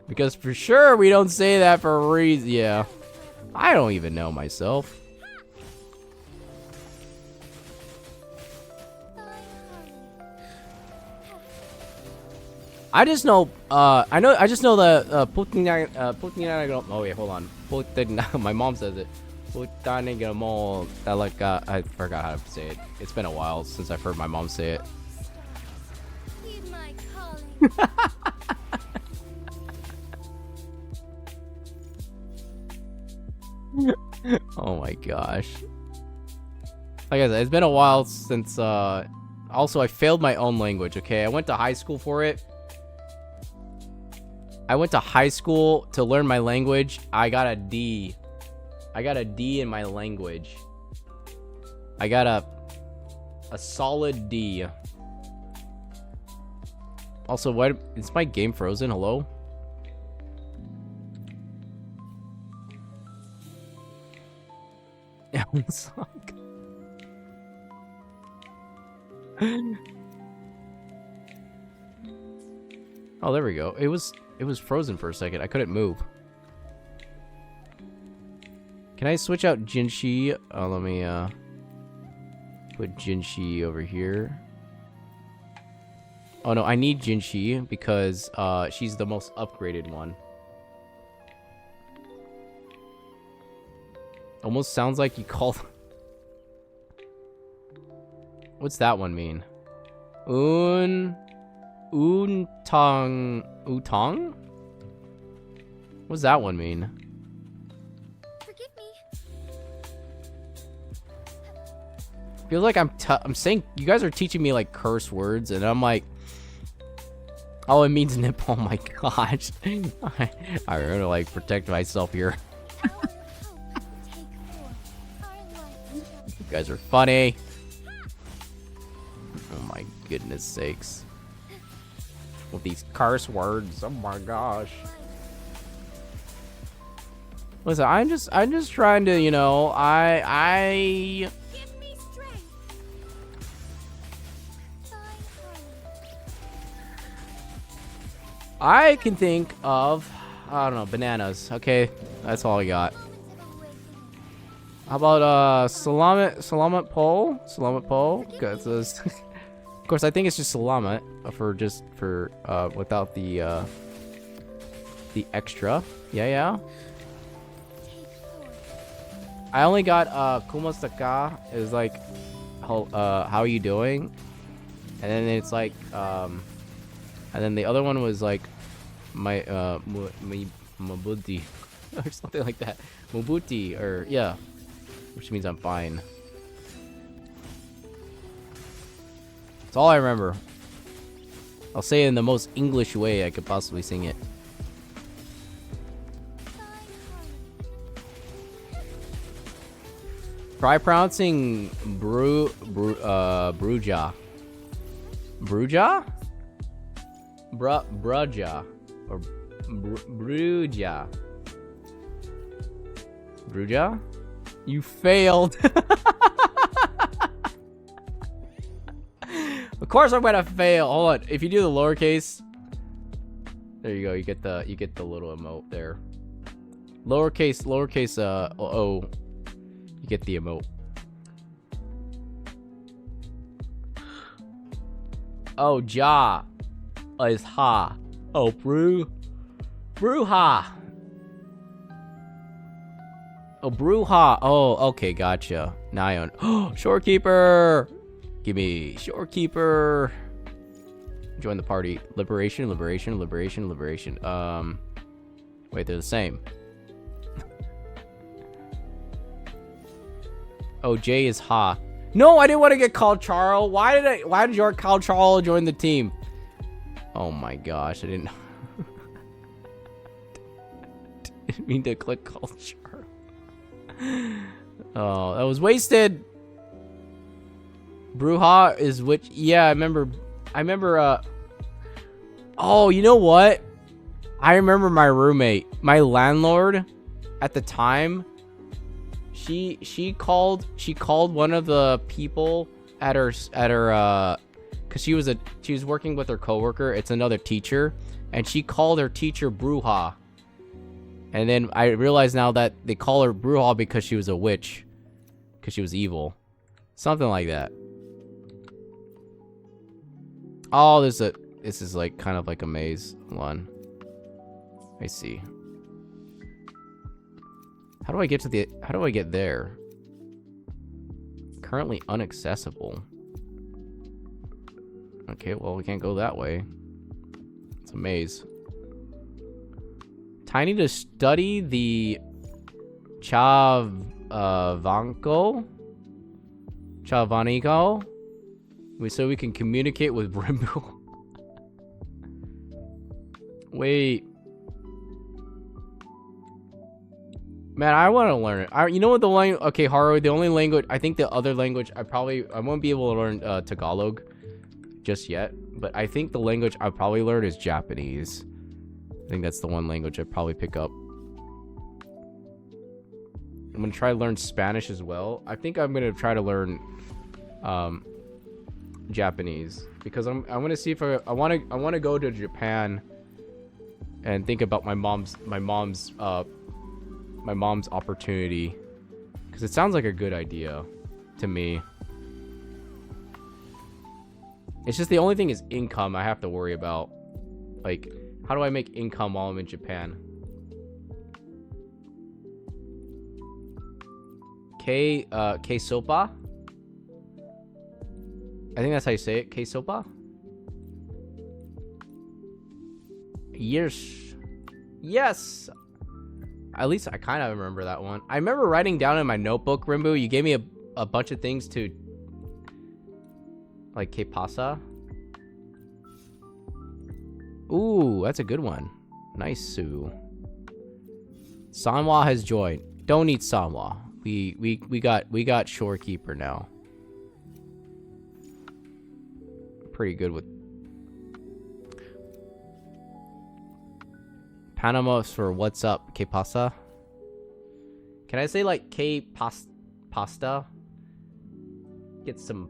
Because for sure we don't say that for a reason. Yeah. I don't even know myself. I just know, I just know the Putinang, oh wait, hold on. My mom says it. Putinang, like, I forgot how to say it. It's been a while since I've heard my mom say it. Heed my calling. Oh my gosh. Like I said, it's been a while since, also I failed my own language, okay? I went to high school for it. I went to high school to learn my language. I got a D. I got a D in my language. I got a solid D. Also, what is my game frozen? Hello? Suck. Oh, there we go. It was frozen for a second. I couldn't move. Can I switch out Jinshi? Oh, let me put Jinshi over here. Oh no, I need Jinshi because she's the most upgraded one. Almost sounds like you called. What's that one mean? Utong? What's that one mean? Forgive me. Feels like I'm saying you guys are teaching me like curse words, and I'm like, oh, it means nipple. Oh my gosh, I'm gonna like protect myself here. You guys are funny. Oh my goodness sakes. With these curse words. Oh my gosh. Listen, I'm just trying to, you know, Give me strength. I can think of, I don't know, bananas. Okay, that's all I got. How about Salamat Pole? Salamat Pole? Of course, I think it's just Salamat for without the extra. Yeah. I only got Kumastaka. It was like how are you doing? And then it's like and then the other one was like my Mabuti or something like that. Mabuti, or yeah. Which means I'm fine. That's all I remember. I'll say it in the most English way I could possibly sing it. Try pronouncing Bruja. Bruja? Bruja. Or Bruja. Bruja? You failed. Of course I'm gonna fail. Hold on. If you do the lowercase, there you go. You get the little emote there. Lowercase O. You get the emote. Oh, ja is ha. Oh, Bruja. Oh, Bruja. Oh, okay, gotcha. Nion. Oh, Shorekeeper. Give me Shorekeeper. Join the party. Liberation. Wait, they're the same. Oh, J is ha. No, I didn't want to get called Charles. Why did your call Charles join the team? Oh my gosh, I didn't mean to click call Charles. Oh, that was wasted. Bruja is which? Yeah, I remember. Oh, you know what? I remember my roommate, my landlord, at the time. She called one of the people at her because she was working with her coworker. It's another teacher, and she called her teacher Bruja. And then I realized now that they call her Bruja because she was a witch, because she was evil, something like that. Oh, this is like kind of like a maze. Hold on. Let me see. How do I get there? Currently inaccessible. Okay, well, we can't go that way. It's a maze. Tiny to study the Chavanico. So we can communicate with Brimble. Wait, Man, I want to learn it. You know what the language? Okay, Haru. The only language I think the other language I won't be able to learn Tagalog just yet. But I think the language I'll probably learn is Japanese. I think that's the one language I'd probably pick up. I'm gonna try to learn Spanish as well. I think I'm gonna try to learn Japanese because I'm gonna see if I want to go to Japan and think about my mom's opportunity, because it sounds like a good idea to me. It's just the only thing is income I have to worry about. Like, how do I make income while I'm in Japan? K-sopa? I think that's how you say it. K-sopa? Yes. Yes! At least I kind of remember that one. I remember writing down in my notebook, Rimbu, you gave me a bunch of things to... Like, que pasa? Ooh, that's a good one. Nice, Sue. Sanwa has joined. Don't need Sanwa. We got Shorekeeper now. Pretty good with Panama for what's up, que pasa? Can I say like pasta? Get some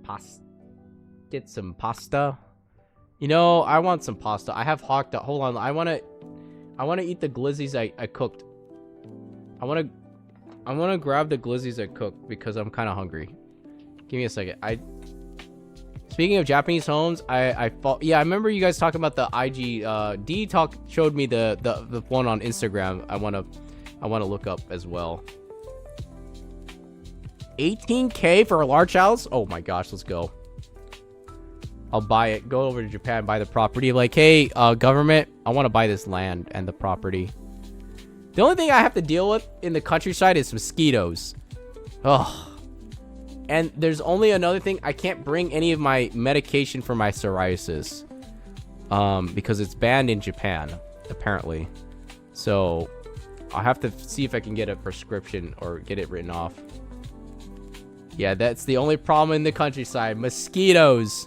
pasta. You know, I want some pasta. I have hawked up. Hold on. I want to eat the glizzies I cooked. I want to grab the glizzies I cooked because I'm kind of hungry. Give me a second. Speaking of Japanese homes, yeah, I remember you guys talking about the IG. D showed me the one on Instagram. I want to look up as well. 18K for a large house? Oh my gosh, let's go. I'll buy it. Go over to Japan, buy the property. Like, hey, government, I want to buy this land and the property. The only thing I have to deal with in the countryside is mosquitoes. Ugh. And there's only another thing. I can't bring any of my medication for my psoriasis. Because it's banned in Japan, apparently. So, I'll have to see if I can get a prescription or get it written off. Yeah, that's the only problem in the countryside. Mosquitoes.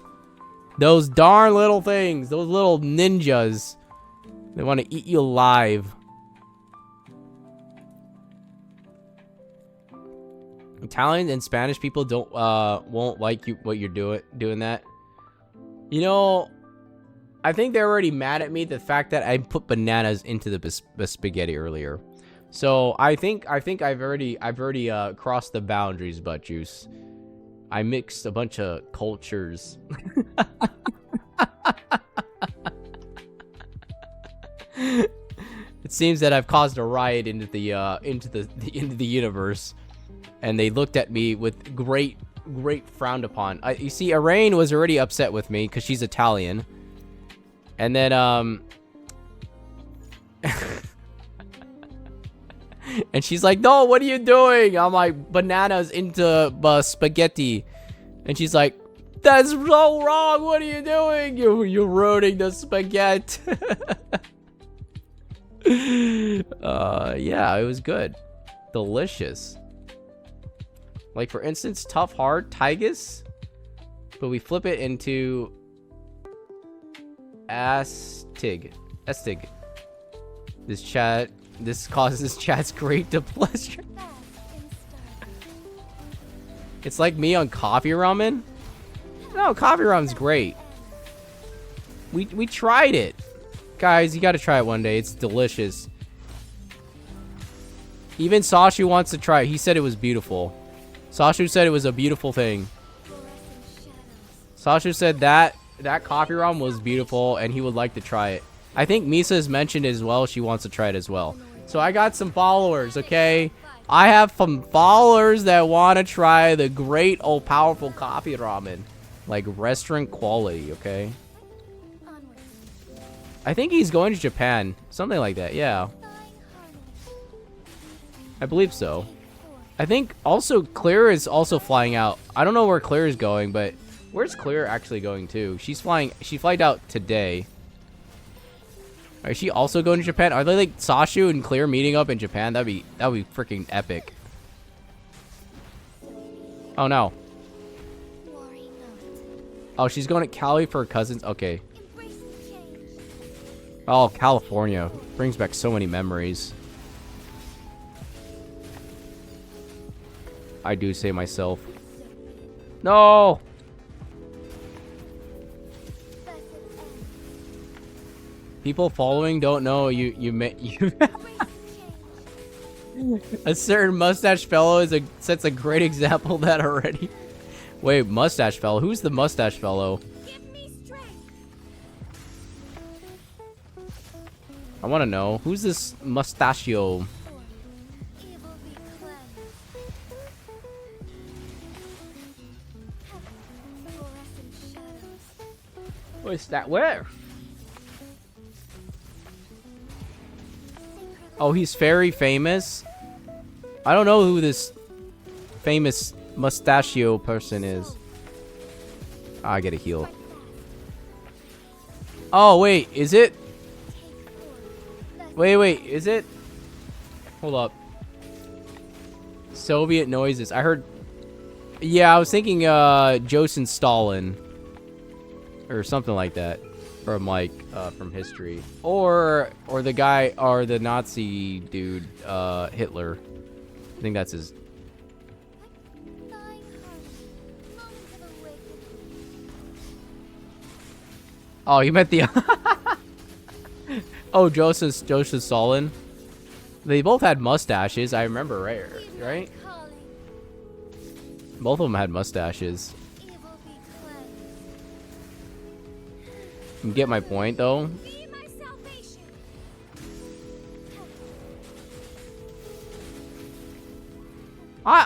Those darn little things. Those little ninjas. They want to eat you alive. Italian and Spanish people won't like you what you're doing that. You know, I think they're already mad at me the fact that I put bananas into the spaghetti earlier. So I think I've already crossed the boundaries, butt juice. I mixed a bunch of cultures. It seems that I've caused a riot into the universe. And they looked at me with great frowned upon. You see, Arain was already upset with me because she's Italian. And then, and she's like, no, what are you doing? I'm like, bananas into spaghetti. And she's like, that's so wrong. What are you doing? You're ruining the spaghetti. Yeah, it was good. Delicious. Like, for instance, tough, hard, Tigus. But we flip it into Astig. This causes chat's great displeasure. It's like me on coffee ramen. No, coffee ramen's great. We tried it. Guys, you gotta try it one day. It's delicious. Even Sashu wants to try it. He said it was beautiful. Sashu said it was a beautiful thing. Sashu said that coffee ramen was beautiful and he would like to try it. I think Misa has mentioned as well. She wants to try it as well. So I got some followers, okay? I have some followers that want to try the great old powerful coffee ramen. Like restaurant quality, okay? I think he's going to Japan. Something like that, yeah. I believe so. I think also Claire is also flying out. I don't know where Claire is going, but where's Claire actually going to? She flied out today. Is she also going to Japan? Are they like Sashu and Clear meeting up in Japan? That'd be freaking epic. Oh no. Worry not. Oh, she's going to Cali for her cousins. Okay. Embrace the change. Oh, California brings back so many memories. I do say myself. No. People following don't know you met you. A certain mustache fellow sets a great example of that already. Wait, mustache fellow? Who's the mustache fellow? Give me strength. I want to know. Who's this mustachio? Evil be cleansed. Fluorescent shadows. What's that? Where? Oh, he's very famous. I don't know who this famous mustachio person is. I get a heal. Oh, wait. Is it? Wait. Is it? Hold up. Soviet noises. I heard... Yeah, I was thinking Joseph Stalin. Or something like that. From like from history, or the guy, or the Nazi dude, Hitler. I think that's his. Dying harmony. Moment of awakening. Oh, you meant the. Oh, Joseph Stalin. They both had mustaches. I remember, right? Calling. Both of them had mustaches. Evil be cleansed. You get my point, though. Be my salvation.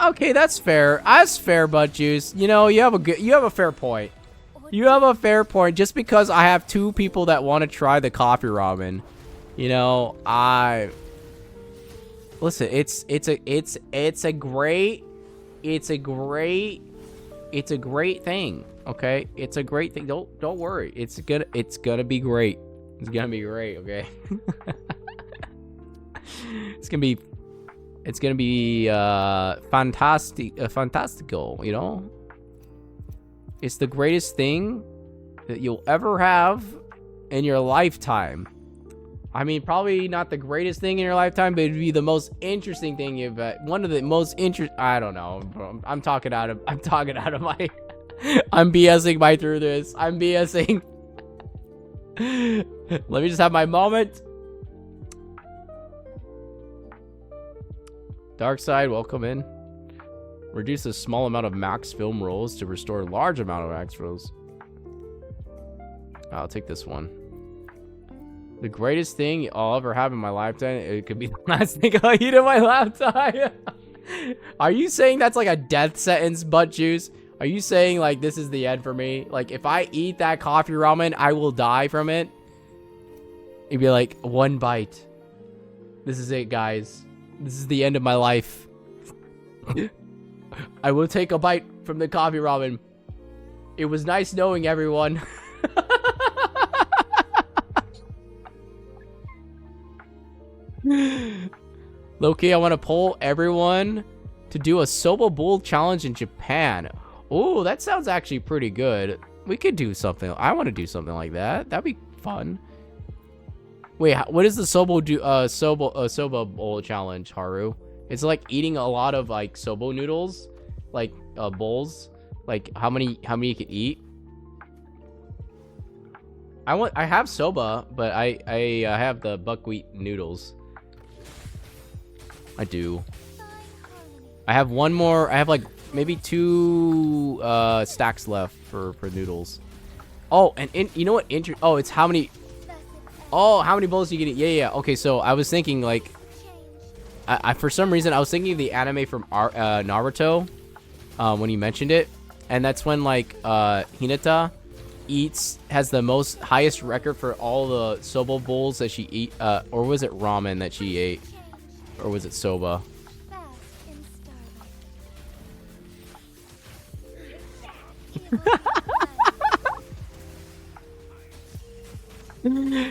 Okay, that's fair. That's fair, Butt Juice. You know, you have a fair point. You have a fair point. Just because I have two people that want to try the coffee ramen, you know, listen. It's a great thing. Okay, it's a great thing. Don't worry. It's gonna be great. It's gonna be great. Okay. It's gonna be fantastical, you know? It's the greatest thing that you'll ever have in your lifetime. I mean, probably not the greatest thing in your lifetime, but it'd be the most interesting thing you've one of the most I don't know. I'm talking out of my I'm BSing my through this. I'm BSing. Let me just have my moment. Dark side, welcome in. Reduce a small amount of max film rolls to restore a large amount of max rolls. I'll take this one. The greatest thing I'll ever have in my lifetime. It could be the last thing I'll eat in my lifetime. Are you saying that's like a death sentence, Butt Juice? Are you saying like this is the end for me? Like if I eat that coffee ramen, I will die from it? It'd be like one bite. This is it, guys. This is the end of my life. I will take a bite from the coffee ramen. It was nice knowing everyone. Loki, I want to poll everyone to do a Soba Bowl challenge in Japan. Oh, that sounds actually pretty good. We could do something. I want to do something like that. That'd be fun. Wait, what is the soba bowl challenge, Haru? It's like eating a lot of like soba noodles, like bowls. Like how many you could eat? I have soba, but I have the buckwheat noodles. I do. I have one more. I have like maybe 2 stacks left for noodles. Oh, and you know what? Oh, it's how many. Oh, how many bowls do you get? Yeah. Okay, so I was thinking like, I for some reason I was thinking of the anime from Naruto, when you mentioned it, and that's when like Hinata has the highest record for all the soba bowls that she or was it ramen that she ate, or was it soba?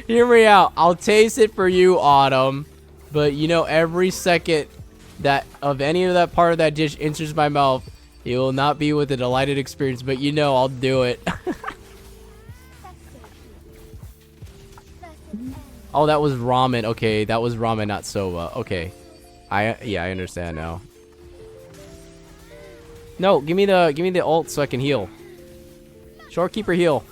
Hear me out. I'll taste it for you, Autumn. But you know, every second that of any of that part of that dish enters my mouth, it will not be with a delighted experience. But you know, I'll do it. Oh, that was ramen. Okay, that was ramen, not soba. Okay, yeah, I understand now. No, give me the ult so I can heal. Shorekeeper heal.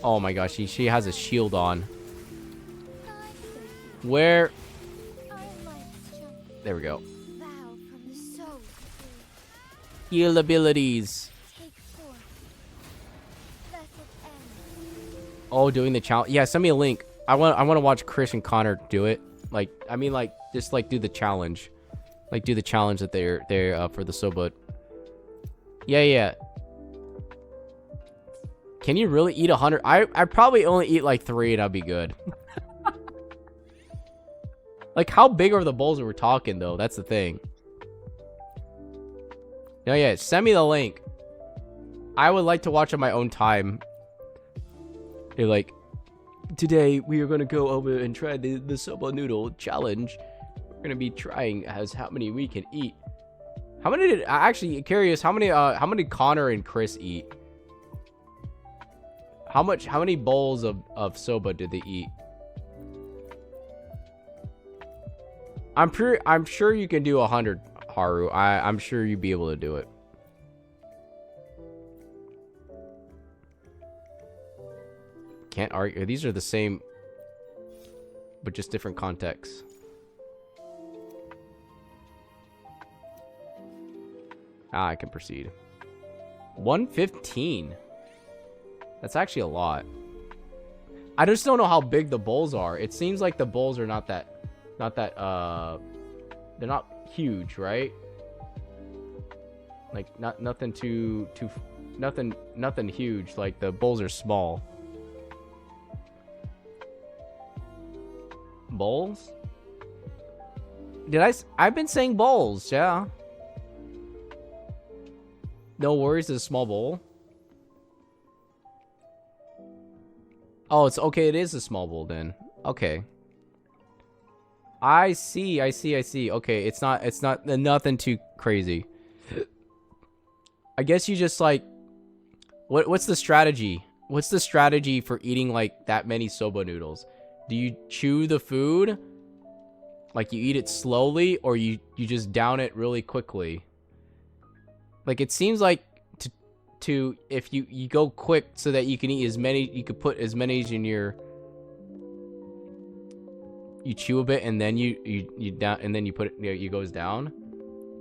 Oh my gosh, she has a shield on. Where? There we go. Heal abilities. Oh, doing the challenge. Yeah, send me a link. I want to watch Chris and Connor do it. Like, I mean, like, just like do the challenge. Like, do the challenge that they're for the soba. Yeah. Can you really eat 100? I probably only eat like 3 and I'll be good. Like, how big are the bowls that we're talking, though? That's the thing. No, yeah, send me the link. I would like to watch on my own time. You're like, today we are going to go over and try the soba noodle challenge. We're going to be trying as how many we can eat. How many did... Actually, curious, how many Connor and Chris eat? How many bowls of soba did they eat? I'm sure you can do 100, Haru. I'm sure you'd be able to do it. Can't argue. These are the same, but just different contexts. I can proceed. 115. That's actually a lot. I just don't know how big the bowls are. It seems like the bowls are not that they're not huge, right? Like nothing nothing huge. Like the bowls are small. Bowls? I've been saying bowls, yeah. No worries, it's a small bowl. Oh, it's okay. It is a small bowl then. Okay. I see. Okay, it's not nothing too crazy. I guess you just like what's the strategy? What's the strategy for eating like that many soba noodles? Do you chew the food? Like you eat it slowly, or you just down it really quickly? Like it seems like to if you go quick so that you can eat as many, you could put as many as in your, you chew a bit and then you down, and then you put it, you goes down.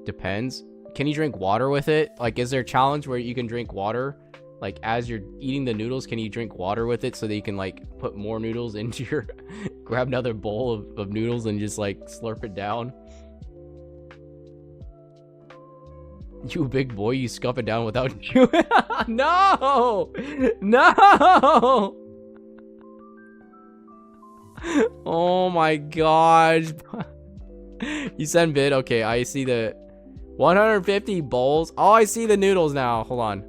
Depends. Can you drink water with it? Like, is there a challenge where you can drink water? Like, as you're eating the noodles, can you drink water with it so that you can, like, put more noodles into your... grab another bowl of noodles and just, like, slurp it down? You big boy, you scuff it down without chewing. No! No! Oh my gosh. You send vid? Okay, I see the 150 bowls. Oh, I see the noodles now. Hold on.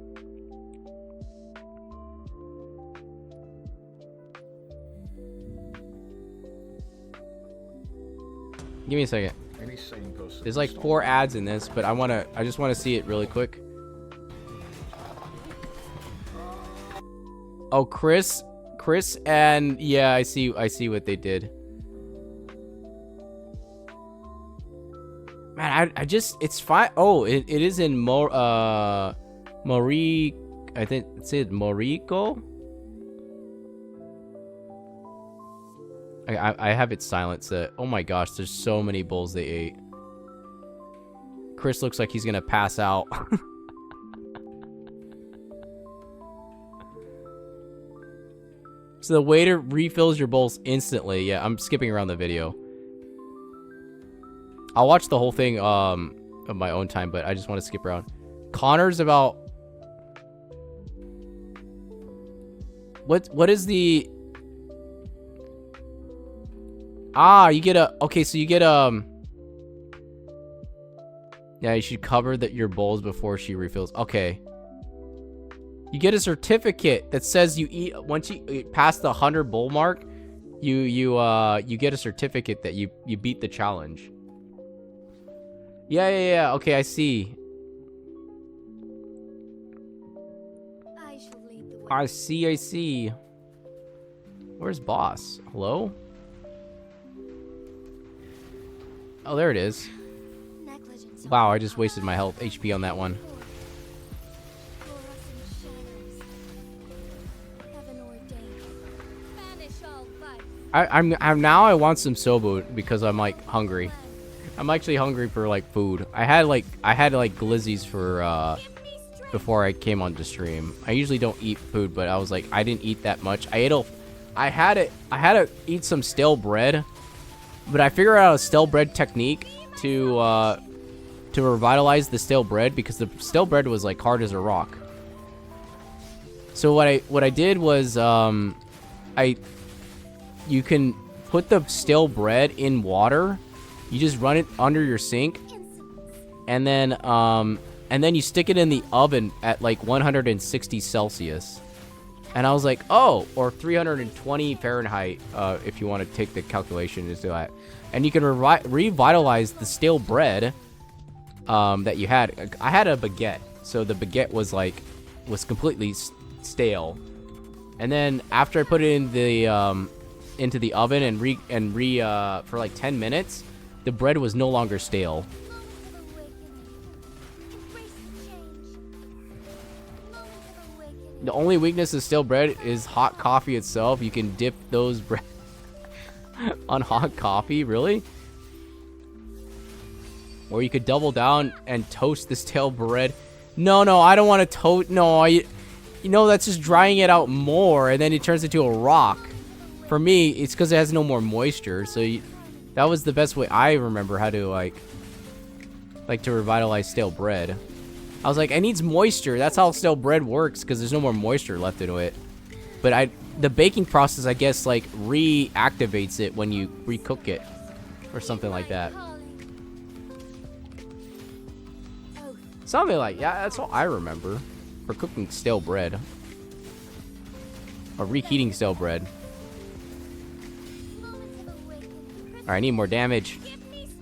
Give me a second. There's like 4 ads in this, but I just want to see it really quick. Oh, Chris and yeah, I see what they did. Man, I just, it's fine. Oh, it is in I think it said Moriko. I have it silenced. Oh my gosh, there's so many bowls they ate. Chris looks like he's gonna pass out. So the waiter refills your bowls instantly. Yeah, I'm skipping around the video. I'll watch the whole thing of my own time, but I just want to skip around. Connor's about... What is the... Ah, you get a... Okay, so you get Yeah, you should cover your bowls before she refills. Okay. You get a certificate that says you eat once you pass the 100 bowl mark. You get a certificate that you beat the challenge. Yeah. Okay, I see. I shall lead the way. I see. Where's boss? Hello? Oh, there it is. Negligence. Wow, I just wasted my health HP on that one. Fluorescent shadows. Heaven ordained. Banish all vice. I'm now I want some sobu because I'm like hungry. I'm actually hungry for like food. I had like glizzies for before I came on to stream. I usually don't eat food, but I was like I didn't eat that much. I had to eat some stale bread, but I figured out a stale bread technique to revitalize the stale bread because the stale bread was like hard as a rock. So what I did was you can put the stale bread in water. You just run it under your sink, and then you stick it in the oven at like 160 Celsius. And I was like, oh, or 320 Fahrenheit, if you want to take the calculation into that. And you can revitalize the stale bread that you had. I had a baguette, so the baguette was completely stale. And then after I put it in the into the oven and for like 10 minutes, the bread was no longer stale. The only weakness of stale bread is hot coffee itself. You can dip those bread on hot coffee, really? Or you could double down and toast the stale bread. No, I don't want to toast. No, you know, that's just drying it out more, and then it turns into a rock. For me, it's because it has no more moisture. So that was the best way I remember how to like to revitalize stale bread. I was like, it needs moisture. That's how stale bread works, because there's no more moisture left into it. But the baking process, I guess, like reactivates it when you recook it, or something like that. Something like, yeah, that's all I remember for cooking stale bread, or reheating stale bread. All right, I need more damage.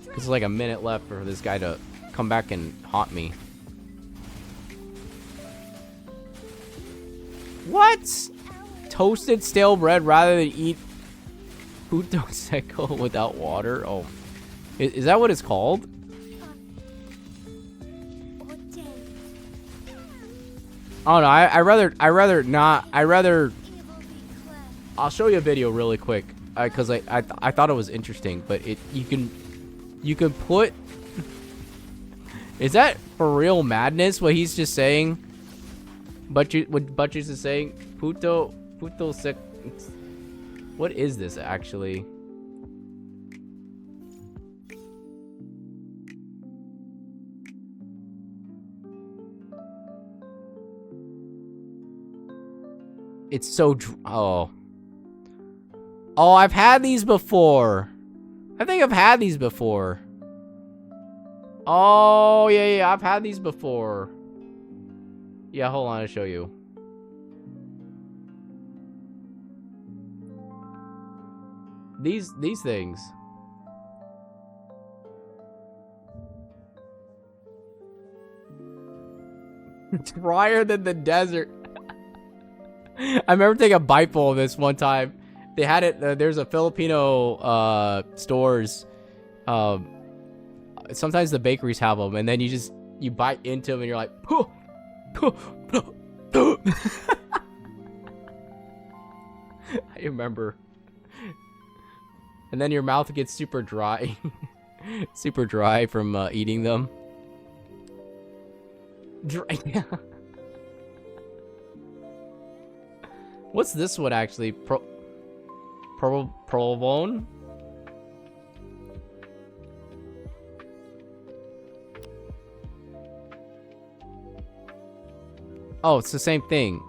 There's like a minute left for this guy to come back and haunt me. What? Toasted stale bread rather than eat puto seco without water? Oh, is that what it's called? Oh no, I rather not. I'll show you a video really quick because I thought it was interesting, but you can put. Is that for real madness? What he's just saying? What Butchers is saying? Puto sec. What is this actually? It's so oh, I've had these before. I think I've had these before. Oh yeah, I've had these before. Yeah, hold on, I'll show you. These things. Drier than the desert. I remember taking a bite full of this one time. They had it. There's a Filipino stores. Sometimes the bakeries have them, and then you bite into them, and you're like, "Pooh." I remember. And then your mouth gets super dry. Super dry from eating them. Dry. What's this one actually? Provolone? Oh, it's the same thing.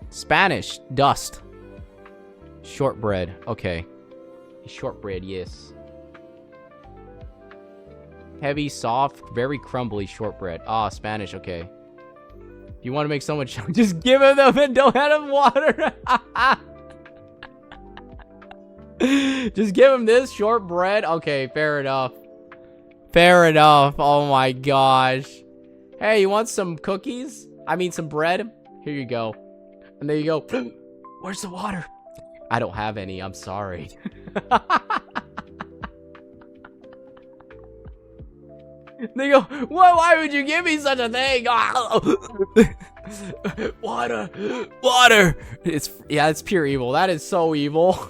Spanish dust. Shortbread. Okay. Shortbread, yes. heavy, soft, very crumbly shortbread. Ah, Spanish. Okay. If you want to make someone just give him them and don't add him water. Just give him this shortbread. Okay, fair enough. Fair enough. Oh my gosh. Hey, you want some cookies? I mean, some bread? Here you go. And there you go. Where's the water? I don't have any. I'm sorry. They go, what? Why would you give me such a thing? Water. Water. Yeah, it's pure evil. That is so evil.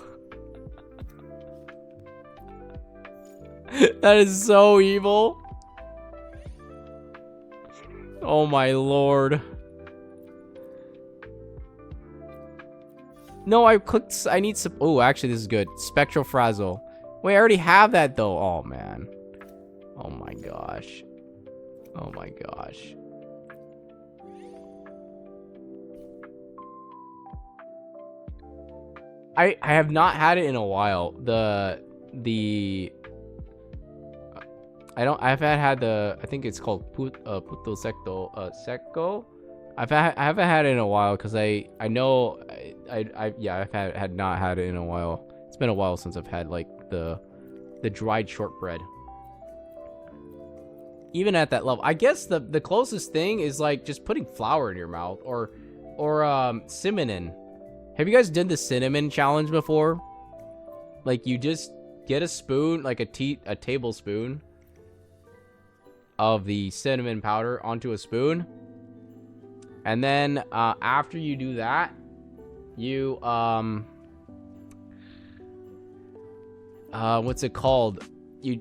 That is so evil. Oh my lord. No, I clicked. I need some. Oh, actually, this is good. Spectral Frazzle. Wait, I already have that though. Oh man. Oh my gosh. Oh my gosh. I have not had it in a while. I think it's called puto secco. I haven't had it in a while because I know I've had not had it in a while. It's been a while since I've had like the dried shortbread. Even at that level, I guess the closest thing is like just putting flour in your mouth or cinnamon. Have you guys done the cinnamon challenge before? Like you just get a spoon, like a tablespoon of the cinnamon powder onto a spoon, and then after you do that, you what's it called? You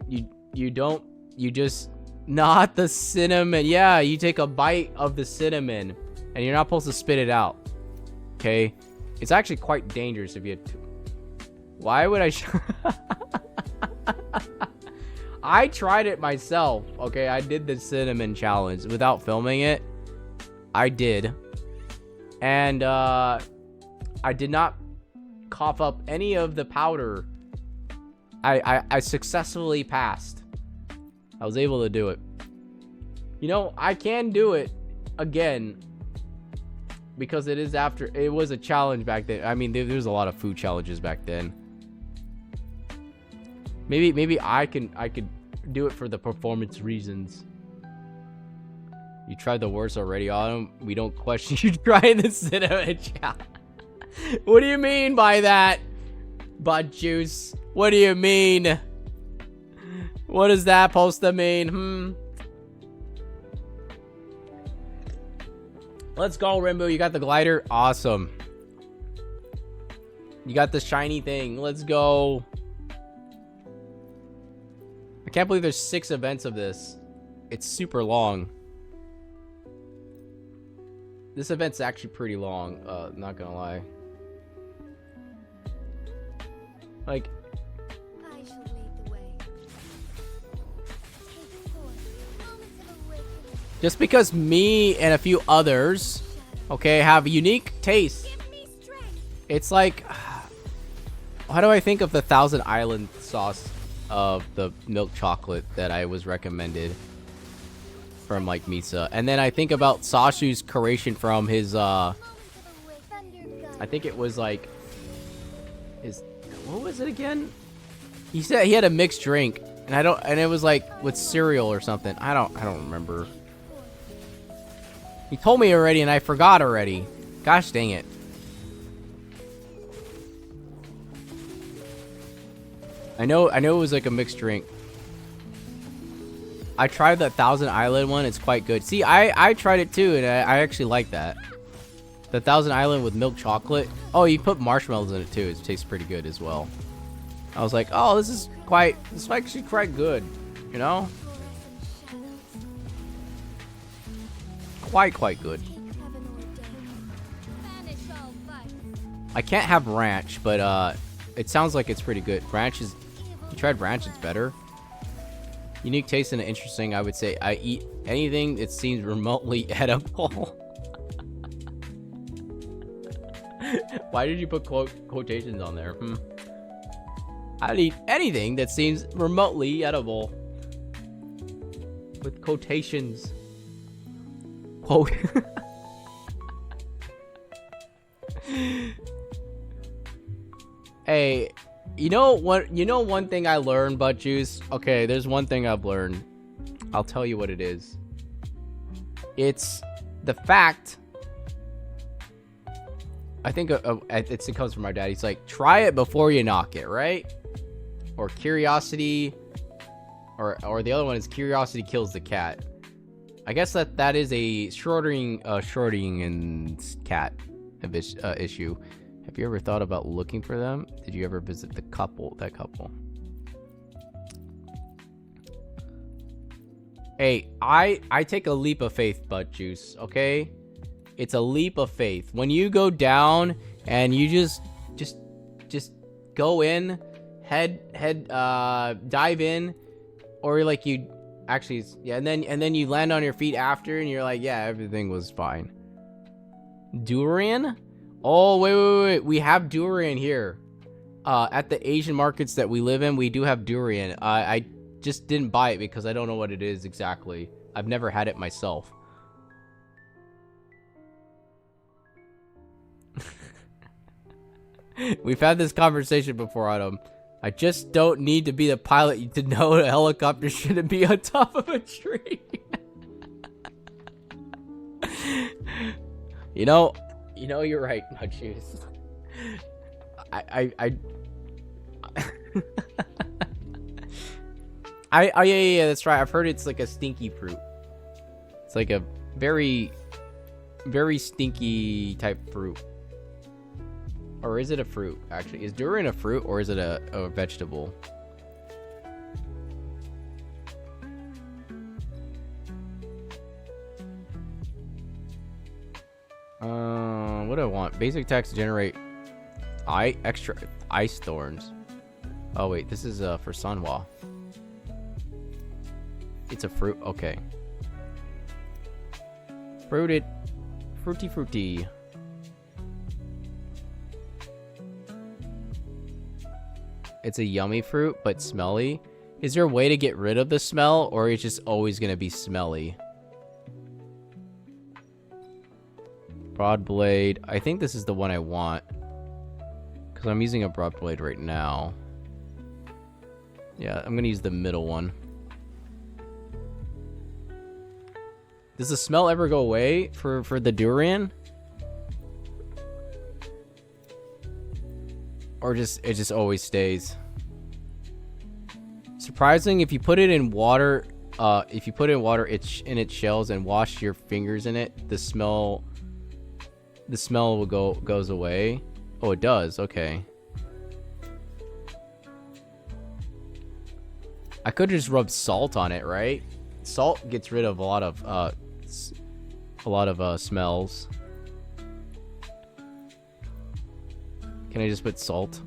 just not the cinnamon. Yeah, you take a bite of the cinnamon, and you're not supposed to spit it out. Okay, it's actually quite dangerous if you. Why would I? I tried it myself. Okay, I did the cinnamon challenge without filming it. I did, and I did not cough up any of the powder. I successfully passed. I was able to do it. You know, I can do it again because it was a challenge back then. I mean, there's a lot of food challenges back then. Maybe I could do it for the performance reasons. You tried the worst already, Autumn. We don't question you trying the cinnamon challenge. What do you mean by that, Bud Juice? What do you mean? What is that supposed to mean? Let's go, Rimbo. You got the glider? Awesome. You got the shiny thing. Let's go. I can't believe there's 6 events of this. It's super long. This event's actually pretty long. Not gonna lie. Like, I shall lead the way. Take forth moments of awakening. just because me and a few others, okay, have unique tastes, Give me strength. it's like, how do I think of the Thousand Island sauce of the milk chocolate that I was recommended from like Misa, and then I think about Sashu's creation from his I think it was like his, what was it again? He said he had a mixed drink, and it was like with cereal or something. I don't remember. He told me already and I forgot already. Gosh dang it. I know it was like a mixed drink. I tried the Thousand Island one. It's quite good. See, I tried it too, and I actually like that. The Thousand Island with milk chocolate. Oh, you put marshmallows in it too. It tastes pretty good as well. I was like, oh, this is actually quite good. You know? Quite good. I can't have ranch, but it sounds like it's pretty good. Ranch is, if you tried ranch, it's better. Unique taste and interesting, I would say. I eat anything that seems remotely edible. Why did you put quotations on there? I'd eat anything that seems remotely edible. with quotations. Quote. Hey, you know what? You know one thing I learned, Butt Juice? Okay, there's one thing I've learned. I'll tell you what it is. It's the fact. I think it comes from my dad. He's like, try it before you knock it, right? Or curiosity, or the other one is curiosity kills the cat. I guess that is a Schrödinger and cat issue. Have you ever thought about looking for them? Did you ever visit that couple? Hey, I take a leap of faith, Butt Juice, okay? It's a leap of faith. When you go down and you just go in, dive in, or like you actually, yeah, and then you land on your feet after and you're like, yeah, everything was fine. Durian? Oh, wait. We have durian here. At the Asian markets that we live in, we do have durian. I just didn't buy it because I don't know what it is exactly. I've never had it myself. We've had this conversation before, Adam. I just don't need to be the pilot to know a helicopter shouldn't be on top of a tree. You know, you're right, Nudges. Yeah, that's right. I've heard it's like a stinky fruit. It's like a very, very stinky type fruit. Or is it a fruit, actually? Is durian a fruit, or is it a vegetable? What do I want? Basic text generate extra ice thorns. Oh wait, this is for Sunwa. It's a fruit. Okay. Fruity. It's a yummy fruit, but smelly. Is there a way to get rid of the smell, or it's just always gonna be smelly? Broad blade. I think this is the one I want, because I'm using a broad blade right now. Yeah, I'm gonna use the middle one. Does the smell ever go away for the durian? Or it just always stays? Surprising, if you put it in water, in its shells and wash your fingers in it, the smell will goes away. Oh, it does. Okay. I could just rub salt on it, right? Salt gets rid of a lot of smells. Can I just put salt?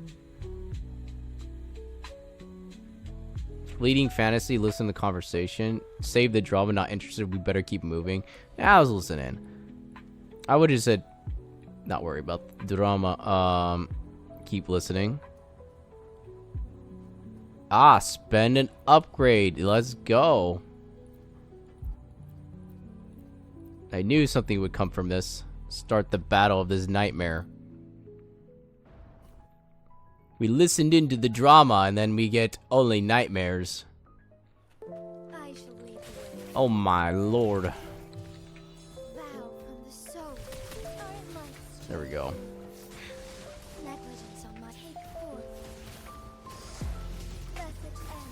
Fleeting fantasy, listen to the conversation. Save the drama, not interested, we better keep moving. Yeah, I was listening. I would have said, not worry about the drama. Keep listening. Spend an upgrade. Let's go. I knew something would come from this. Start the battle of this nightmare. We listened into the drama, and then we get only nightmares. I shall lead the way. Oh my lord. Vow from the soul. Our lights. There we go. Negligence on my take forth.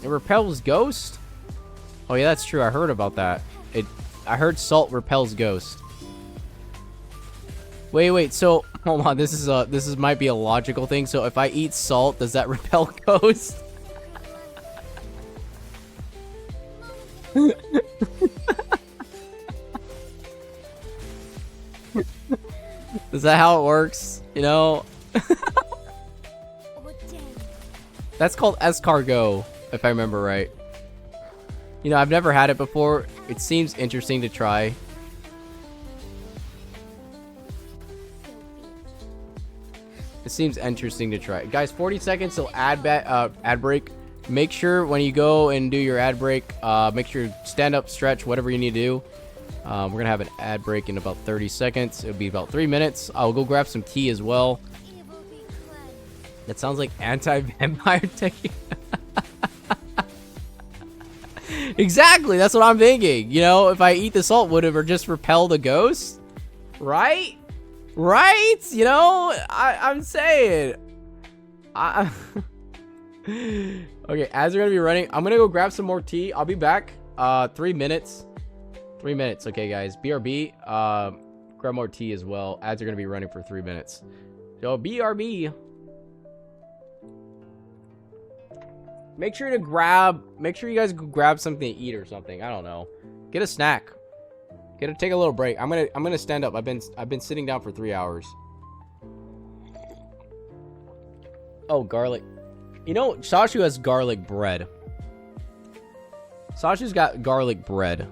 It repels ghost? Oh yeah, that's true. I heard about that. I heard salt repels ghost. Wait, so hold on, this is might be a logical thing. So if I eat salt, does that repel ghosts? Is that how it works? You know? That's called escargot, if I remember right. You know, I've never had it before. It seems interesting to try. It seems interesting to try. Guys, 40 seconds till ad break. make sure when you go and do your ad break, make sure you stand up, stretch, whatever you need to do. We're going to have an ad break in about 30 seconds. It'll be about 3 minutes. I'll go grab some tea as well. Evil be cleansed. That sounds like anti-vampire technique. Exactly, that's what I'm thinking. You know, if I eat the salt, would it just repel the ghost? Right? Right? You know, I'm saying. Okay, as we're gonna be running, I'm gonna go grab some more tea. I'll be back. 3 minutes. 3 minutes, okay, guys. BRB. Grab more tea as well. Ads are gonna be running for 3 minutes. So BRB. Make sure you guys grab something to eat or something. I don't know. Get a snack. Take a little break. I'm gonna stand up. I've been sitting down for 3 hours. Oh, garlic. You know, Sashu has garlic bread. Sashu's got garlic bread.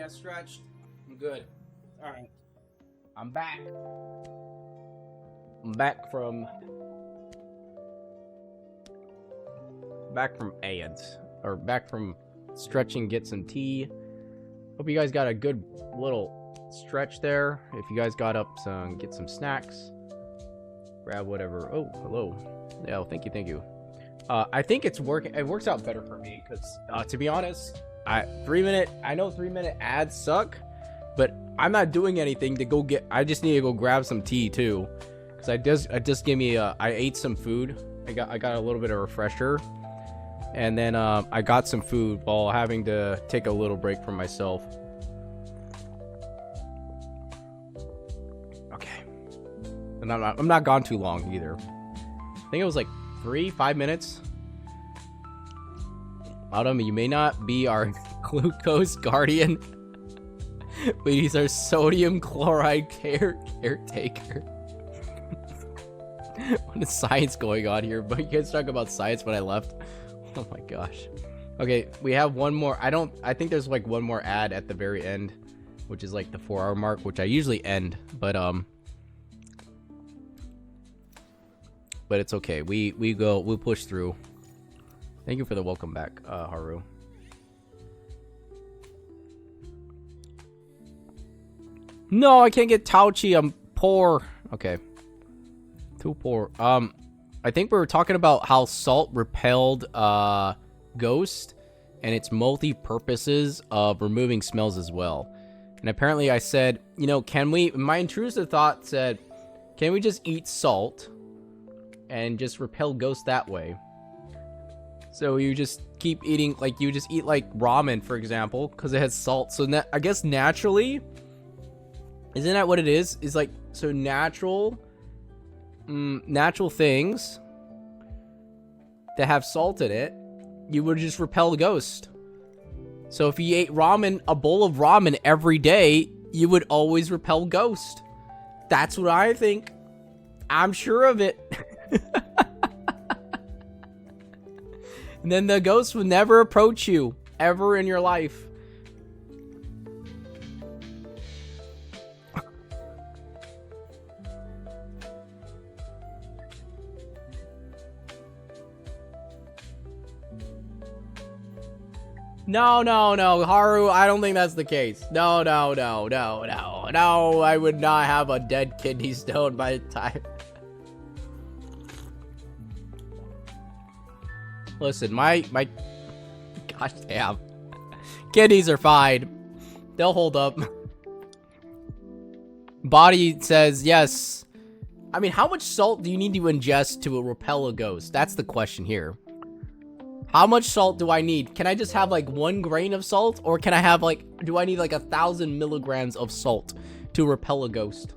got stretched. I'm good. All right. I'm back. I'm back from ads, or back from stretching, get some tea. Hope you guys got a good little stretch there. If you guys got up some, get some snacks, grab whatever. Oh, hello. Yeah, thank you. I think it's working. It works out better for me because, to be honest, I know 3-minute ads suck, but I'm not doing anything to go get. I just need to go grab some tea too, because I just give me I ate some food. I got a little bit of refresher, and then I got some food while having to take a little break from myself. Okay, and I'm not gone too long either. I think it was like 3-5 minutes. Autumn, you may not be our glucose guardian, but he's our sodium chloride caretaker. What is science going on here? But you guys talk about science when I left. Oh my gosh. Okay, we have one more. I think there's like one more ad at the very end, which is like the 4-hour mark, which I usually end, but it's okay. We push through. Thank you for the welcome back, Haru. No, I can't get Tauchi. I'm poor. Okay. Too poor. I think we were talking about how salt repelled Ghost and its multi-purposes of removing smells as well. And apparently I said, my intrusive thought said, can we just eat salt and just repel ghosts that way? So you just keep eating, like you just eat like ramen, for example, because it has salt. So I guess naturally, isn't that what it is? Is like, so natural things that have salt in it, you would just repel a ghost. So if you ate a bowl of ramen every day, you would always repel ghost. That's what I think. I'm sure of it. And then the ghost would never approach you ever in your life. No, Haru, I don't think that's the case. No, I would not have a dead kidney stone by the time. Listen, my gosh damn. Kidneys are fine. They'll hold up. Body says yes. I mean, how much salt do you need to ingest to repel a ghost? That's the question here. How much salt do I need? Can I just have like 1 grain of salt? Or can I have like, do I need like 1,000 milligrams of salt to repel a ghost?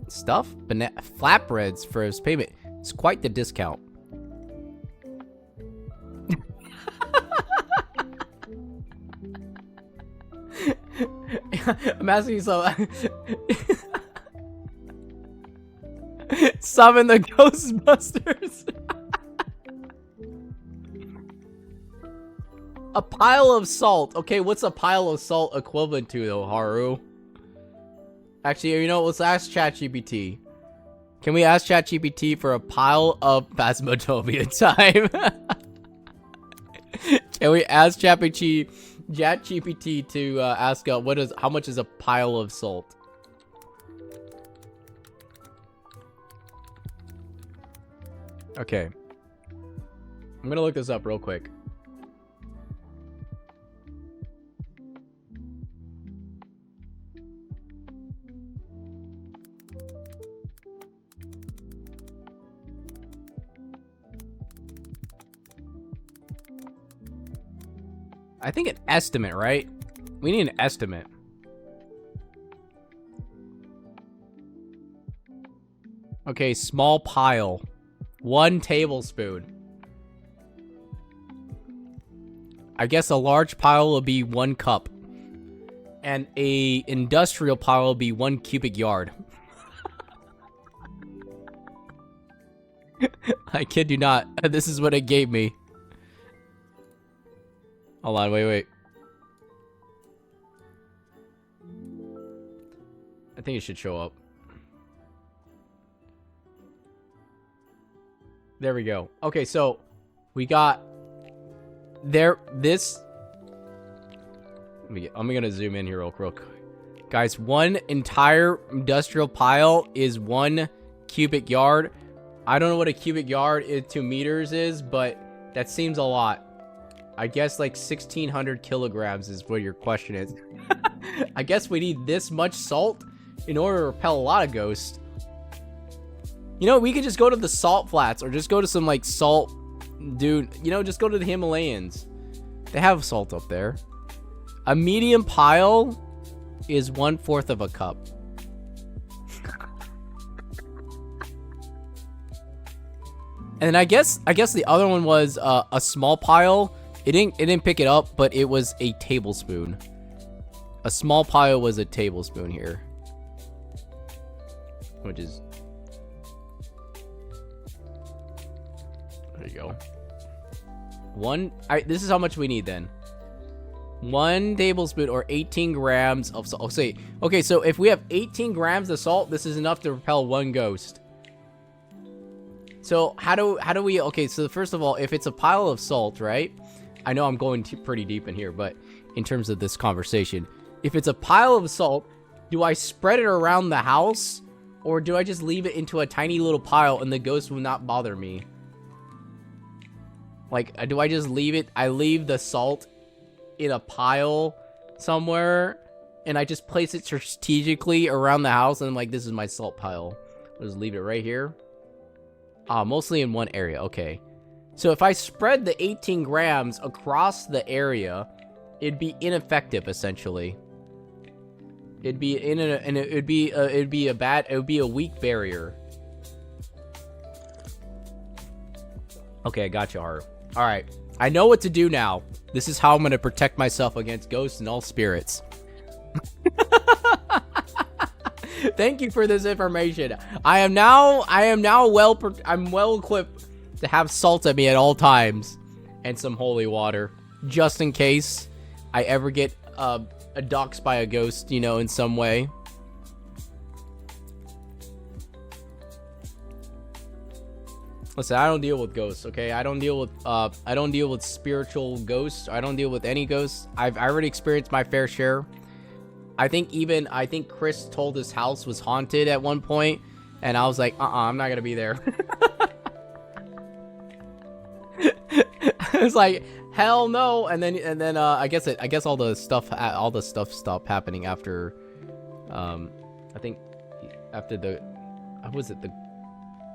Stuff? Flatbreads for his payment. It's quite the discount. I'm asking you so. Summon the Ghostbusters. A pile of salt. Okay, what's a pile of salt equivalent to though, Haru? Actually, let's ask ChatGPT. Can we ask ChatGPT for a pile of Phasmophobia time? Can we ask ChatGPT to ask how much is a pile of salt? Okay. I'm gonna look this up real quick. I think an estimate, right? We need an estimate. Okay, small pile. 1 tablespoon. I guess a large pile will be 1 cup. And a industrial pile will be 1 cubic yard. I kid you not. This is what it gave me. Hold on, wait. I think it should show up. There we go. Okay, so we got there this. I'm gonna zoom in here real quick. Guys, one entire industrial pile is 1 cubic yard. I don't know what a cubic yard is, 2 meters is, but that seems a lot. I guess like 1,600 kilograms is what your question is. I guess we need this much salt in order to repel a lot of ghosts. You know, we could just go to the salt flats or just go to some like salt, dude. You know, just go to the Himalayas. They have salt up there. A medium pile is 1/4 of a cup. And then I guess the other one was a small pile. It didn't pick it up, but it was a tablespoon. A small pile was a tablespoon here, which is there you go. This is how much we need then. 1 tablespoon or 18 grams of salt. Okay, so if we have 18 grams of salt, this is enough to repel 1 ghost. So how do we? Okay, so first of all, if it's a pile of salt, right? I know I'm going pretty deep in here, but in terms of this conversation, if it's a pile of salt, do I spread it around the house, or do I just leave it into a tiny little pile and the ghost will not bother me? Like, do I just leave it? I leave the salt in a pile somewhere, and I just place it strategically around the house, and I'm like, this is my salt pile. I'll just leave it right here. Mostly in one area. Okay. So if I spread the 18 grams across the area, it'd be ineffective essentially. It'd be it'd be a weak barrier. Okay, I got you, Haru. All right. I know what to do now. This is how I'm going to protect myself against ghosts and all spirits. Thank you for this information. I'm well equipped to have salt at me at all times and some holy water, just in case I ever get doxed by a ghost, you know, in some way. Listen, I don't deal with ghosts, okay? I don't deal with spiritual ghosts. I don't deal with any ghosts. I already experienced my fair share. I think Chris told his house was haunted at one point, and I was like, I'm not gonna be there. It's like, hell no. And then I guess all the stuff stopped happening after I think after the what was it, the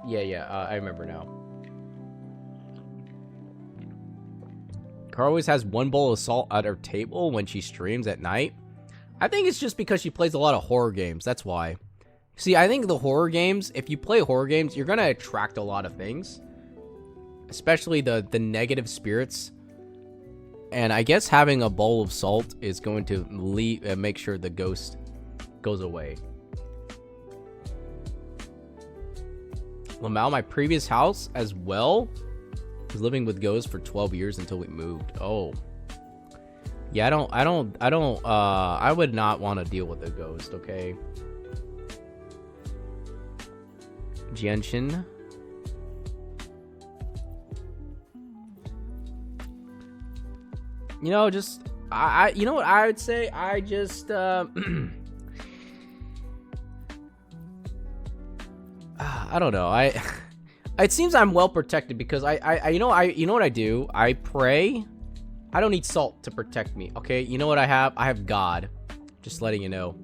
I remember now. Car always has 1 bowl of salt at her table when she streams at night. I think it's just because she plays a lot of horror games. That's why. See, I think the horror games, if you play horror games, you're going to attract a lot of things. Especially the negative spirits. And I guess having a bowl of salt is going to make sure the ghost goes away. Lamau, my previous house as well, was living with ghosts for 12 years until we moved. Oh. Yeah, I would not want to deal with a ghost, okay? Genshin. You know, just you know what I would say? I just I don't know. It seems I'm well protected because you know what I do? I pray. I don't need salt to protect me, okay? You know what I have? I have God. Just letting you know.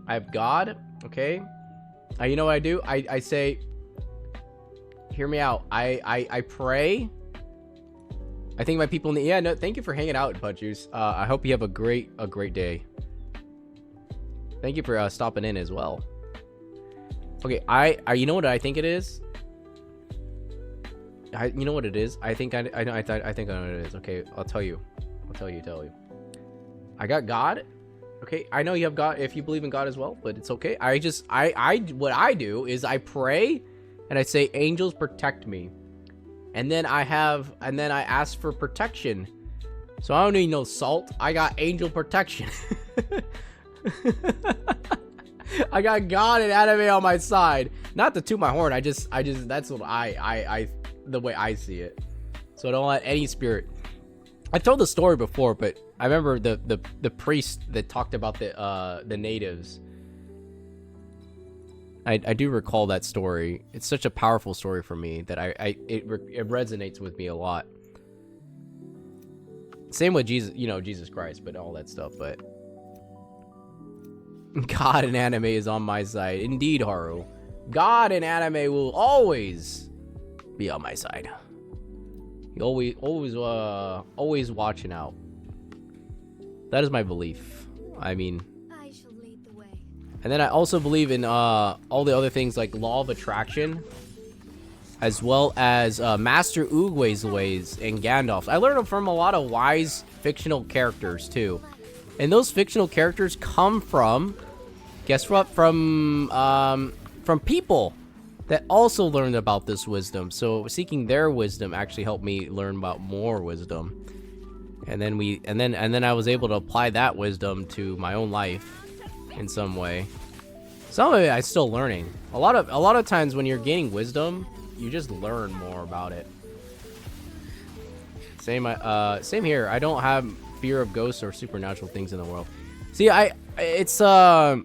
I have God, okay? You know what I do? I say, hear me out. I pray. I think my people in the... Yeah, no, thank you for hanging out, Bud Juice. I hope you have a great day. Thank you for stopping in as well. Okay, you know what I think it is? You know what it is? I think I know what it is. Okay, I'll tell you. I got God. Okay, I know you have God if you believe in God as well, but it's okay. What I do is I pray and I say, angels protect me. And then I ask for protection So I don't need no salt. I got angel protection. I got God and anime on my side. Not to toot my horn. I just that's what I the way I see it. So don't let any spirit. I told the story before, but I remember the priest that talked about the natives. I do recall that story. It's such a powerful story for me that it resonates with me a lot. Same with Jesus, you know, Jesus Christ, but all that stuff. But God and anime is on my side, indeed, Haru. God and anime will always be on my side. He always watching out. That is my belief. I mean, I shall lead the way. and then I also believe in all the other things like law of attraction, as well as Master Oogway's ways and Gandalf. I learned them from a lot of wise fictional characters too, and those fictional characters come from, guess what? From people that also learned about this wisdom. So seeking their wisdom actually helped me learn about more wisdom. And then I was able to apply that wisdom to my own life in some way. Some of it I'm still learning. A lot of times when you're gaining wisdom, you just learn more about it. Same here. I don't have fear of ghosts or supernatural things in the world. See, it's not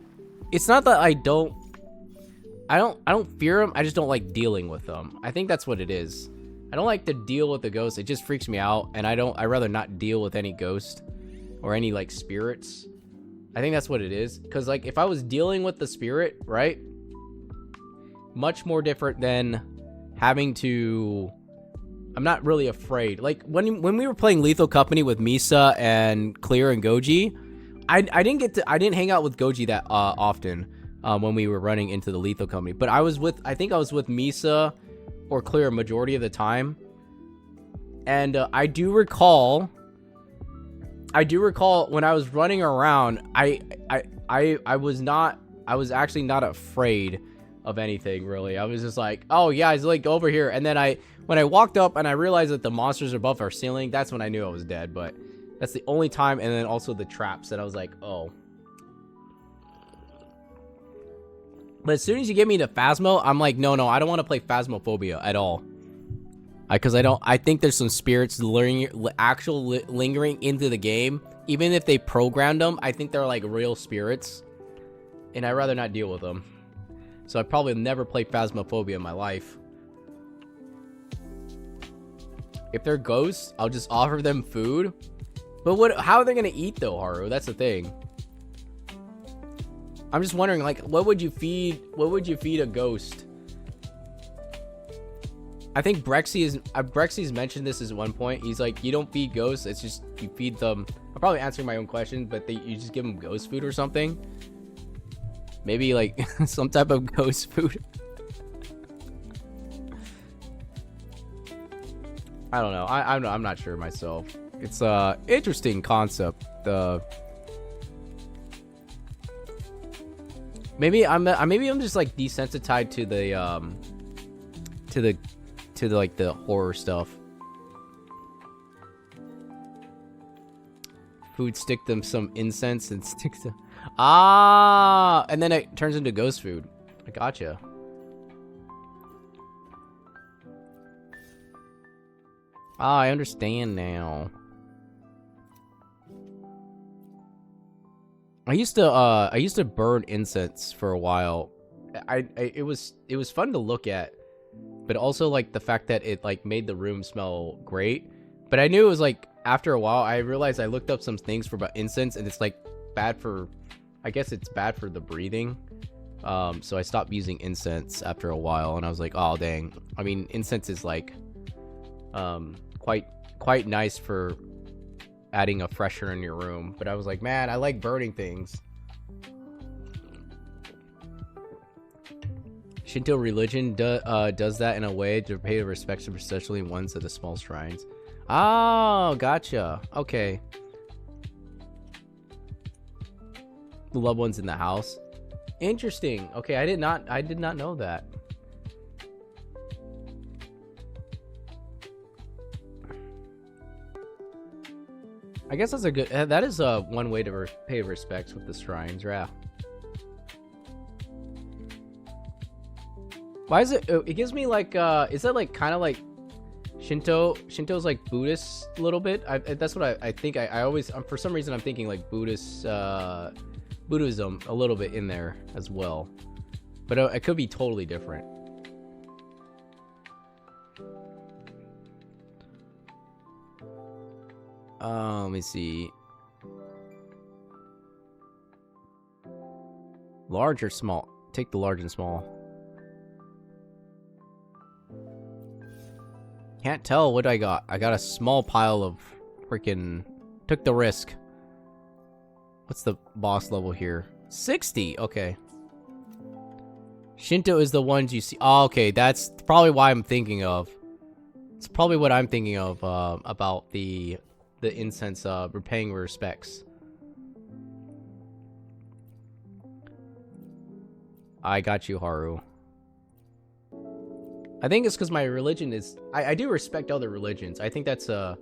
that I don't fear them. I just don't like dealing with them. I think that's what it is. I don't like to deal with the ghosts. It just freaks me out, and I'd rather not deal with any ghost or any like spirits. I think that's what it is. Because like if I was dealing with the spirit, right? Much more different than having to. I'm not really afraid. Like when we were playing Lethal Company with Misa and Clear and Goji, I didn't hang out with Goji that often when we were running into the Lethal Company. But I think I was with Misa or Clear a majority of the time. And I do recall when I was running around, I was actually not afraid of anything really. I was just like, oh yeah, it's like over here. And then when I walked up and I realized that the monsters are above our ceiling, that's when I knew I was dead. But that's the only time. And then also the traps that I was like, oh. But as soon as you get me to Phasmo, I'm like, no, I don't want to play Phasmophobia at all. Because I think there's some spirits lingering into the game. Even if they programmed them, I think they're like real spirits. And I'd rather not deal with them. So I probably never play Phasmophobia in my life. If they're ghosts, I'll just offer them food. But how are they gonna eat though, Haru? That's the thing. I'm just wondering, like, what would you feed a ghost? I think Brexi's mentioned this at one point. He's like, you don't feed ghosts, it's just you feed them. I'm probably answering my own question, but you just give them ghost food or something. Maybe like some type of ghost food. I don't know. I'm not sure myself. It's a interesting concept. Maybe I'm just like desensitized to like the horror stuff. Food, stick them some incense and stick to and then it turns into ghost food. I gotcha. I understand now. I used to burn incense for a while. It was fun to look at, but also like the fact that it like made the room smell great. But I knew it was like after a while I realized I looked up some things about incense and it's like bad for, I guess it's bad for the breathing. So I stopped using incense after a while and I was like, oh dang. I mean, incense is like quite nice for adding a freshener in your room, but I was like, man, I like burning things. Shinto religion does that in a way to pay respects to especially ones at the small shrines. Oh, gotcha. Okay. The loved ones in the house. Interesting. Okay, I did not know that. I guess that's a good. That is one way to pay respects with the shrines. Yeah. Why is it? It gives me like. Is that like kind of like Shinto? Shinto's like Buddhist a little bit. That's what I think. I always. For some reason, I'm thinking like Buddhist. Buddhism a little bit in there as well, but it could be totally different. Let me see. Large or small? Take the large and small. Can't tell what I got. I got a small pile of freaking. Took the risk. What's the boss level here? 60. Okay. Shinto is the ones you see. Oh, okay. That's probably why I'm thinking of. It's probably what I'm thinking of about the incense repaying respects. I got you, Haru. I think it's because my religion is. I do respect other religions. I think that's a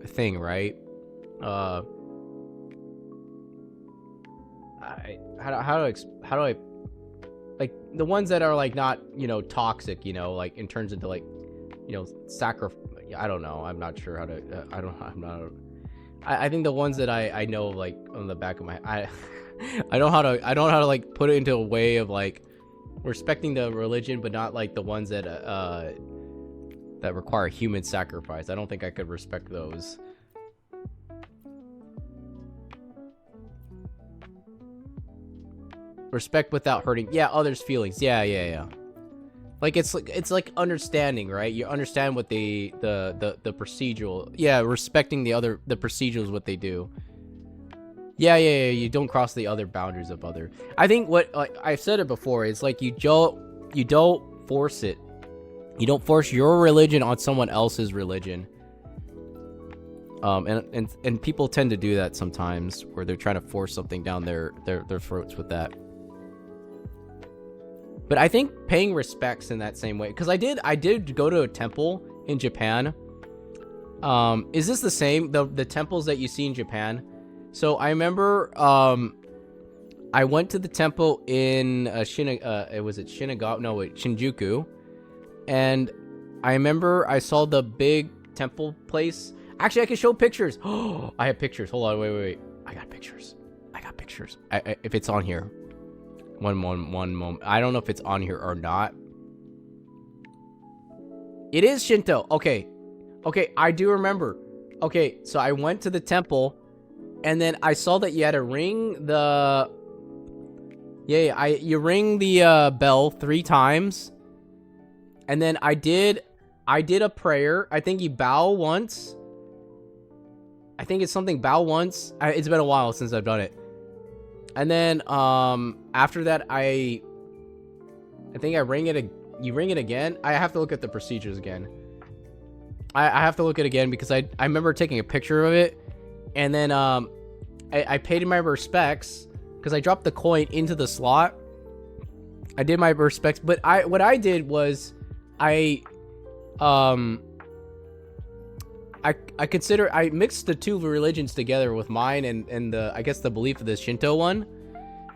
thing, right? How do I like the ones that are like not, you know, toxic, you know, like in terms of like, you know, sacrifice. I don't know. I'm not sure how to. I think the ones that I know, like on the back of my, I don't know how to like put it into a way of like respecting the religion, but not like the ones that that require human sacrifice. I don't think I could respect those. Respect without hurting. Yeah, others' feelings. Yeah. Like it's like understanding, right? You understand what the procedural. Yeah, respecting the procedures, what they do. Yeah. You don't cross the other boundaries of other. I think what, like I've said it before, it's like you don't force it. You don't force your religion on someone else's religion. And people tend to do that sometimes, where they're trying to force something down their throats with that. But I think paying respects in that same way, because I did go to a temple in Japan. Is this the same, the temples that you see in Japan? So I remember I went to the temple in Shinagawa? No, wait, Shinjuku. And I remember I saw the big temple place. Actually, I can show pictures. Oh, I have pictures. Hold on, wait. I got pictures. If it's on here. One moment. I don't know if it's on here or not. It is Shinto. Okay, I do remember. Okay, so I went to the temple, and then I saw that you had to ring the... you ring the bell 3 times. And then I did a prayer. I think you bow once. I think it's something bow once. It's been a while since I've done it. And then after that, I think I ring it. You ring it again. I have to look at the procedures again. I have to look at it again because I remember taking a picture of it, and then I paid my respects because I dropped the coin into the slot. I did my respects, but what I did was I consider I mixed the two religions together with mine and the, I guess, the belief of the Shinto one,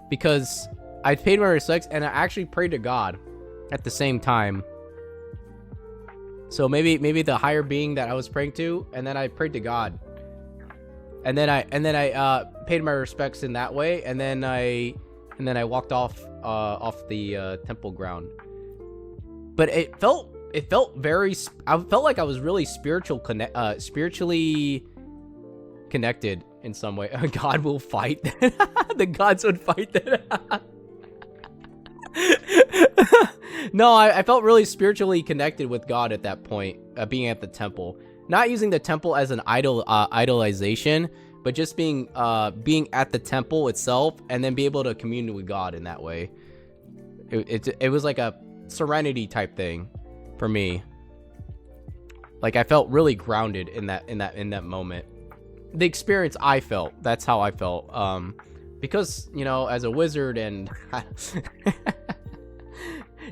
because I paid my respects and I actually prayed to God at the same time. So maybe the higher being that I was praying to, and then I prayed to God, and then I paid my respects in that way, and then I walked off the temple ground. But it felt very. I felt like I was really spiritually connected in some way. God will fight. The gods would fight that. No, I felt really spiritually connected with God at that point, being at the temple. Not using the temple as an idolization, but just being at the temple itself, and then be able to commune with God in that way. It was like a serenity type thing for me. Like I felt really grounded in that moment. The experience I felt, that's how I felt. Because, you know, as a wizard, and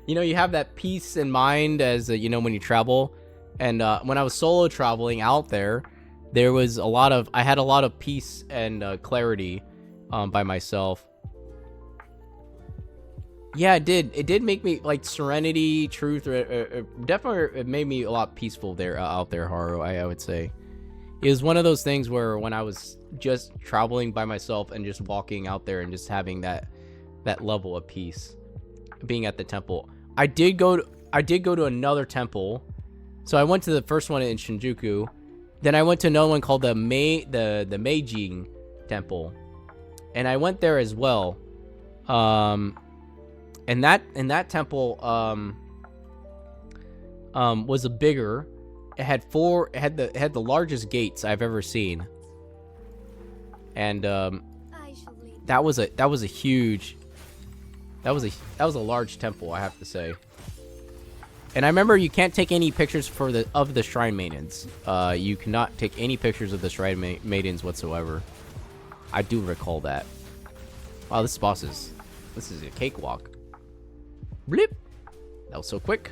you know, you have that peace in mind as you know, when you travel. And when I was solo traveling out there, there was I had a lot of peace and clarity by myself. Yeah, it did make me like serenity, truth, definitely it made me a lot peaceful there out there, Haru. I would say it was one of those things where when I was just traveling by myself and just walking out there and just having that level of peace, being at the temple. I did go to another temple. So I went to the first one in Shinjuku. Then I went to another one called the Meijing Temple. And I went there as well. And that temple was a bigger. It had the largest gates I've ever seen. And I shall lead. that was a large temple, I have to say. And I remember you can't take any pictures of the shrine maidens. You cannot take any pictures of the shrine maidens whatsoever. I do recall that. Wow, this is a cakewalk. Blip. That was so quick.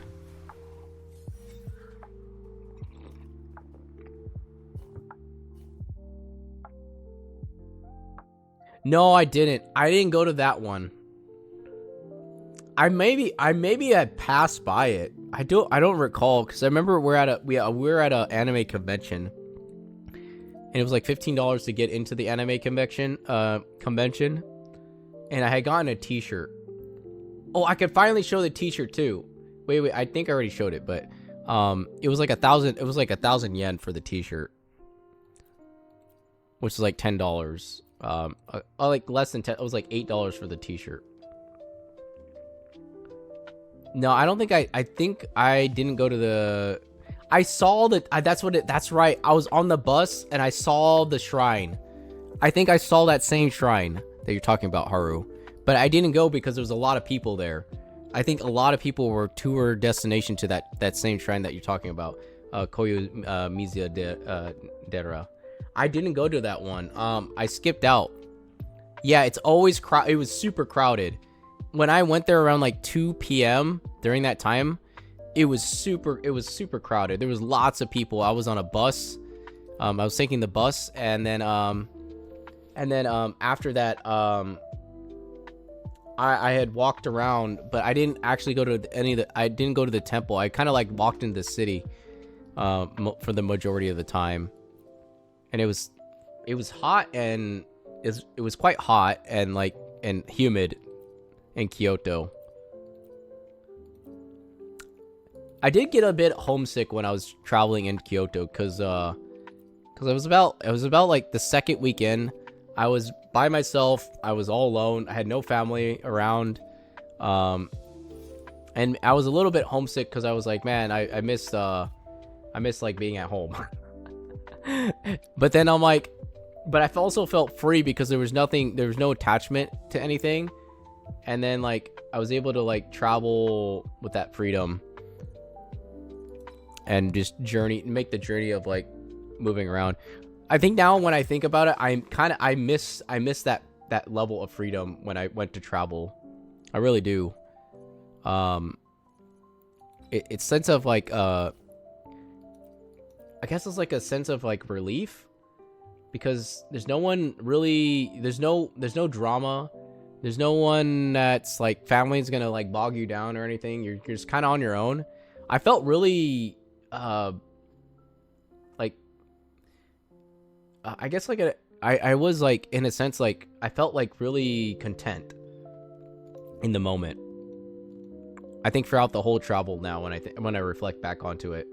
No, I didn't. I didn't go to that one. I maybe had passed by it. I don't recall, because I remember we were at a anime convention, and it was like $15 to get into the anime convention, and I had gotten a T-shirt. Oh, I could finally show the T-shirt too. Wait, I think I already showed it, but it was like 1,000. It was like 1,000 yen for the T-shirt, which is like $10. Like less than 10. It was like $8 for the T-shirt. No, I don't think I think I didn't go to the. I saw that. That's right. I was on the bus and I saw the shrine. I think I saw that same shrine that you're talking about, Haru. But I didn't go because there was a lot of people there. I think a lot of people were tour destination to that same shrine that you're talking about, Koyo Mizuya Dera. I didn't go to that one. I skipped out. Yeah, it's always It was super crowded. When I went there around like 2 p.m. during that time, it was super crowded. There was lots of people. I was on a bus. I was taking the bus, and then after that, I had walked around, but I didn't actually go to I didn't go to the temple. I kind of like walked into the city for the majority of the time. And it was hot, and it was quite hot and humid in Kyoto. I did get a bit homesick when I was traveling in Kyoto, because it was about like the second weekend. I was by myself. I was all alone. I had no family around, and I was a little bit homesick because I was like, man, I miss like being at home. But then I'm like, but I also felt free because there was no attachment to anything. And then like I was able to like travel with that freedom and just make the journey of like moving around. I think now when I think about it, I miss that level of freedom when I went to travel. I really do. It's sense of like I guess it's like a sense of like relief, because there's no one really, there's no drama. There's no one that's like family's gonna like bog you down or anything. You're just kind of on your own. I felt really I guess like I was like, in a sense, like I felt like really content in the moment. I think throughout the whole travel now, when I reflect back onto it,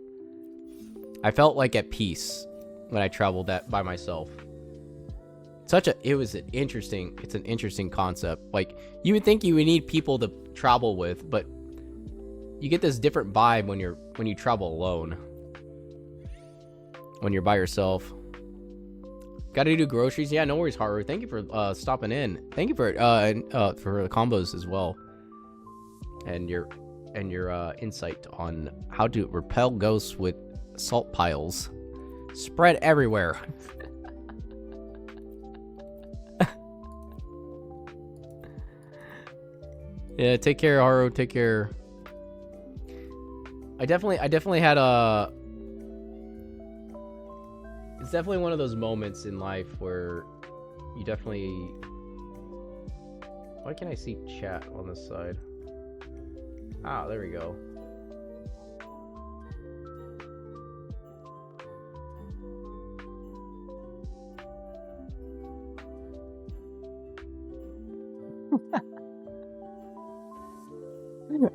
I felt like at peace when I traveled that by myself. It's an interesting concept. Like, you would think you would need people to travel with, but you get this different vibe when you travel alone. When you're by yourself. Gotta do groceries. Yeah, no worries, Haru. Thank you for stopping in. Thank you for the combos as well. And your insight on how to repel ghosts with salt piles spread everywhere. Yeah, take care, Haru. Take care. I definitely had a It's definitely one of those moments in life where you definitely... Why can't I see chat on this side? Ah, there we go.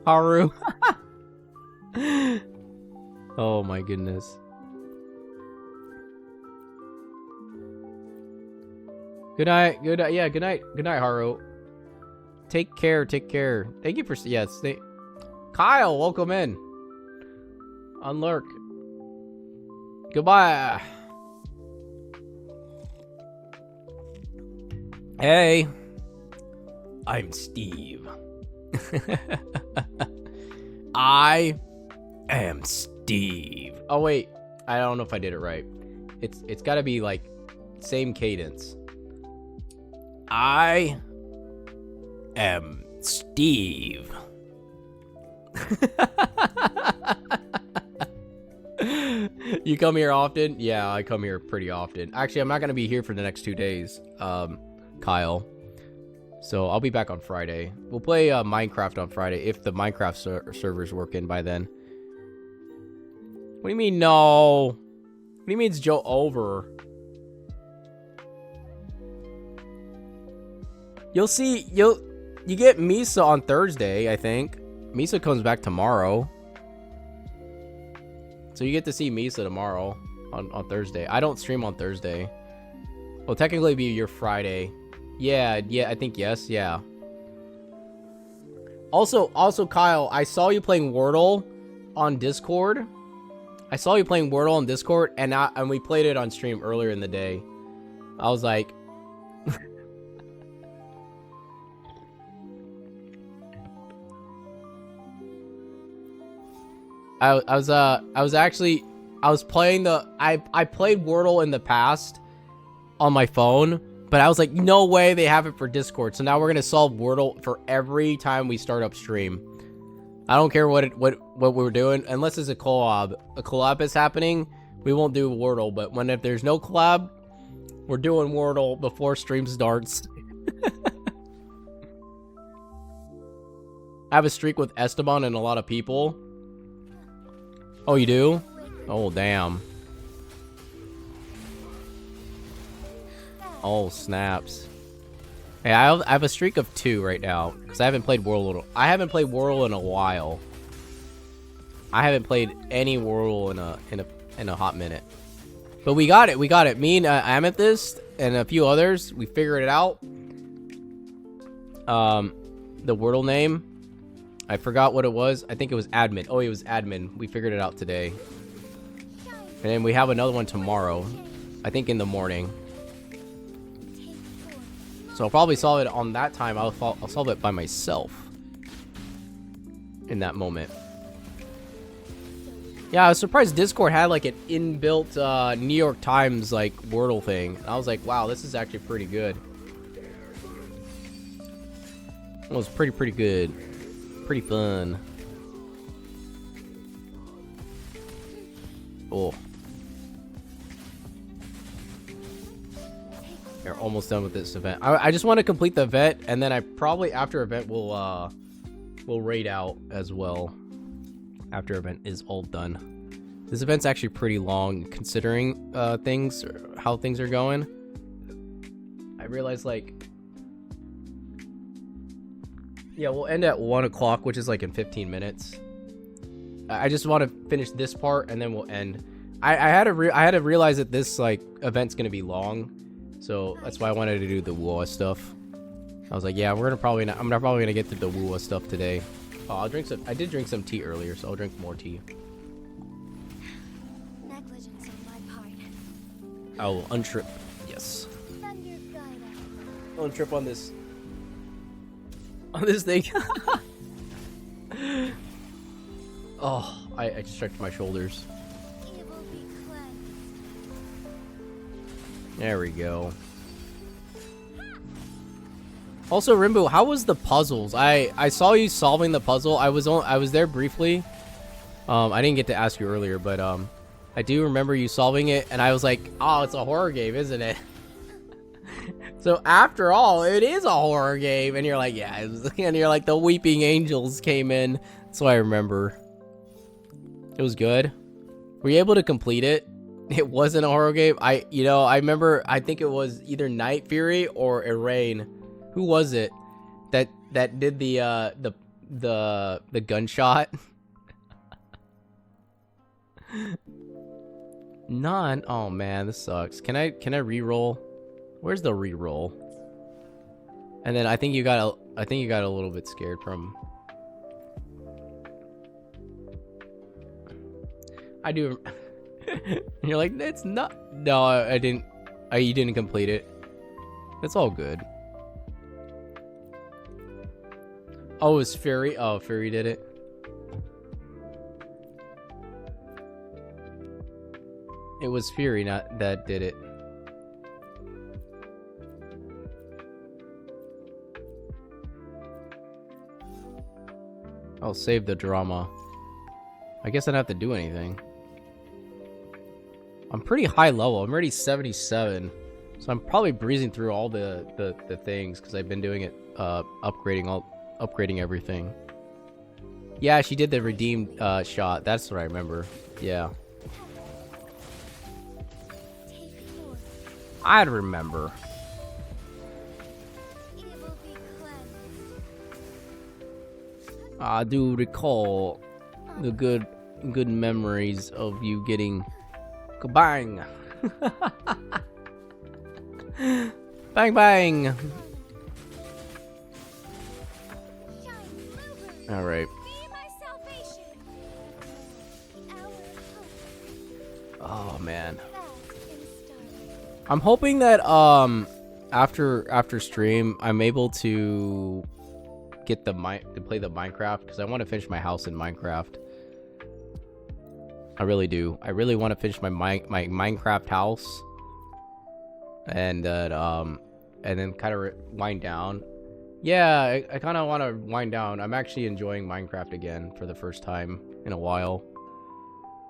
Haru. Oh my goodness. Good night. Good yeah, good night. Good night, Haru. Take care. Take care. Thank you for yes. Kyle, welcome in. Unlurk. Goodbye. Hey. I'm Steve. I am Steve. Oh wait, I don't know if I did it right. It's got to be like same cadence. I am Steve. You come here often? Yeah, I come here pretty often. Actually, I'm not gonna be here for the next 2 days, Kyle. So I'll be back on Friday. We'll play Minecraft on Friday if the Minecraft server's working by then. What do you mean no? What do you mean it's Joe over? You'll see. You get Misa on Thursday, I think. Misa comes back tomorrow. So you get to see Misa tomorrow on Thursday. I don't stream on Thursday. Well, technically it'd be your Friday. Yeah, I think yes, yeah. Also, Kyle, I saw you playing Wordle on Discord. And we played it on stream earlier in the day. I was like... I played Wordle in the past on my phone, but I was like, no way they have it for Discord. So now we're gonna solve Wordle for every time we start up stream. I don't care what we're doing, unless it's a collab. A collab is happening, we won't do Wordle. But if there's no collab, we're doing Wordle before stream starts. I have a streak with Esteban and a lot of people. Oh, you do? Oh, damn. Oh, snaps. Hey, I have a streak of 2 right now because I haven't played Wordle. I haven't played Wordle in a while. I haven't played any Wordle in a hot minute. But we got it. We got it. Me and Amethyst and a few others, we figured it out. The Wordle name, I forgot what it was. I think it was admin. Oh, it was admin. We figured it out today. And then we have another one tomorrow. I think in the morning. So I'll probably solve it on that time. I'll solve it by myself. In that moment. Yeah, I was surprised Discord had like an inbuilt New York Times like Wordle thing. I was like, wow, this is actually pretty good. It was pretty good. Pretty fun. Oh. We're almost done with this event. I just want to complete the event, and then I probably after event will raid out as well. After event is all done. This event's actually pretty long considering how things are going. I realized like yeah, we'll end at 1 o'clock, which is like in 15 minutes. I just want to finish this part and then we'll end. I had to realize that this like event's gonna be long, so that's why I wanted to do the WUWUWUWA stuff. I was like, yeah, I'm probably gonna get to the WUWUWUWA stuff today. Oh, I'll drink some. I did drink some tea earlier, so I'll drink more tea. Negligence on my part. I will untrip. Yes. Thunder guide us. I'll untrip on this. On this thing. Oh, I stretched my shoulders. Evil be cleansed. There we go. Also, Rimbo, how was the puzzles? I saw you solving the puzzle. I was there briefly. I didn't get to ask you earlier, but I do remember you solving it, and I was like, oh, it's a horror game, isn't it? So after all, it is a horror game, and you're like, yeah, and you're like, the weeping angels came in. That's what I remember. It was good. Were you able to complete it? It wasn't a horror game. I remember. I think it was either Night Fury or Irene. Who was it that did the gunshot? None. Oh man, this sucks. Can I re-roll? Where's the re-roll? And then I think you got a little bit scared from. I do. And you're like, it's not. No, I didn't. You didn't complete it. It's all good. Oh, it was Fury. Oh, Fury did it. It was Fury not that did it. I'll save the drama. I guess I don't have to do anything. I'm pretty high level. I'm already 77. So I'm probably breezing through all the things because I've been doing it upgrading everything. Yeah, she did the redeemed shot. That's what I remember. Yeah. I'd remember. I do recall the good memories of you getting kabang. Bang bang. All right. Oh man. I'm hoping that after stream I'm able to get to play the Minecraft because I want to finish my house in Minecraft. I really do. I really want to finish my Minecraft house and then kind of wind down. Yeah, I kind of want to wind down. I'm actually enjoying Minecraft again for the first time in a while.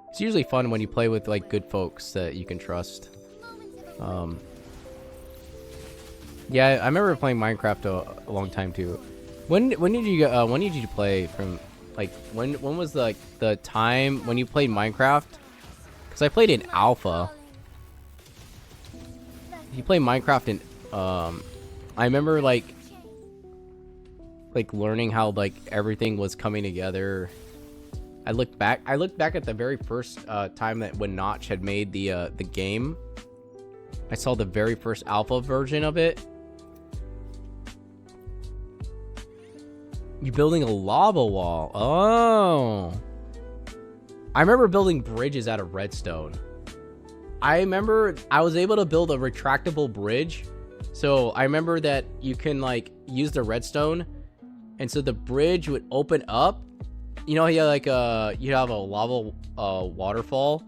It's usually fun when you play with like good folks that you can trust. Yeah, I remember playing Minecraft a long time too. When did you play from? Like when was the time when you played Minecraft? Because I played in alpha. You play Minecraft in I remember like learning how like everything was coming together. I looked back at the very first time that when Notch had made the game. I saw the very first alpha version of it. You're building a lava wall. Oh. I remember building bridges out of redstone. I remember I was able to build a retractable bridge. So I remember that you can like use the redstone. And so the bridge would open up. You know, you have a lava waterfall.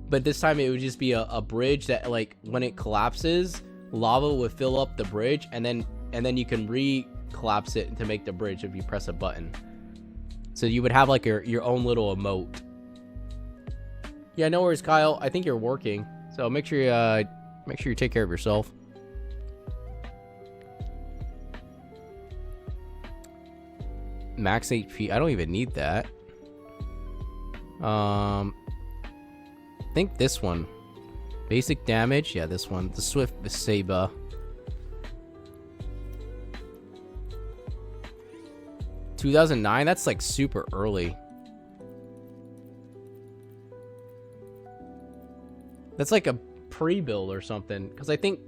But this time it would just be a bridge that like when it collapses, lava would fill up the bridge and then you can collapse it to make the bridge if you press a button. So you would have like your own little emote. Yeah, no worries, Kyle. I think you're working, so make sure you take care of yourself. Max HP. I don't even need that. I think this one. Basic damage. Yeah, this one. The Swift Saber. 2009? That's like super early. That's like a pre-build or something. Because I think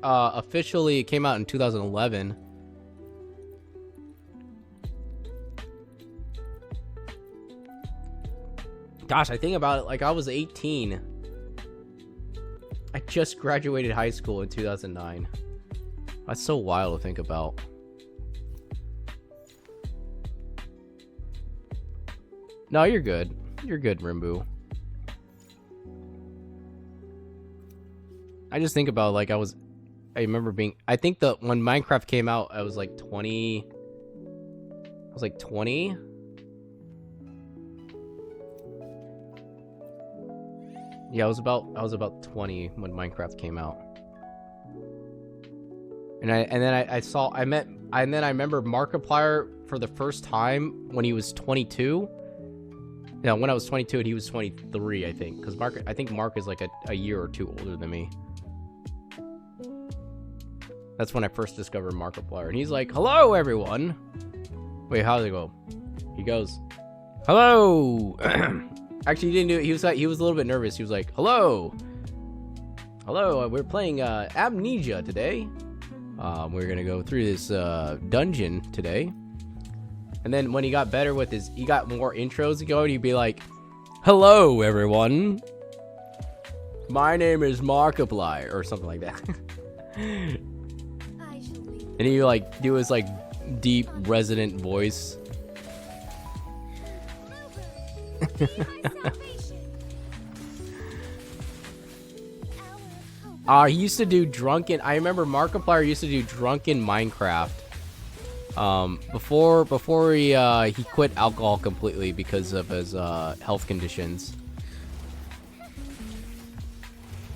officially it came out in 2011. Gosh, I think about it like I was 18. I just graduated high school in 2009. That's so wild to think about. No, you're good. You're good, Rimbu. I just think about like I remember being. I think when Minecraft came out, I was like 20. I was like 20. Yeah, I was about 20 when Minecraft came out. And then I remember Markiplier for the first time when he was 22. Yeah, when I was 22 and he was 23, I think, because I think Mark is like a year or two older than me. That's when I first discovered Markiplier, and he's like, "Hello, everyone." Wait, how's it go? He goes, "Hello." Actually, he didn't do it. He was a little bit nervous. He was like, "Hello, hello. We're playing Amnesia today. We're gonna go through this dungeon today." And then when he got better with he got more intros to go, and he'd be like, "Hello, everyone. My name is Markiplier," or something like that. And he like do his like deep resonant voice. He used to do drunken. I remember Markiplier used to do drunken Minecraft. Before he quit alcohol completely because of his health conditions.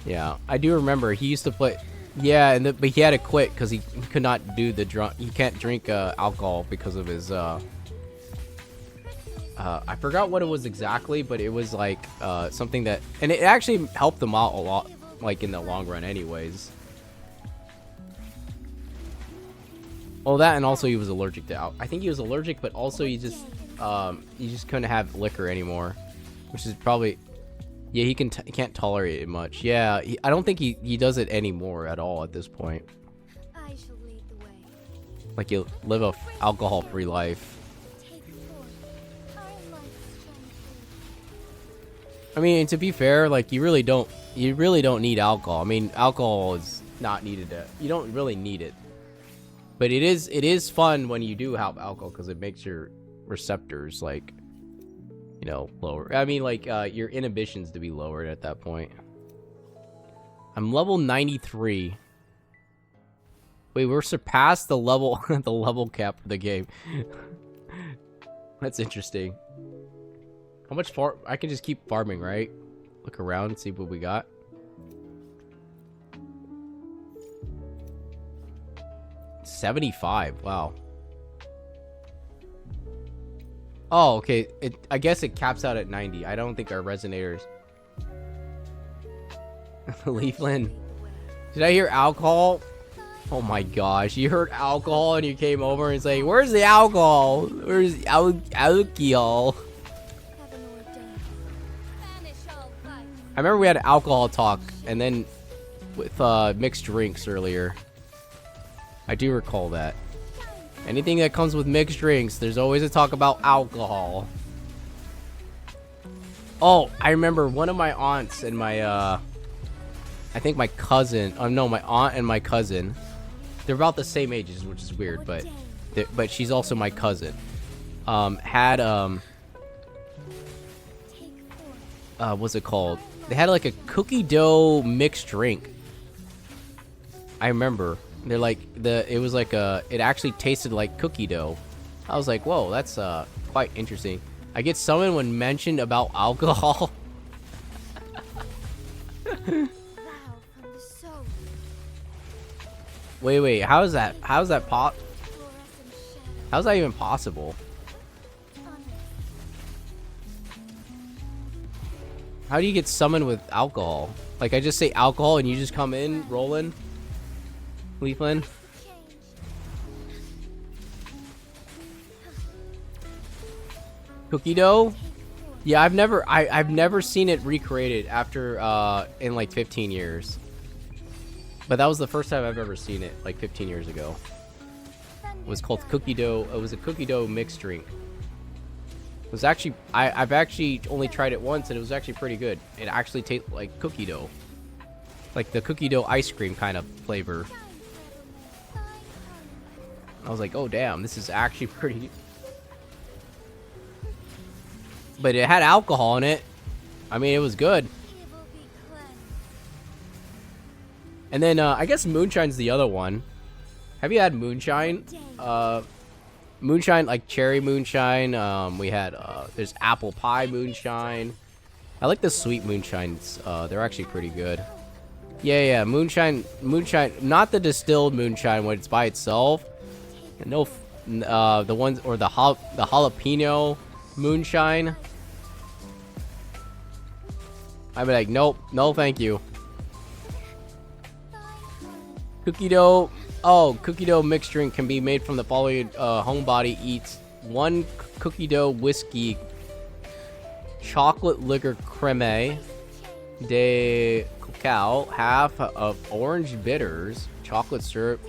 Yeah, I do remember he used to play. Yeah, but he had to quit because he could not do the drunk. He can't drink alcohol because of his. I forgot what it was exactly, but it was like something that, and it actually helped him out a lot, like in the long run, anyways. Well, that, and also he was allergic to I think he was allergic, but also he just couldn't have liquor anymore, which is probably. Yeah, he can't tolerate it much. Yeah, I don't think he does it anymore at all at this point. I shall lead the way. Like, you live a alcohol-free life. Take forth our light's strength. I mean, to be fair, like, you really don't need alcohol. I mean, alcohol is not needed. You don't really need it. But it is fun when you do have alcohol because it makes your receptors, like, you know, lower. I mean, like, your inhibitions to be lowered at that point. I'm level 93. Wait, we're surpassed the level the level cap of the game. That's interesting. How much I can just keep farming, right? Look around and see what we got. $75. Wow. Oh, okay. I guess it caps out at 90. I don't think our resonators. Leafland. Did I hear alcohol? Oh my gosh. You heard alcohol and you came over and say, "Where's the alcohol? Where's the alcohol?" I remember we had an alcohol talk and then with mixed drinks earlier. I do recall that. Anything that comes with mixed drinks, there's always a talk about alcohol. Oh, I remember one of my aunts and my, I think my cousin, no, my aunt and my cousin, they're about the same ages, which is weird, but she's also my cousin, had, what's it called? They had like a cookie dough mixed drink. I remember. They're like it actually tasted like cookie dough. I was like, whoa, that's quite interesting. I get summoned when mentioned about alcohol. Wait, how's that even possible? How do you get summoned with alcohol? Like, I just say alcohol and you just come in rolling? Leafland? Cookie dough? Yeah, I've never seen it recreated after in like 15 years. But that was the first time I've ever seen it, like 15 years ago. It was called cookie dough. It was a cookie dough mixed drink. It was actually I've actually only tried it once and it was actually pretty good. It actually tastes like cookie dough. Like the cookie dough ice cream kind of flavor. I was like, oh damn, this is actually pretty. But it had alcohol in it. I mean, it was good. And then I guess moonshine's the other one. Have you had moonshine? Moonshine, like cherry moonshine. We had there's apple pie moonshine. I like the sweet moonshines. They're actually pretty good. Yeah, moonshine, not the distilled moonshine when it's by itself. No, the ones or the jalapeno moonshine. I'd be like, nope, no, thank you. Cookie dough. Oh, cookie dough mixed drink can be made from the following. Homebody eats 1 cookie dough whiskey, chocolate liquor creme de cacao, half of orange bitters, chocolate syrup,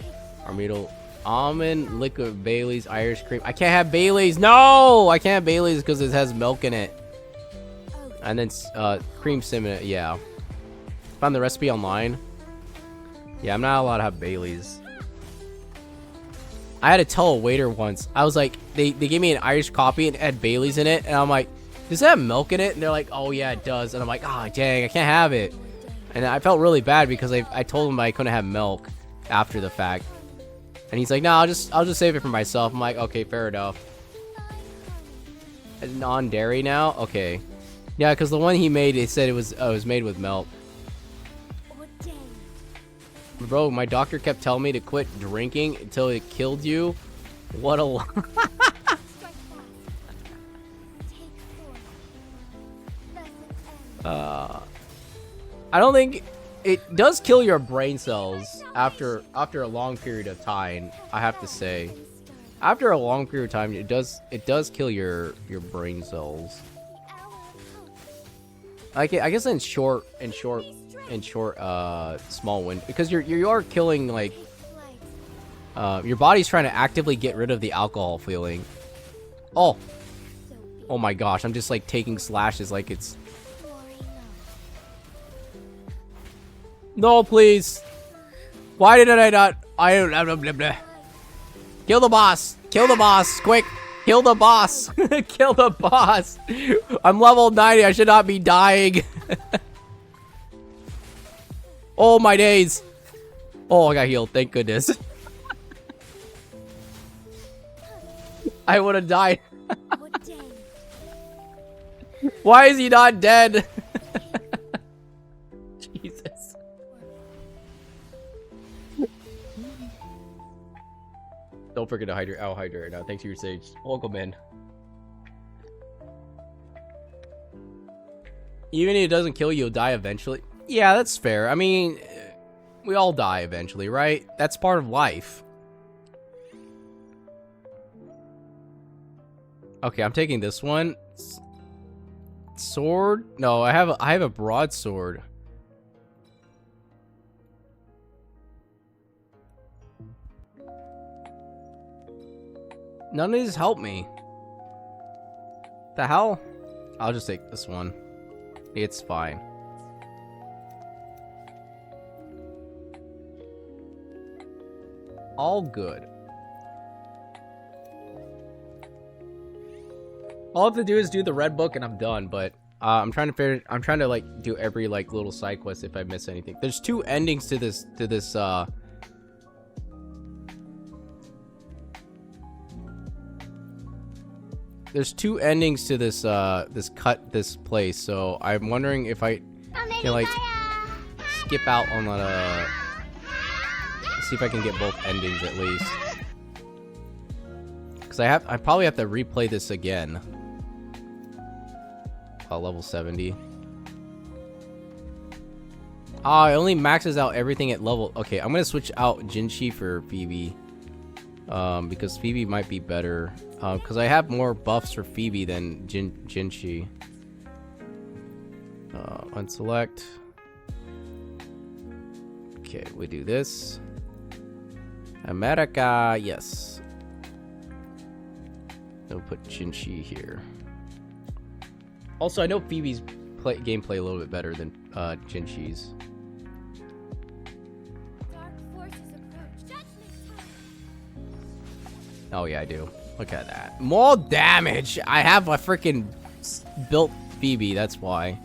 armido, almond liquid, Bailey's, Irish cream. I can't have Bailey's. No, I can't have Bailey's because it has milk in it. And then cream cinnamon. Yeah, found the recipe online. Yeah, I'm not allowed to have Bailey's. I had to tell a waiter once. I was like, they gave me an Irish coffee and it had Bailey's in it, and I'm like, does it have milk in it? And they're like, oh yeah, it does. And I'm like, oh dang, I can't have it. And I felt really bad because I told him I couldn't have milk after the fact. And he's like, no, I'll just save it for myself. I'm like, okay, fair enough. Non-dairy now? Okay. Yeah, because the one he made, it said it was made with milk. Bro, my doctor kept telling me to quit drinking until it killed you. What a lie. I don't think it does kill your brain cells after a long period of time. I have to say, after a long period of time, it does kill your brain cells. I guess in short small wind, because you are killing, like, your body's trying to actively get rid of the alcohol feeling. Oh my gosh, I'm just like taking slashes like it's. No, please. Why did I not? Blah, blah, blah. Kill the boss. Kill the boss. Quick. Kill the boss. Kill the boss. I'm level 90. I should not be dying. Oh, my days. Oh, I got healed. Thank goodness. I would have died. Why is he not dead? Jesus. Don't forget to hydrate. I'll hydrate right now. Thanks for your sage. Welcome in. Even if it doesn't kill you, you'll die eventually. Yeah, that's fair. I mean, we all die eventually, right? That's part of life. Okay, I'm taking this one. Sword? No, I have a broadsword. None of these help me. The hell? I'll just take this one. It's fine. All good. All I have to do is do the red book and I'm done, but I'm trying to like do every like little side quest if I miss anything. There's 2 endings to this There's 2 endings to this this place, so I'm wondering if I can like skip out on that see if I can get both endings at least. Cause I probably have to replay this again. Level 70. Ah, it only maxes out everything at level. Okay, I'm gonna switch out Jinshi for Phoebe. Because Phoebe might be better. Because I have more buffs for Phoebe than Jinshi. Unselect. Okay, we do this. America, yes. We'll put Jinshi here. Also, I know Phoebe's gameplay a little bit better than Jinshi's. Oh yeah, I do. Look at that. More damage! I have a freaking built Phoebe, that's why.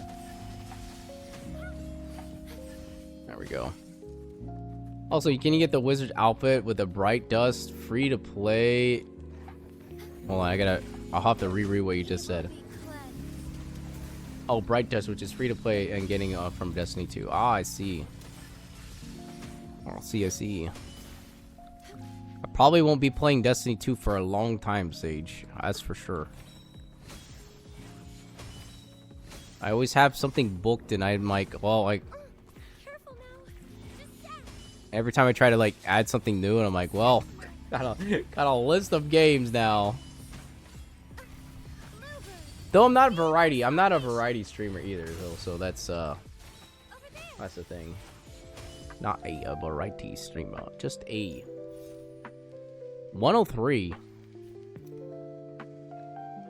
There we go. Also, can you get the wizard outfit with the bright dust? Free to play. Hold on, I'll have to reread what you just said. Oh, Bright Test, which is free to play and getting from Destiny 2. Ah, I see. I see. I probably won't be playing Destiny 2 for a long time, Sage. That's for sure. I always have something booked, and I'm like, well, like, every time I try to like add something new, and I'm like, well, got a list of games now. Though I'm not a variety streamer either, though. So that's the thing. Not a variety streamer, just a 103.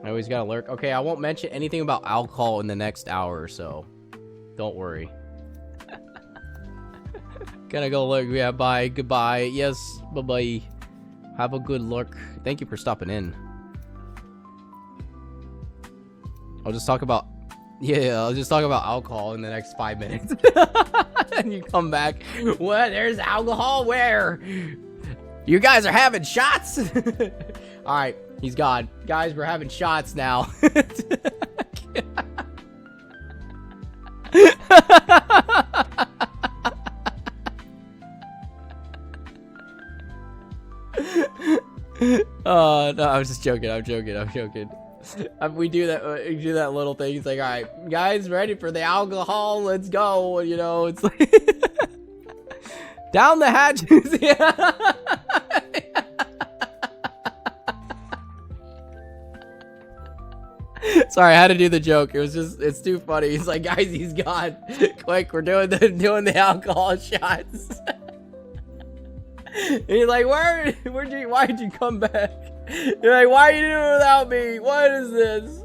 I always gotta lurk. Okay, I won't mention anything about alcohol in the next hour or so. Don't worry. Gonna go look. Yeah, bye. Goodbye. Yes, bye-bye. Have a good look. Thank you for stopping in. I'll just talk about... Yeah, I'll just talk about alcohol in the next 5 minutes. And you come back. What? There's alcohol? Where? You guys are having shots? Alright, he's gone. Guys, we're having shots now. Oh, no, I was just joking. I'm joking. We do that little thing. It's like, all right, guys, ready for the alcohol? Let's go. You know, it's like down the hatches. Yeah. Sorry, I had to do the joke. It's too funny. He's like, guys, he's gone. Quick, we're doing the alcohol shots. And he's like, why did you come back? You're like, why are you doing it without me? What is this?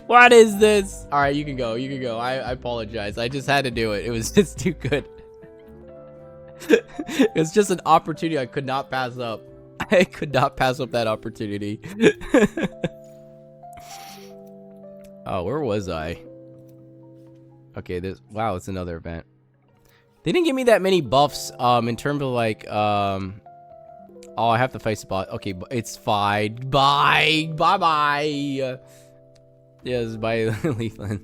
What is this? All right, you can go. I apologize. I just had to do it. It was just too good. It's just an opportunity I could not pass up. I could not pass up that opportunity. Oh, where was I? Okay, wow, it's another event. They didn't give me that many buffs in terms of like oh, I have to face the boss. Okay, it's fine. Bye. Yes, bye, Leafland.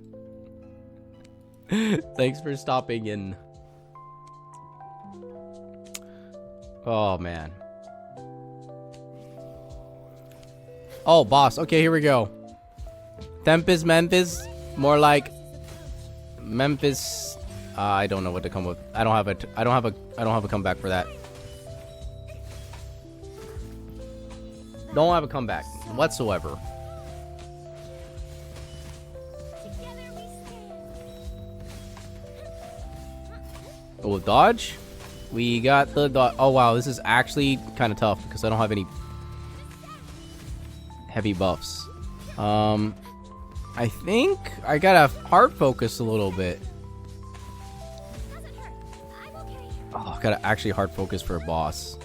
Thanks for stopping in. Oh man. Oh, boss. Okay, here we go. Tempest, Memphis. More like Memphis. I don't know what to come with. I don't have a comeback for that. Don't have a comeback whatsoever. Oh, dodge. We got the dodge. Oh wow, this is actually kind of tough because I don't have any heavy buffs. I think I gotta hard focus a little bit. Oh, I gotta actually hard focus for a boss.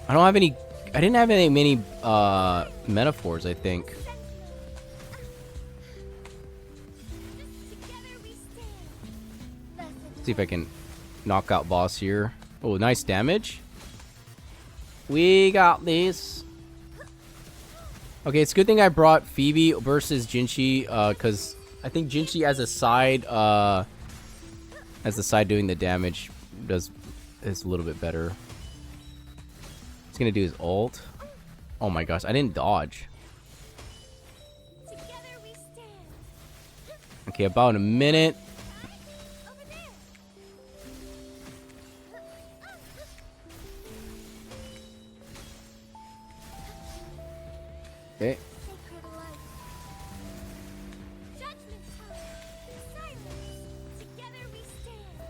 I didn't have many metaphors, I think. Let's see if I can knock out boss here. Oh, nice damage. We got this. Okay, it's a good thing I brought Phoebe versus Jinchi, because I think Jinchi as a side doing the damage is a little bit better. He's gonna do his ult. Oh my gosh, I didn't dodge. Okay, about a minute. Okay.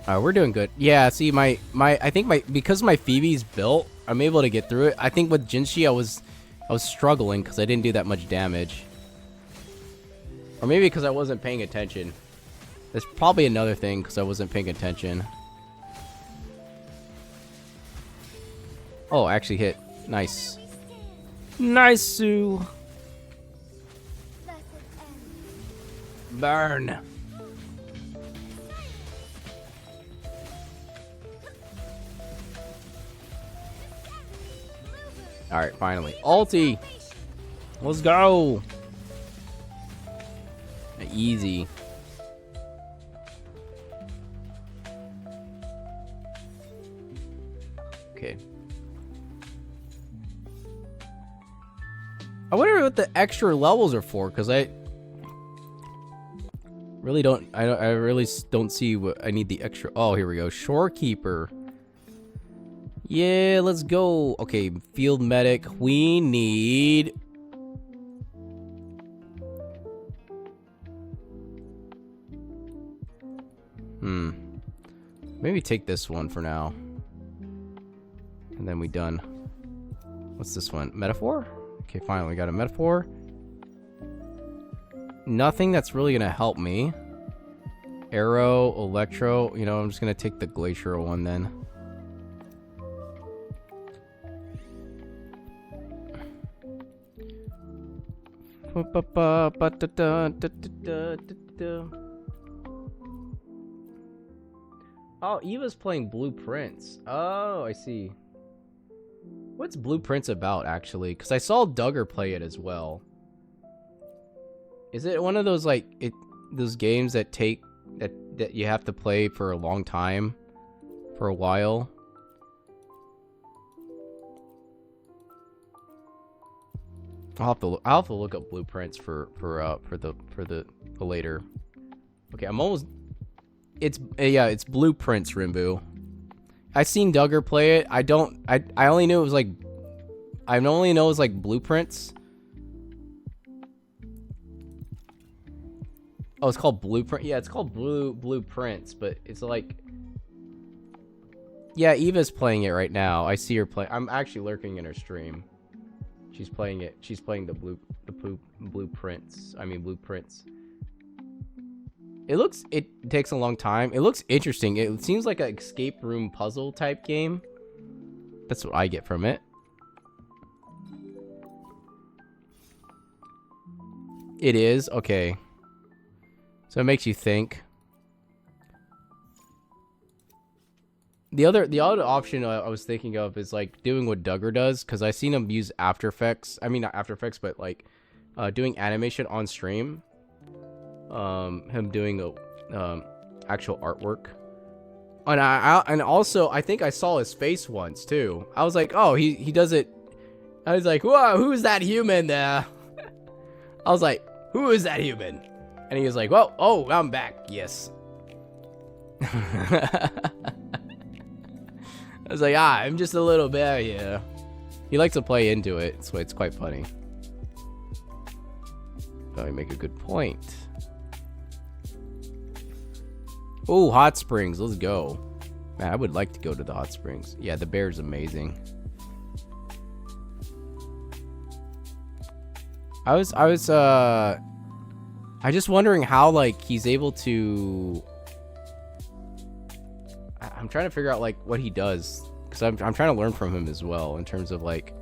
Alright, we're doing good. Yeah, see, I think because my Phoebe's built, I'm able to get through it. I think with Jinchi, I was struggling because I didn't do that much damage. Or maybe because I wasn't paying attention. There's probably another thing because I wasn't paying attention. Oh, actually hit. Nice. Nice, Sue. Burn. Alright, finally. Ulti! Let's go. Easy. Okay. I wonder what the extra levels are for, because I really don't. I really don't see what I need the extra. Oh, here we go. Shorekeeper. Yeah, let's go. Okay, field medic. We need. Maybe take this one for now. And then we done. What's this one? Metaphor? Okay, fine. We got a metaphor. Nothing that's really gonna help me. Arrow, electro. You know, I'm just gonna take the glacier one then. Oh, Eva's playing Blueprints. Oh, I see. What's Blueprints about, actually? Because I saw Duggar play it as well. Is it one of those, like, those games that take... that you have to play for a long time? For a while? I'll have to look up Blueprints for the later. Okay, I'm almost... It's Blueprints, Rimbu. I've seen Duggar play it. I only knew it was like... I only know it was like Blueprints. Oh, it's called Blueprint. Yeah, it's called Blueprints, but it's like... Yeah, Eva's playing it right now. I see her play. I'm actually lurking in her stream. She's playing it. She's playing the Blueprints. I mean, Blueprints. It takes a long time. It looks interesting. It seems like an escape room puzzle type game. That's what I get from it. It is? Okay. So it makes you think. The other option I was thinking of is like doing what Duggar does, because I've seen him use After Effects. I mean, not After Effects, but like doing animation on stream. Him doing actual artwork, and also I think I saw his face once too. I was like, oh, he does it. I was like, whoa, who's that human there? I was like, who is that human? And he was like, well, oh, I'm back. Yes. I was like, I'm just a little bear here. He likes to play into it, so it's quite funny. Oh, you make a good point. Oh, hot springs. Let's go. Man, I would like to go to the hot springs. Yeah, the bear's amazing. I just wondering how, like, he's able to... I'm trying to figure out, like, what he does. Because I'm trying to learn from him as well in terms of, like,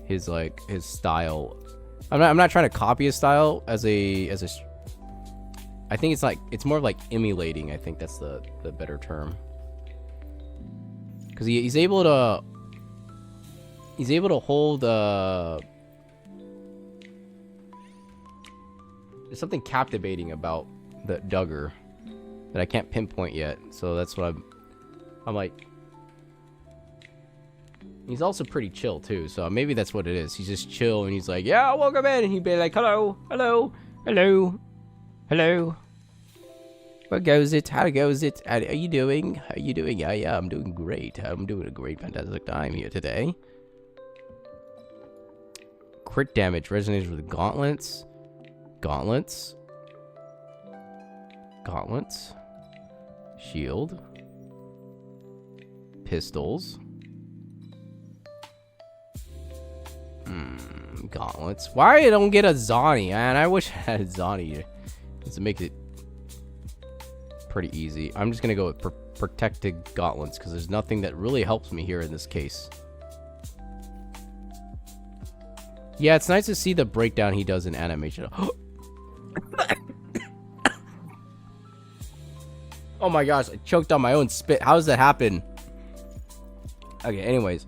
his style. I'm not trying to copy his style as a I think it's more like emulating. I think that's the better term. Because he's able to hold there's something captivating about the Duggar that I can't pinpoint yet. So that's what I'm like. He's also pretty chill too, so maybe that's what it is. He's just chill and he's like, yeah, welcome in, and he'd be like, hello, hello, hello, hello. What goes it? How goes it? How are you doing? How are you doing? Yeah, I'm doing great. I'm doing a great, fantastic time here today. Crit damage resonates with gauntlets. Gauntlets. Gauntlets. Shield. Pistols. Gauntlets. Why I don't get a Zani, man? I wish I had a Zani to make it pretty easy. I'm just gonna go with protected gauntlets because there's nothing that really helps me here in this case. Yeah, it's nice to see the breakdown he does in animation. Oh my gosh, I choked on my own spit. How does that happen? Okay, anyways,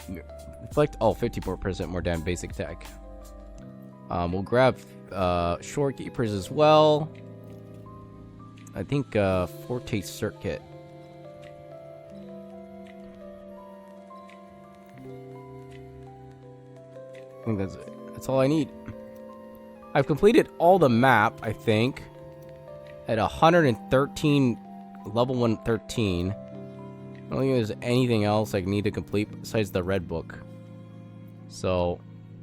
Inflict, oh, 54% more damage basic attack. We'll grab short keepers as well. I think Forte Circuit. I think that's all I need. I've completed all the map, I think, at 113, level 113. I don't think there's anything else I need to complete besides the red book. So,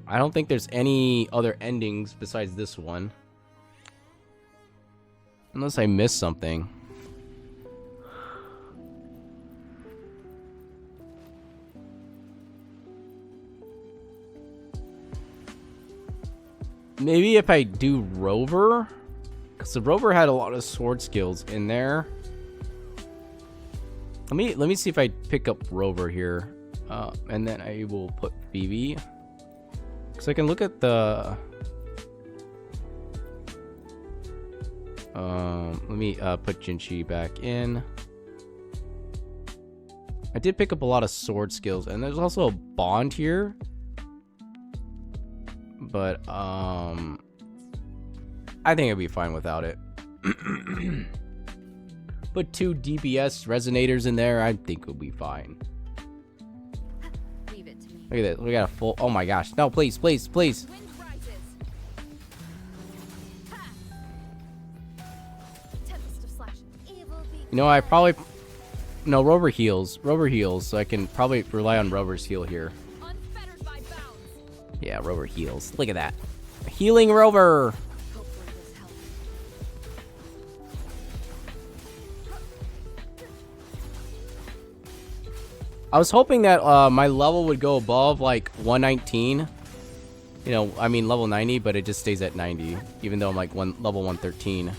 I don't think there's any other endings besides this one. Unless I missed something. Maybe if I do Rover, because the Rover had a lot of sword skills in there. Let me see if I pick up Rover here, and then I will put Phoebe, because I can look at the. Let me put Jinchi back in. I did pick up a lot of sword skills, and there's also a bond here. But I think I'd be fine without it. Put 2 DPS resonators in there, I think we'll be fine. Leave it to me. Look at this. We got a full. Oh my gosh. No, please, please, please. Wind rises. Ha! Tempest of slash. Evil be You know, I probably. No, Rover heals. Rover heals, so I can probably rely on Rover's heal here. unfettered by bounds. Yeah, Rover heals. Look at that. Healing Rover. Hopefully this helps. I was hoping that my level would go above like 119. You know, I mean level 90, but it just stays at 90, even though I'm like level 113.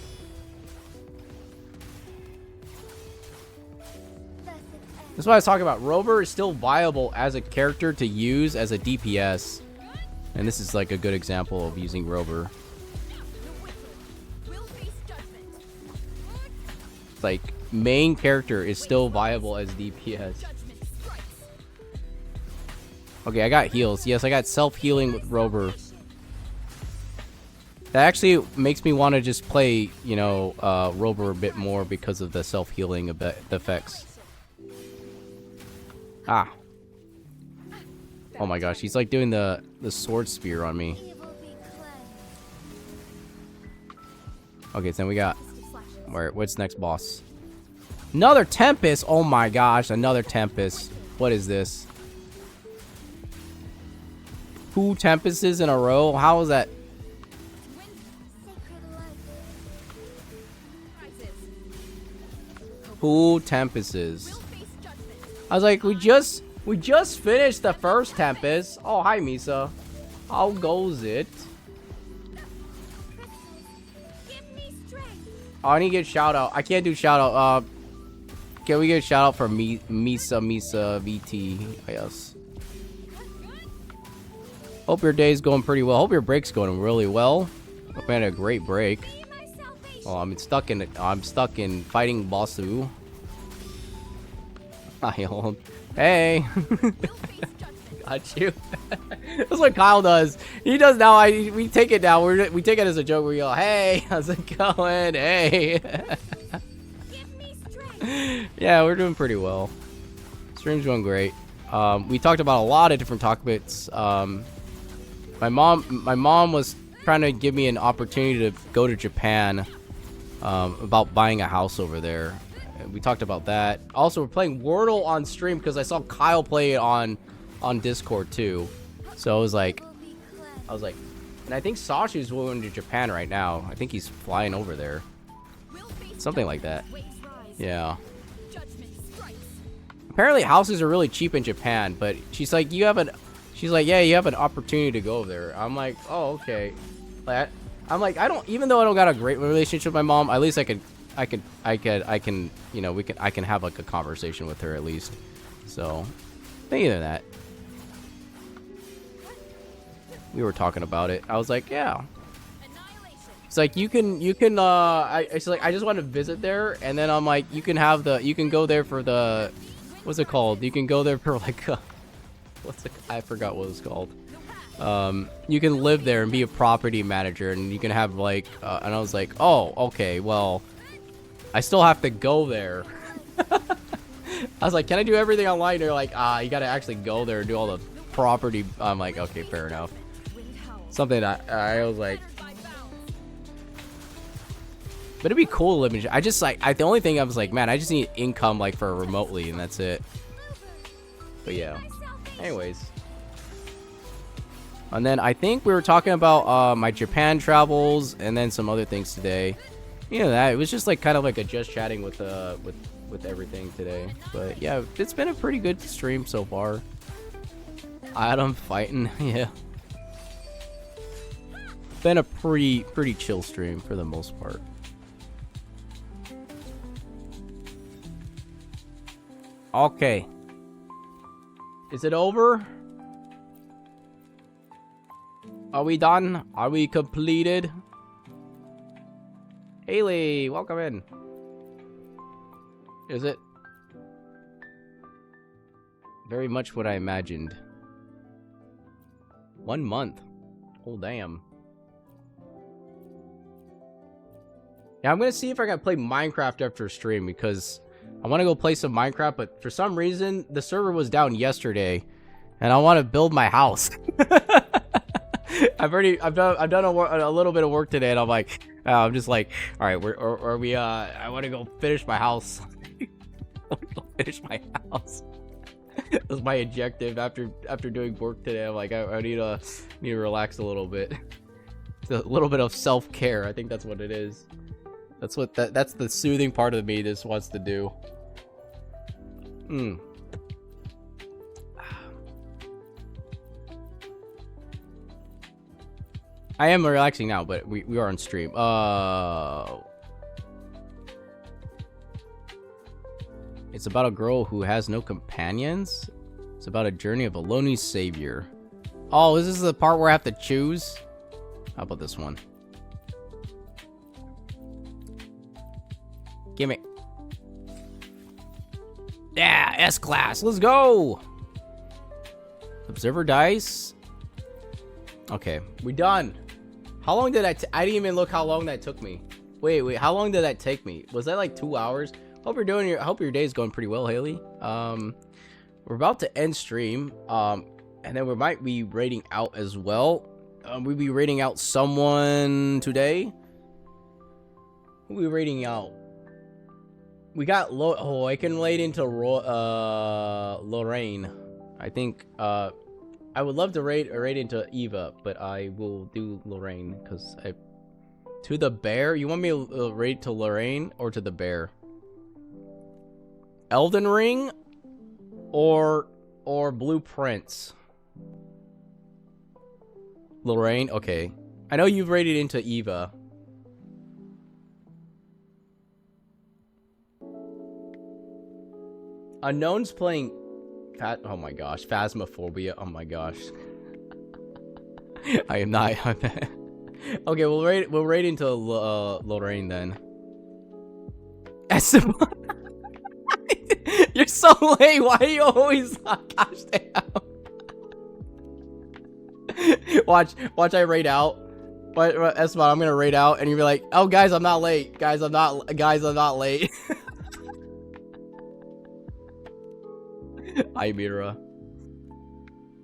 That's what I was talking about. Rover is still viable as a character to use as a DPS. And this is like a good example of using Rover. Will face judgment. It's like main character is still viable as DPS. Judgment strikes. Okay, I got heals. Yes, I got self-healing with Rover. That actually makes me want to just play, you know, Rover a bit more because of the self-healing effects. Ah. Oh my gosh, he's like doing the sword spear on me. Evil be cleansed. Okay, so then we got Tempest of slashes. what's next boss? Another Tempest. Oh my gosh, another Tempest. What is this? 2 Tempests in a row? How is that? Wind sacred light. Rises. 2 Tempests. Will face judgment. I was like, we just finished the first Tempest. Oh, hi Misa. How goes it? Give me strength. Oh, I need to get shout out. I can't do shout out. Can we get a shout out for Misa VT? Yes. Hope your day's going pretty well. Hope your break's going really well. Hope you had a great break. Be my salvation. Oh, I'm stuck in fighting Bossu. Hey. Will face judgment. Got you. That's what Kyle does. He does now. We take it now. We take it as a joke. We go, hey, how's it going? Hey. Give me strength. Yeah, we're doing pretty well. Stream's going great. We talked about a lot of different topics. My mom was trying to give me an opportunity to go to Japan. About buying a house over there. We talked about that. Also, we're playing Wordle on stream because I saw Kyle play it on Discord too. So I was like, and I think Sashi's going to Japan right now. I think he's flying over there. Will face Something like that. waves rise. Yeah. Judgment strikes. Apparently houses are really cheap in Japan, but she's like, yeah, you have an opportunity to go over there. I'm like, oh, okay. I'm like, even though I don't got a great relationship with my mom, at least I can, you know, I can have like a conversation with her at least. So, thinking of that. We were talking about it. I was like, yeah. Annihilation. It's like it's like I just want to visit there, and then I'm like, you can go there for the, what's it called? You can go there for like I forgot what it was called. You can live there and be a property manager, and you can have like, and I was like, oh, okay, well, I still have to go there. I was like, can I do everything online? They're like, you gotta actually go there and do all the property. I'm like, okay, fair enough. Something that I was like, but it'd be cool to live in. I just like, the only thing I was like, man, I just need income like for remotely, and that's it. But yeah, anyways. And then I think we were talking about my Japan travels and then some other things today. You know, that it was just like kind of like a just chatting with everything today. But yeah, it's been a pretty good stream so far. Adam fighting, yeah. Been a pretty chill stream for the most part. Okay. Is it over? Are we done? Are we completed? Haley, welcome in. Is it? Very much what I imagined. 1 month. Oh, damn. Yeah, I'm gonna see if I can play Minecraft after stream, because I want to go play some Minecraft, but for some reason the server was down yesterday, and I want to build my house. I've done a little bit of work today, and I'm like, I'm just like, all right, I want to go finish my house. I want to go finish my house. That was my objective after doing work today. I'm like, I need to relax a little bit. It's a little bit of self-care. I think that's what it is. That's the soothing part of me this wants to do. I am relaxing now, but we are on stream. It's about a girl who has no companions. It's about a journey of a lonely savior. Oh, is this the part where I have to choose? How about this one? Gimme. Yeah, S-Class. Let's go. Observer dice. Okay, we done. How long did I didn't even look how long that took me. Wait, how long did that take me? Was that like 2 hours? Hope your day's going pretty well, Haley. We're about to end stream. And then we might be rating out as well. We'll be rating out someone today. Who are we rating out? We got I can rate into Lorraine. I think I would love to rate into Eva, but I will do Lorraine because to the bear. You want me to rate to Lorraine or to the bear? Elden Ring or Blueprints? Lorraine, okay. I know you've rated into Eva. Unknown's playing oh my gosh, Phasmophobia. Oh my gosh. I am not. Okay, we'll rate into Lorraine then. You're so late. Why are you always gosh damn. Watch I rate out. But Esteban, I'm gonna rate out and you'll be like, oh guys, I'm not late. Guys, I'm not late. Hi, Mira.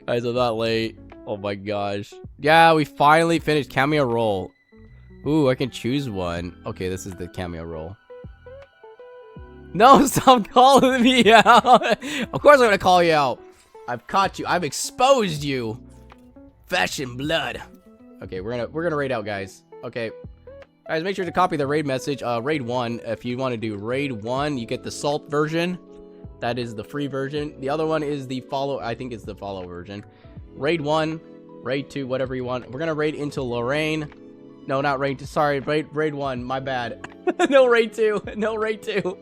Guys, I'm not late. Oh my gosh. Yeah, we finally finished cameo roll. Ooh, I can choose one. Okay, this is the cameo roll. No, stop calling me out. Of course I'm gonna call you out. I've caught you. I've exposed you. Flesh and blood. Okay, we're gonna raid out, guys. Okay. Guys, make sure to copy the raid message. Raid 1. If you want to do raid 1, you get the salt version. That is the free version. The other one is the follow. I think it's the follow version. Raid 1, raid 2, whatever you want. We're gonna raid into Lorraine. No, not raid 2. Sorry, raid 1. My bad. No raid 2. No raid 2.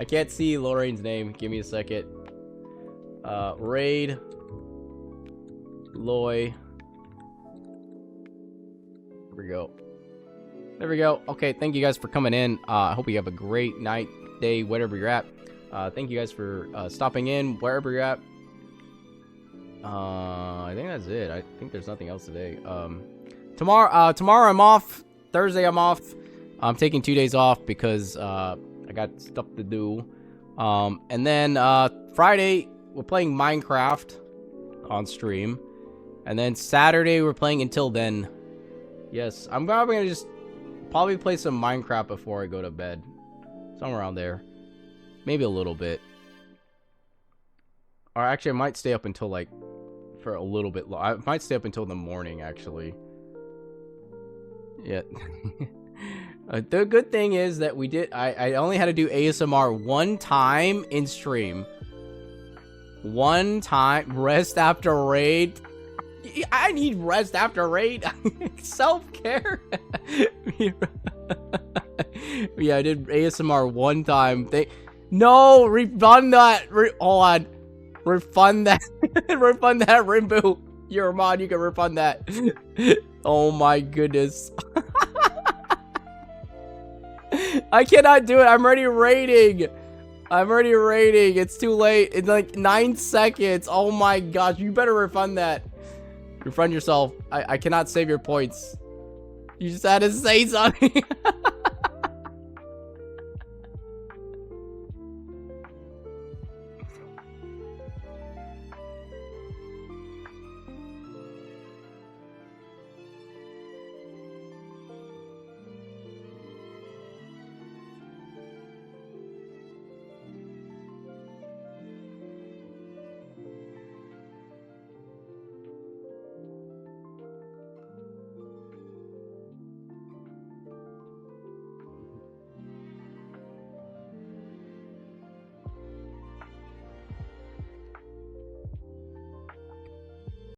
I can't see Lorraine's name. Give me a second. Raid Loy. There we go. There we go. Okay, thank you guys for coming in. I hope you have a great night, day, whatever you're at. Thank you guys for stopping in wherever you're at. I think that's it. I think there's nothing else today. Tomorrow I'm off. Thursday I'm off. I'm taking 2 days off because I got stuff to do. And then Friday we're playing Minecraft on stream, and then Saturday we're playing Until Then. Yes, I'm probably gonna just play some Minecraft before I go to bed, somewhere around there, maybe a little bit. Or actually, I might stay up until like for a little bit. I might stay up until the morning actually. Yeah. The good thing is that we did. I only had to do ASMR one time in stream. One time. Rest after raid. I need rest after raid. Self-care. Yeah, I did ASMR one time. No, refund that. Hold on. Refund that. Refund that, Rimbu. You're a mod. You can refund that. Oh my goodness. I cannot do it. I'm already raiding. It's too late. It's like 9 seconds. Oh my gosh. You better refund that. Refund yourself. I cannot save your points. You just had to say something.